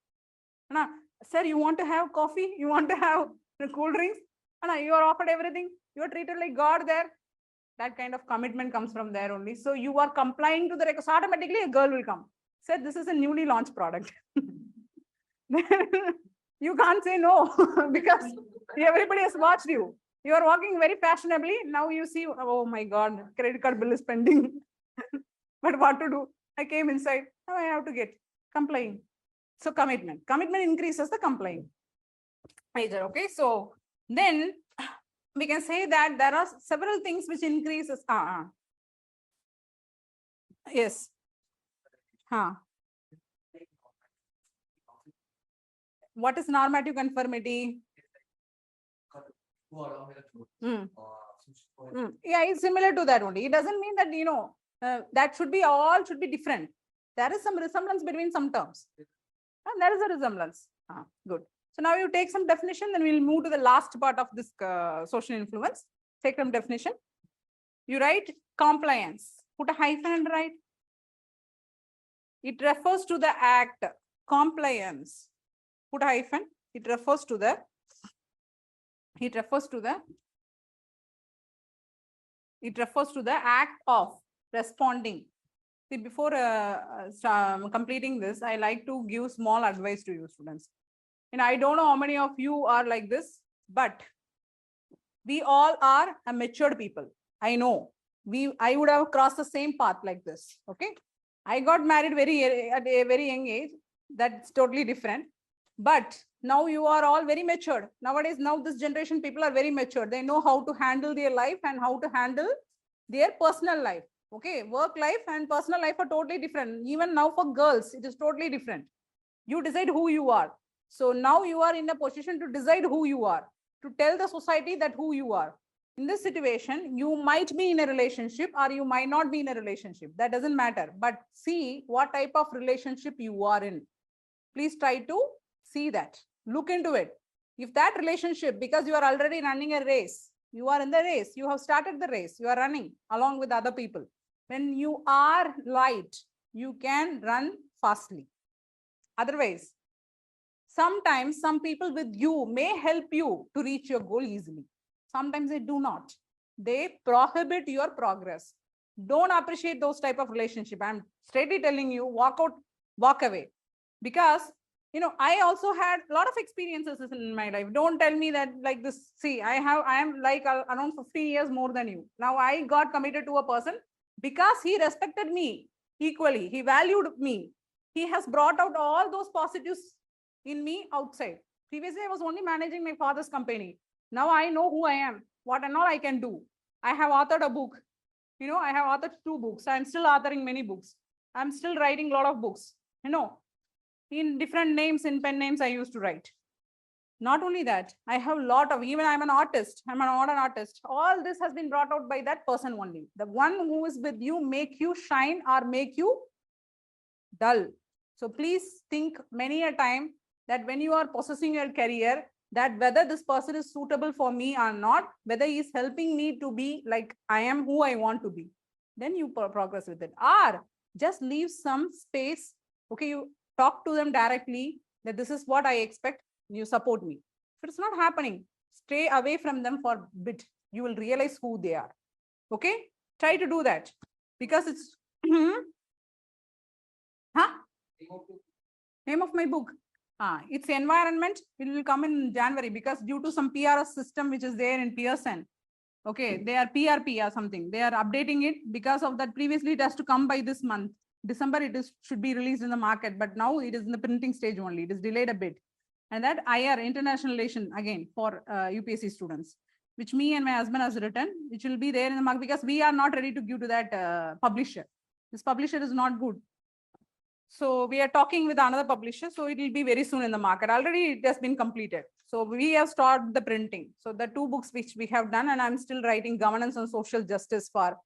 Sir, you want to have coffee? You want to have the cool drinks? You are offered everything. You are treated like God there. That kind of commitment comes from there only. So you are complying to the records. Automatically, a girl will come. Sir, this is a newly launched product. You can't say no because everybody has watched you. You are walking very fashionably. Now you see, oh my God, credit card bill is pending. But what to do? I came inside. Now I have to get complying. So commitment. Commitment increases the complying. Major. Okay. So then we can say that there are several things which increases. Yes. What is normative conformity? Yeah, it's similar to that only. It doesn't mean that, you know, that should be all should be different. There is some resemblance between some terms. And there is a resemblance. Good. So now you take some definition, then we'll move to the last part of this social influence. Take some definition. You write compliance. Put a hyphen and write. It refers to the act. Compliance. Put a hyphen. It refers to the act of responding. See, before completing this, I like to give small advice to you students. And I don't know how many of you are like this, but we all are a matured people. I know. I would have crossed the same path like this. Okay. I got married at a very young age. That's totally different. But now you are all very matured. Nowadays, now this generation people are very mature. They know how to handle their life and how to handle their personal life. Okay, work life and personal life are totally different. Even now for girls, it is totally different. You decide who you are. So now you are in a position to decide who you are, to tell the society that who you are. In this situation, you might be in a relationship or you might not be in a relationship. That doesn't matter. But see what type of relationship you are in. Please try to see that. Look into it. If that relationship, because you are already running a race, you are in the race, you have started the race, you are running along with other people. When you are light, you can run fastly. Otherwise, sometimes some people with you may help you to reach your goal easily. Sometimes they do not. They prohibit your progress. Don't appreciate those type of relationship. I'm straightly telling you, walk out, walk away. Because, you know, I also had a lot of experiences in my life. Don't tell me that like this. See, I am like around 15 years more than you. Now I got committed to a person because he respected me equally. He valued me. He has brought out all those positives in me outside. Previously, I was only managing my father's company. Now I know who I am, what and all I can do. I have authored a book. You know, I have authored 2 books. I'm still authoring many books. I'm still writing a lot of books. You know, in different names, in pen names I used to write. Not only that, I have a lot of, even I'm an artist, I'm not an artist. All this has been brought out by that person only. The one who is with you make you shine or make you dull. So please think many a time that when you are possessing your career, that whether this person is suitable for me or not, whether he is helping me to be like I am who I want to be, then you progress with it. Or just leave some space. Okay, you talk to them directly that this is what I expect, you support me. If it's not happening, stay away from them for a bit. You will realize who they are. Okay, try to do that because it's name of my book. It's environment. It will come in January because due to some PRS system which is there in Pearson. Okay, they are PRP or something. They are updating it because of that. Previously, it has to come by this month. December, should be released in the market, but now it is in the printing stage only. It is delayed a bit. And that IR, international relation, again, for UPSC students, which me and my husband has written, which will be there in the market because we are not ready to give to that publisher. This publisher is not good. So we are talking with another publisher. So it will be very soon in the market. Already it has been completed. So we have started the printing. So the 2 books which we have done, and I'm still writing governance and social justice for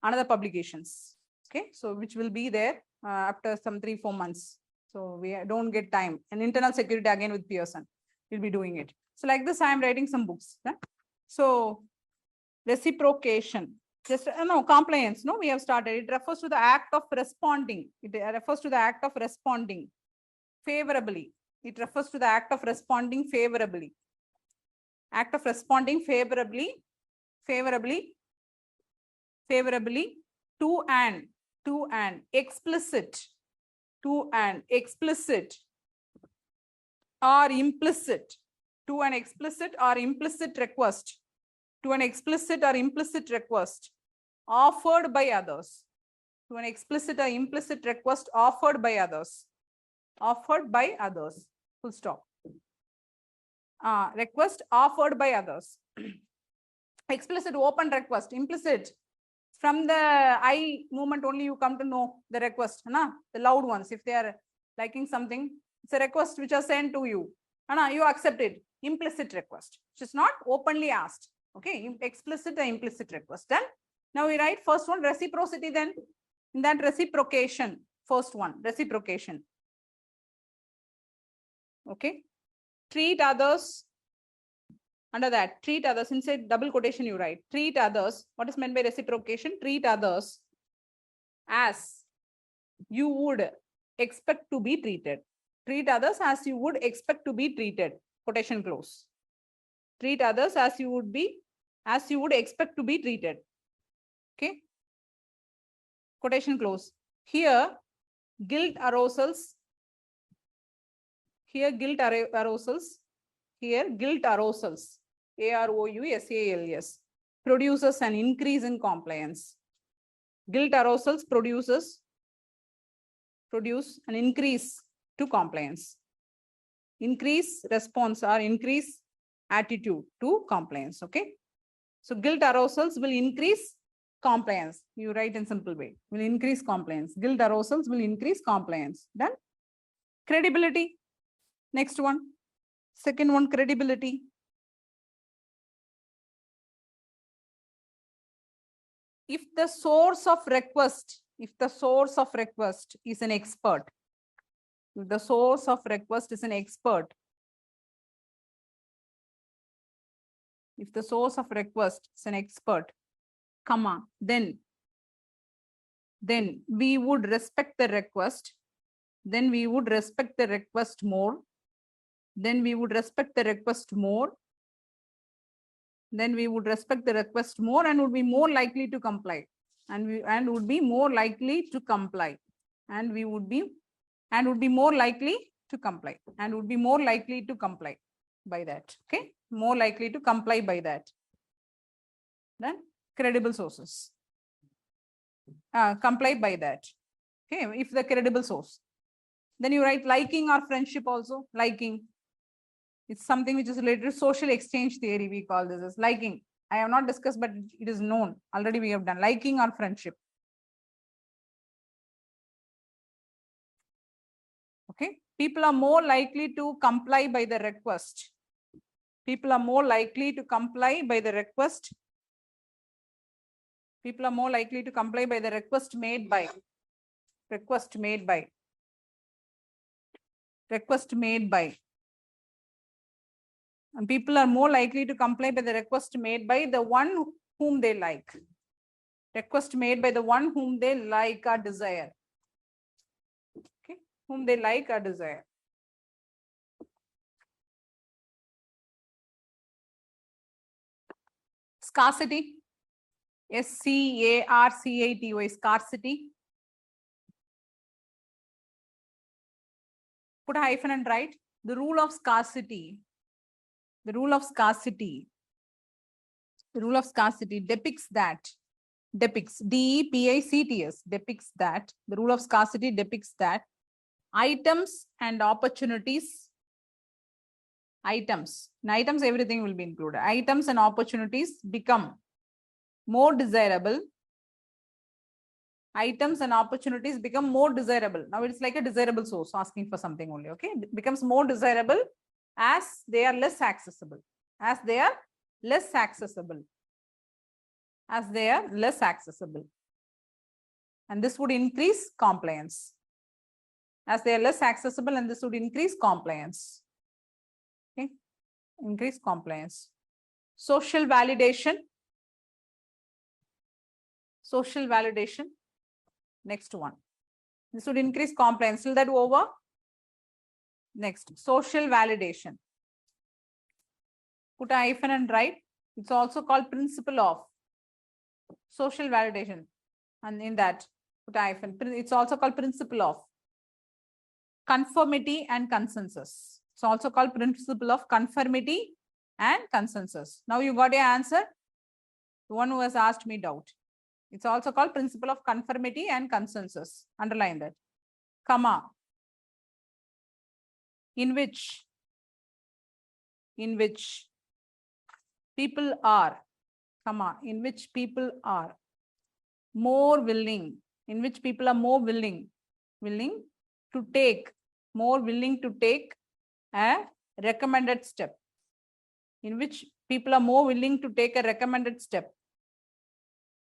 another publications. Okay, so which will be there after some 3-4 months. So we don't get time. And internal security again with Pearson, we'll be doing it. So like this, I am writing some books. Huh? So reciprocation. Just no compliance. No, we have started. It refers to the act of responding. It refers to the act of responding favorably. It refers to the act of responding favorably. Act of responding favorably to an explicit or implicit, to an explicit or implicit request, to an explicit or implicit request offered by others, to an explicit or implicit request offered by others, full stop. Request offered by others. Explicit, open request. Implicit, from the eye movement only you come to know the request. The loud ones, if they are liking something, it's a request which is sent to you. You accept it. Implicit request, which is not openly asked. Okay, explicit and implicit request. Then now we write first one, reciprocity. Then in that reciprocation, first one, reciprocation. Okay, treat others. Under that, treat others, inside double quotation you write, treat others. What is meant by reciprocation? Treat others as you would expect to be treated. Treat others as you would expect to be treated. Quotation close. Treat others as you would expect to be treated. Okay. Quotation close. Here, guilt arousals. Here, guilt arousals. Here, guilt arousals. AROUSALS produces an increase in compliance. Guilt arousals produce an increase to compliance. Increase response or increase attitude to compliance. Okay. So guilt arousals will increase compliance. You write in simple way. Will increase compliance. Guilt arousals will increase compliance. Then credibility. Next one. Second one, credibility. If the source of request is an expert, if the source of request is an expert, comma, then we would respect the request. Then we would respect the request more. Then we would respect the request more. Then we would respect the request more and would be more likely to comply. And would be more likely to comply. And would be more likely to comply. And would be more likely to comply by that. Okay. More likely to comply by that. Then credible sources. Comply by that. Okay. If the credible source. Then you write liking or friendship also. Liking. It's something which is related to social exchange theory. We call this as liking. I have not discussed, but it is known. Already we have done liking or friendship. Okay. People are more likely to comply by the request. People are more likely to comply by the request. People are more likely to comply by the request made by. Request made by. Request made by. And people are more likely to comply by the request made by the one whom they like. Request made by the one whom they like or desire. Okay, whom they like or desire. Scarcity. SCARCATY, scarcity. Put a hyphen and write the rule of scarcity. The rule of scarcity. The rule of scarcity depicts that. Depicts, DEPICTS, depicts that. The rule of scarcity depicts that items and opportunities. Items. In items, everything will be included. Items and opportunities become more desirable. Items and opportunities become more desirable. Now it's like a desirable source asking for something only. Okay, it becomes more desirable as they are less accessible. As they are less accessible. As they are less accessible. And this would increase compliance. As they are less accessible, and this would increase compliance. Okay, increase compliance. Social validation. Social validation. Next one. This would increase compliance. Till that over. Next, social validation. Put a hyphen and write. It's also called principle of social validation. And in that, put a hyphen. It's also called principle of conformity and consensus. It's also called principle of conformity and consensus. Now you got your answer. The one who has asked me doubt. It's also called principle of conformity and consensus. Underline that. Comma. In which people are, comma, in which people are more willing, in which people are more willing to take a recommended step. In which people are more willing to take a recommended step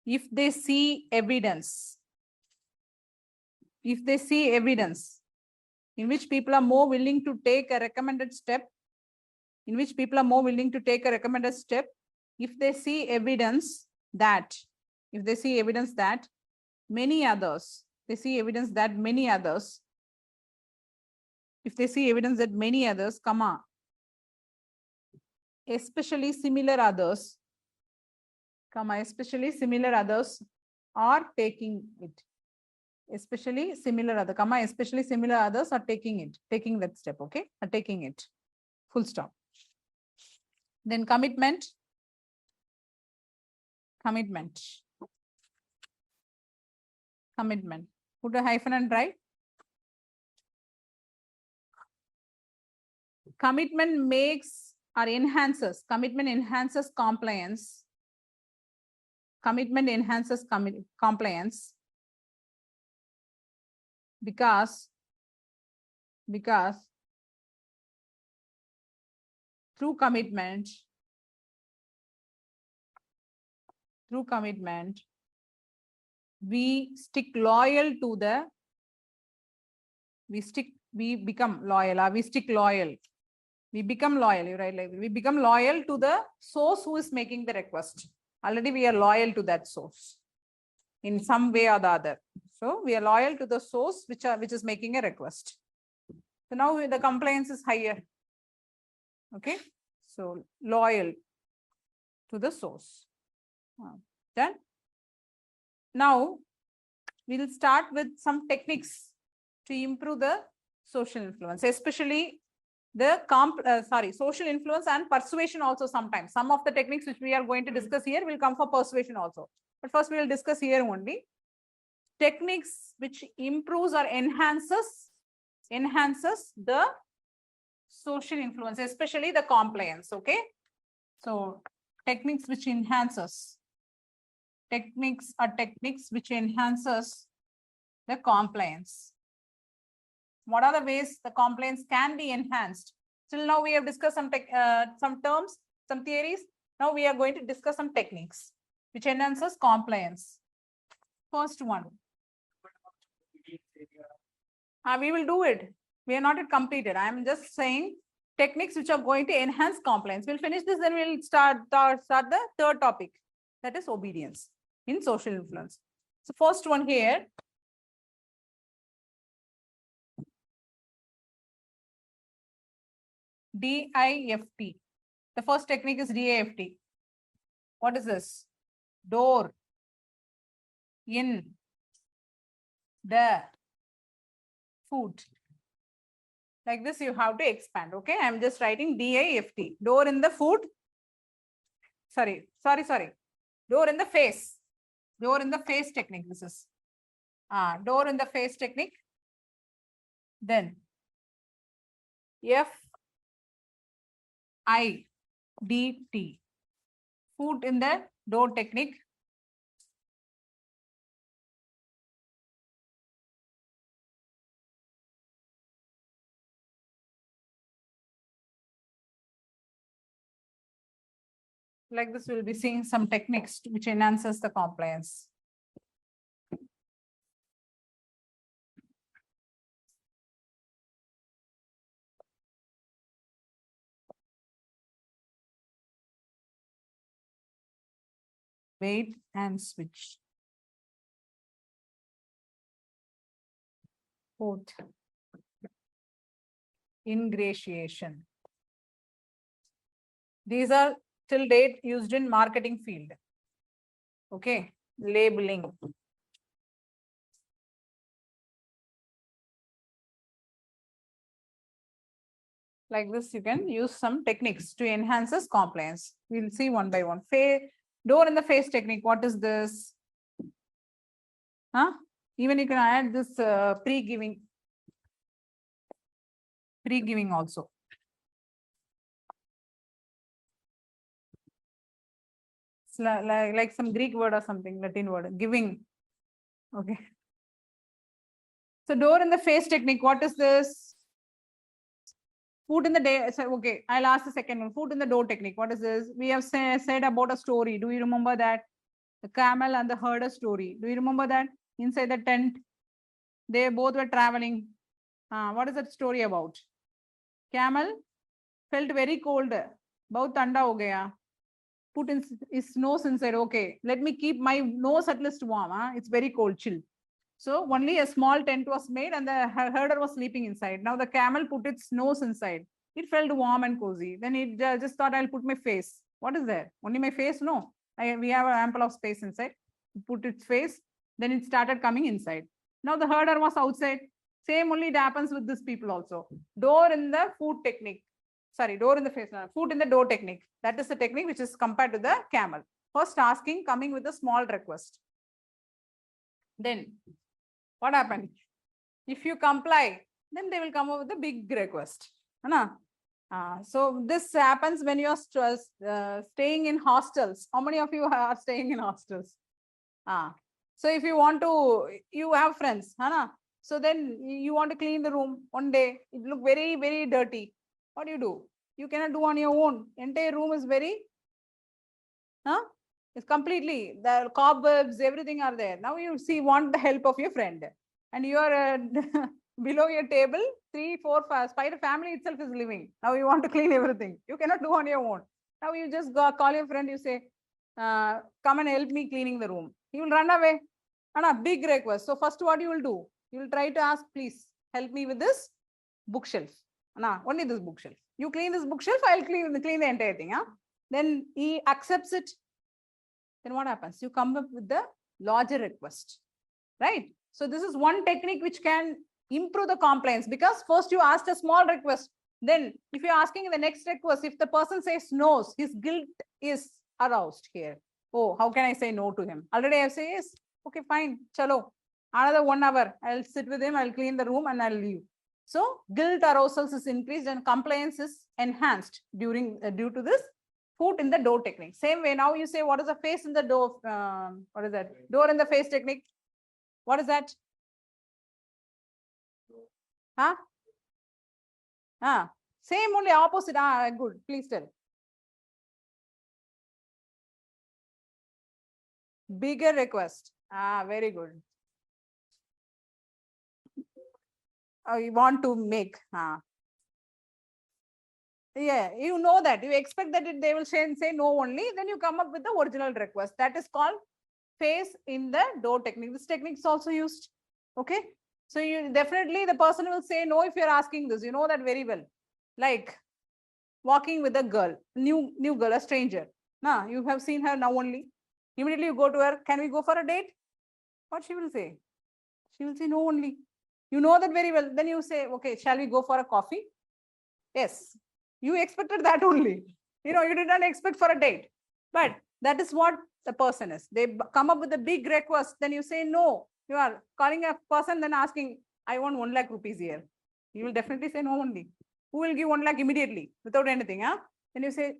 if they see evidence. If they see evidence. In which people are more willing to take a recommended step. In which people are more willing to take a recommended step if they see evidence that, many others, if they see evidence that many others, comma, especially similar others, comma, especially similar others are taking it. Especially similar other, comma, especially similar others are taking that step, okay? Are taking it. Full stop. Then commitment. Commitment. Put a hyphen and write. Commitment makes or enhances. Commitment enhances compliance. Commitment enhances compliance because through commitment we stick loyal to the, we become loyal, or we stick loyal. We become loyal, you write like we become loyal to the source who is making the request. Already we are loyal to that source in some way or the other. So we are loyal to the source which is making a request. So now the compliance is higher. Okay. So loyal to the source. Done. Now we will start with some techniques to improve the social influence, especially the social influence and persuasion also sometimes. Some of the techniques which we are going to discuss here will come for persuasion also. But first we will discuss here only. Techniques which improves or enhances the social influence, especially the compliance, okay? So techniques which enhances. Techniques which enhances the compliance. What are the ways the compliance can be enhanced? Till now we have discussed some terms, some theories. Now we are going to discuss some techniques which enhances compliance. First one. We will do it. We are not yet completed. I am just saying techniques which are going to enhance compliance. We'll finish this, then we'll start the third topic, that is obedience in social influence. So first one here. DIFT. The first technique is DIFT. What is this? Door in the food. Like this, you have to expand. Okay, I'm just writing DIFT. Door in the food. Sorry. Door in the face. Door in the face technique. This is door in the face technique. Then FIDT. Foot in the door technique. Like this, we'll be seeing some techniques which enhances the compliance. Wait and switch. Fourth, ingratiation. These are till date used in marketing field. Okay, labeling. Like this, you can use some techniques to enhance this compliance. We'll see one by one. Door in the face technique. What is this? Even you can add this pre-giving also. It's like some Greek word or something, Latin word, giving. Okay. So door in the face technique. What is this? Food in the day. So, okay, I'll ask the second one. Food in the door technique. What is this? We have said about a story. Do you remember that? The camel and the herder story. Do you remember that? Inside the tent, they both were traveling. What is that story about? Camel felt very cold. Bahut thanda ho gaya. Put in his nose inside. Okay, let me keep my nose at least warm. It's very cold, chill. So only a small tent was made and the herder was sleeping inside. Now the camel put its nose inside. It felt warm and cozy. Then it just thought, I'll put my face. What is there? Only my face? No. We have an ample of space inside. Put its face. Then it started coming inside. Now the herder was outside. Same only it happens with these people also. Door in the food technique. Sorry, door in the face. Food in the door technique. That is the technique which is compared to the camel. First asking, coming with a small request. Then what happened? If you comply, then they will come up with a big request. So this happens when you are staying in hostels. How many of you are staying in hostels? So if you want to, you have friends. So then you want to clean the room one day. It look very, very dirty. What do? You cannot do on your own. Entire room is very, it's completely, the cobwebs, everything are there. Now you want the help of your friend. And you are below your table, 3, 4, 5, spider family itself is living. Now you want to clean everything. You cannot do on your own. Now you just go call your friend, you say, come and help me cleaning the room. He will run away. And a big request. So first what you will do? You will try to ask, please help me with this bookshelf. Only this bookshelf. You clean this bookshelf, I'll clean the entire thing. Then he accepts it. Then what happens? You come up with the larger request. Right? So this is one technique which can improve the compliance, because first you asked a small request. Then if you're asking the next request, if the person says no, his guilt is aroused here. Oh, how can I say no to him? Already I say yes. Okay, fine. Chalo. Another 1 hour. I'll sit with him. I'll clean the room and I'll leave. So guilt arousal is increased and compliance is enhanced due to this foot in the door technique. Same way, now you say, what is the face in the door? What is that? Door in the face technique. What is that? Same only opposite. Ah, good. Please tell. Bigger request. Ah, very good. You want to make. Ah. Yeah, you know that. You expect that they will say no only. Then you come up with the original request. That is called face in the door technique. This technique is also used. Okay. So you definitely the person will say no if you're asking this. You know that very well. Like walking with a girl, new girl, a stranger. Nah, you have seen her now only. Immediately you go to her. Can we go for a date? What she will say? She will say no only. You know that very well. Then you say, okay, shall we go for a coffee? Yes. You expected that only. You did not expect for a date. But that is what the person is. They come up with a big request. Then you say no. You are calling a person, then asking, I want 1 lakh rupees here. You will definitely say no only. Who will give 1 lakh immediately without anything? Huh? Then you say,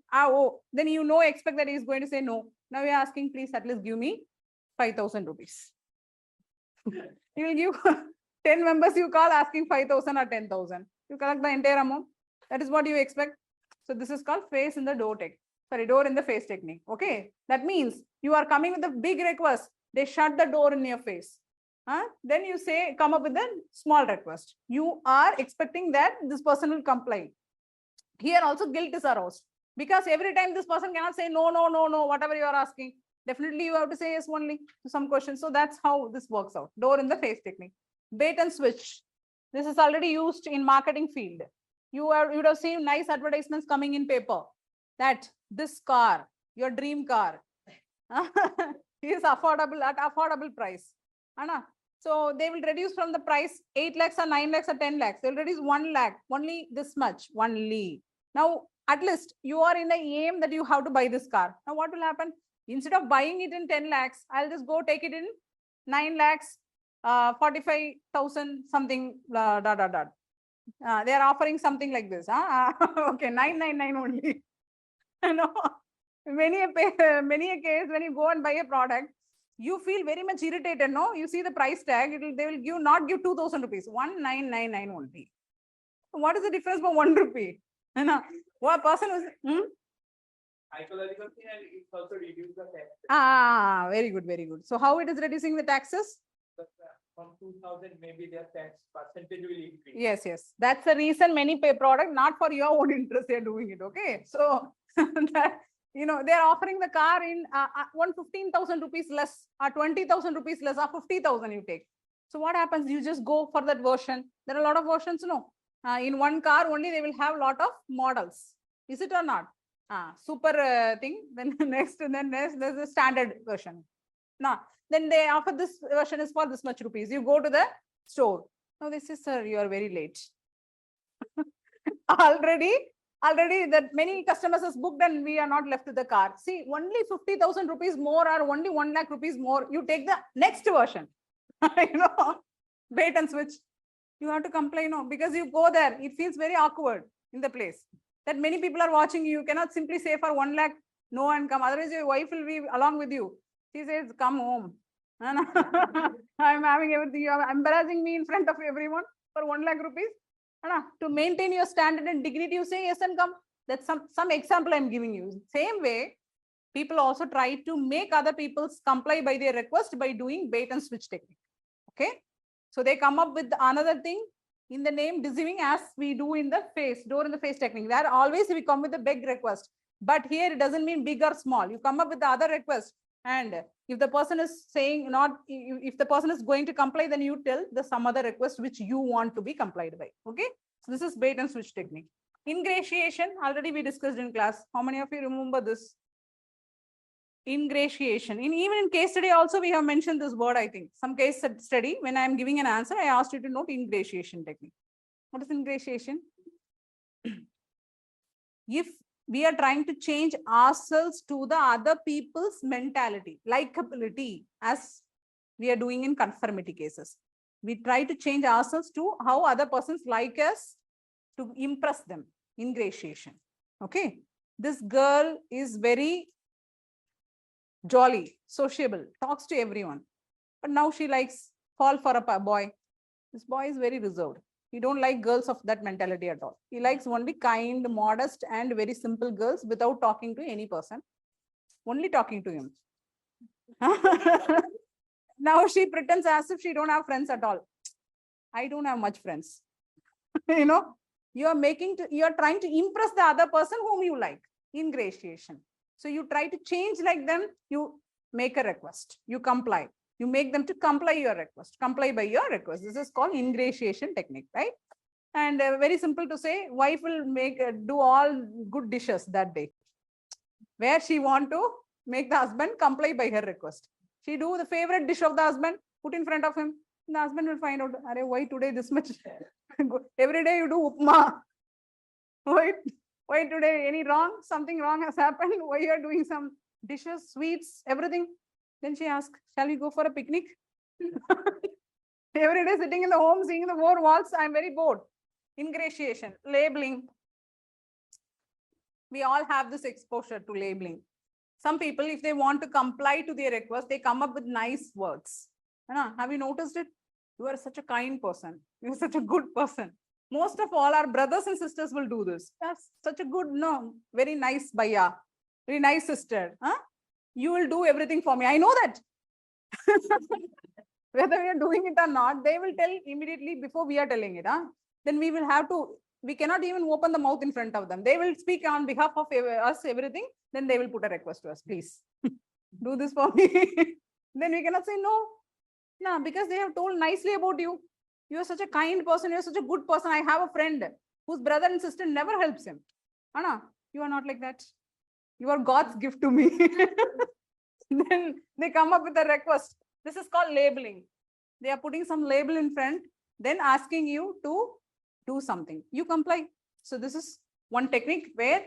then expect that he is going to say no. Now we are asking, please at least give me 5,000 rupees. You will give 10 members you call asking 5,000 or 10,000. You collect the entire amount. That is what you expect. So this is called face in the door door in the face technique. Okay. That means you are coming with a big request. They shut the door in your face. Then you say, come up with a small request. You are expecting that this person will comply. Here also guilt is aroused. Because every time this person cannot say no, whatever you are asking. Definitely you have to say yes only to some questions. So that's how this works out. Door in the face technique. Bait and switch. This is already used in marketing field. You would have seen nice advertisements coming in paper that this car, your dream car, is affordable at affordable price. So they will reduce from the price 8 lakhs or 9 lakhs or 10 lakhs. They will reduce 1 lakh, only this much, only. Now, at least you are in the aim that you have to buy this car. Now, what will happen? Instead of buying it in 10 lakhs, I'll just go take it in 9 lakhs, 45,000 something, They are offering something like this. Okay, 999 only. Many a case when you go and buy a product, you feel very much irritated. No, you see the price tag. They will not give 2,000 rupees. 1,999 only. What is the difference for 1 rupee? What person was? Psychological thing, and it's also reduce the tax. Very good, very good. So how it is reducing the taxes? From 2,000, maybe their tax percentage will increase. Yes. That's the reason many pay product, not for your own interest, they are doing it. Okay. So that, they are offering the car in 15,000 rupees less, or 20,000 rupees less, or 50,000 you take. So what happens? You just go for that version. There are a lot of versions, no. In one car only, they will have a lot of models. Is it or not? Super thing. Then next, there's a standard version. Now, then they offer this version is for this much rupees. You go to the store. Now they say, sir, you are very late. already that many customers has booked and we are not left with the car. See, only 50,000 rupees more or only 1 lakh rupees more. You take the next version. Bait and switch. You have to comply, because you go there. It feels very awkward in the place. That many people are watching you. You cannot simply say for 1 lakh, no and come. Otherwise, your wife will be along with you. She says, come home. I'm having everything. You are embarrassing me in front of everyone for 1 lakh rupees. To maintain your standard and dignity, you say yes and come. That's some example I'm giving you. Same way, people also try to make other people comply by their request by doing bait and switch technique. Okay. So they come up with another thing in the name deceiving, as we do in the door in the face technique. There always we come with a big request. But here it doesn't mean big or small. You come up with the other request. And if the person is saying not, if the person is going to comply, then you tell some other request which you want to be complied by. Okay. So this is bait and switch technique. Ingratiation, already we discussed in class. How many of you remember this? Ingratiation. Even in case study also, we have mentioned this word, I think. Some case study, when I am giving an answer, I asked you to note ingratiation technique. What is ingratiation? If we are trying to change ourselves to the other people's mentality, likability, as we are doing in conformity cases. We try to change ourselves to how other persons like us to impress them. Ingratiation. Okay. This girl is very jolly, sociable, talks to everyone. But now she likes fall for a boy. This boy is very reserved. He don't like girls of that mentality at all. He likes only kind, modest, and very simple girls without talking to any person. Only talking to him. Now she pretends as if she don't have friends at all. I don't have much friends. You know, you are trying to impress the other person whom you like. Ingratiation. So you try to change like them. You make a request. You comply. You make them to comply your request. Comply by your request. This is called ingratiation technique, right? And very simple to say, wife will do all good dishes that day, where she want to make the husband comply by her request. She do the favorite dish of the husband, put in front of him. The husband will find out, why today this much? Every day you do upma. Why today any wrong? Something wrong has happened. Why you are doing some dishes, sweets, everything? Then she asks, shall we go for a picnic? Every day sitting in the home, seeing the four walls, I'm very bored. Ingratiation, labeling. We all have this exposure to labeling. Some people, if they want to comply to their request, they come up with nice words. Have you noticed it? You are such a kind person. You are such a good person. Most of all, our brothers and sisters will do this. That's such a good, very nice bhaiya, very nice sister. You will do everything for me. I know that. Whether we are doing it or not, they will tell immediately before we are telling it. Then we will have to, we cannot even open the mouth in front of them. They will speak on behalf of us, everything. Then they will put a request to us, please do this for me. Then we cannot say no. No, because they have told nicely about you. You are such a kind person. You are such a good person. I have a friend whose brother and sister never helps him. Anna, you are not like that. You are God's gift to me. Then they come up with a request. This is called labeling. They are putting some label in front, then asking you to do something. You comply. So this is one technique where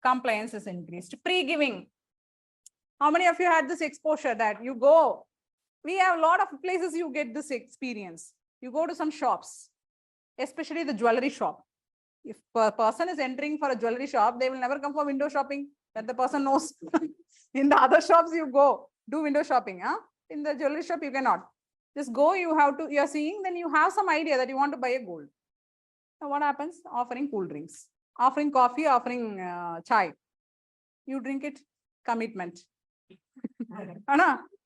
compliance is increased. Pre-giving. How many of you had this exposure that you go? We have a lot of places you get this experience. You go to some shops, especially the jewelry shop. If a person is entering for a jewelry shop, they will never come for window shopping. That the person knows. In the other shops, you go do window shopping. In the jewelry shop, you cannot. Just go, you are seeing, then you have some idea that you want to buy a gold. So what happens? Offering cool drinks, offering coffee, offering chai. You drink it, commitment.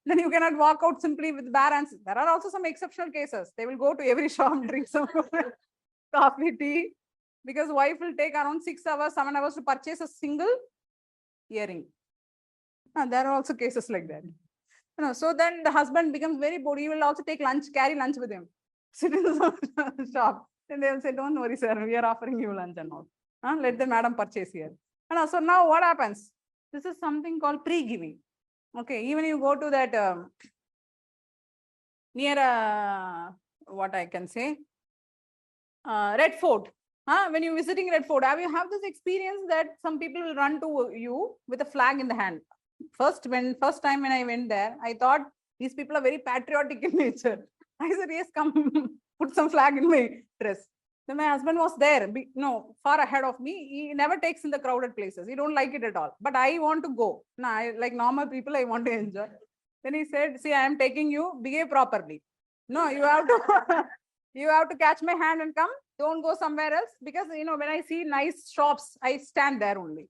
Then you cannot walk out simply with bare hands. There are also some exceptional cases. They will go to every shop, drink some coffee, tea, because wife will take around 6 hours, 7 hours to purchase a single earring. There are also cases like that. So then the husband becomes very bored. He will also take lunch, carry lunch with him. Sit in the shop. Then they will say, don't worry, sir, we are offering you lunch and all. Let the madam purchase here. So now what happens? This is something called pre-giving. Okay, even you go to that near what I can say, Red Fort. When you're visiting Red Fort, have you have this experience that some people will run to you with a flag in the hand? First time when I went there, I thought these people are very patriotic in nature. I said, yes, come put some flag in my dress. Then my husband was there, far ahead of me. He never takes in the crowded places. He don't like it at all. But I want to go. Like normal people, I want to enjoy. Then he said, see, I am taking you, behave properly. No, you have to, you have to catch my hand and come. Don't go somewhere else. Because, when I see nice shops, I stand there only.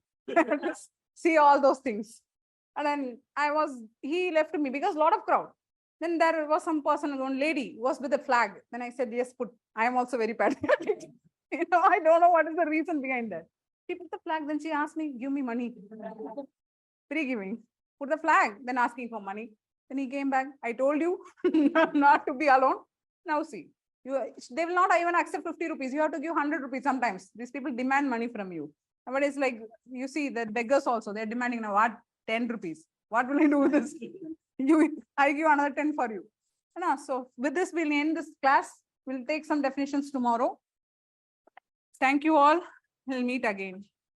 See all those things. And then he left me because a lot of crowd. Then there was some person, one lady was with a flag. Then I said, yes, I am also very patriotic. I don't know what is the reason behind that. She put the flag, then she asked me, give me money. Pre-giving. Put the flag, then asking for money. Then he came back. I told you not to be alone. Now see, they will not even accept 50 rupees. You have to give 100 rupees sometimes. These people demand money from you. But it's like, you see, the beggars also, they're demanding now what? 10 rupees. What will I do with this? I give another 10 for you. So with this, we'll end this class. We'll take some definitions tomorrow. Thank you all. We'll meet again.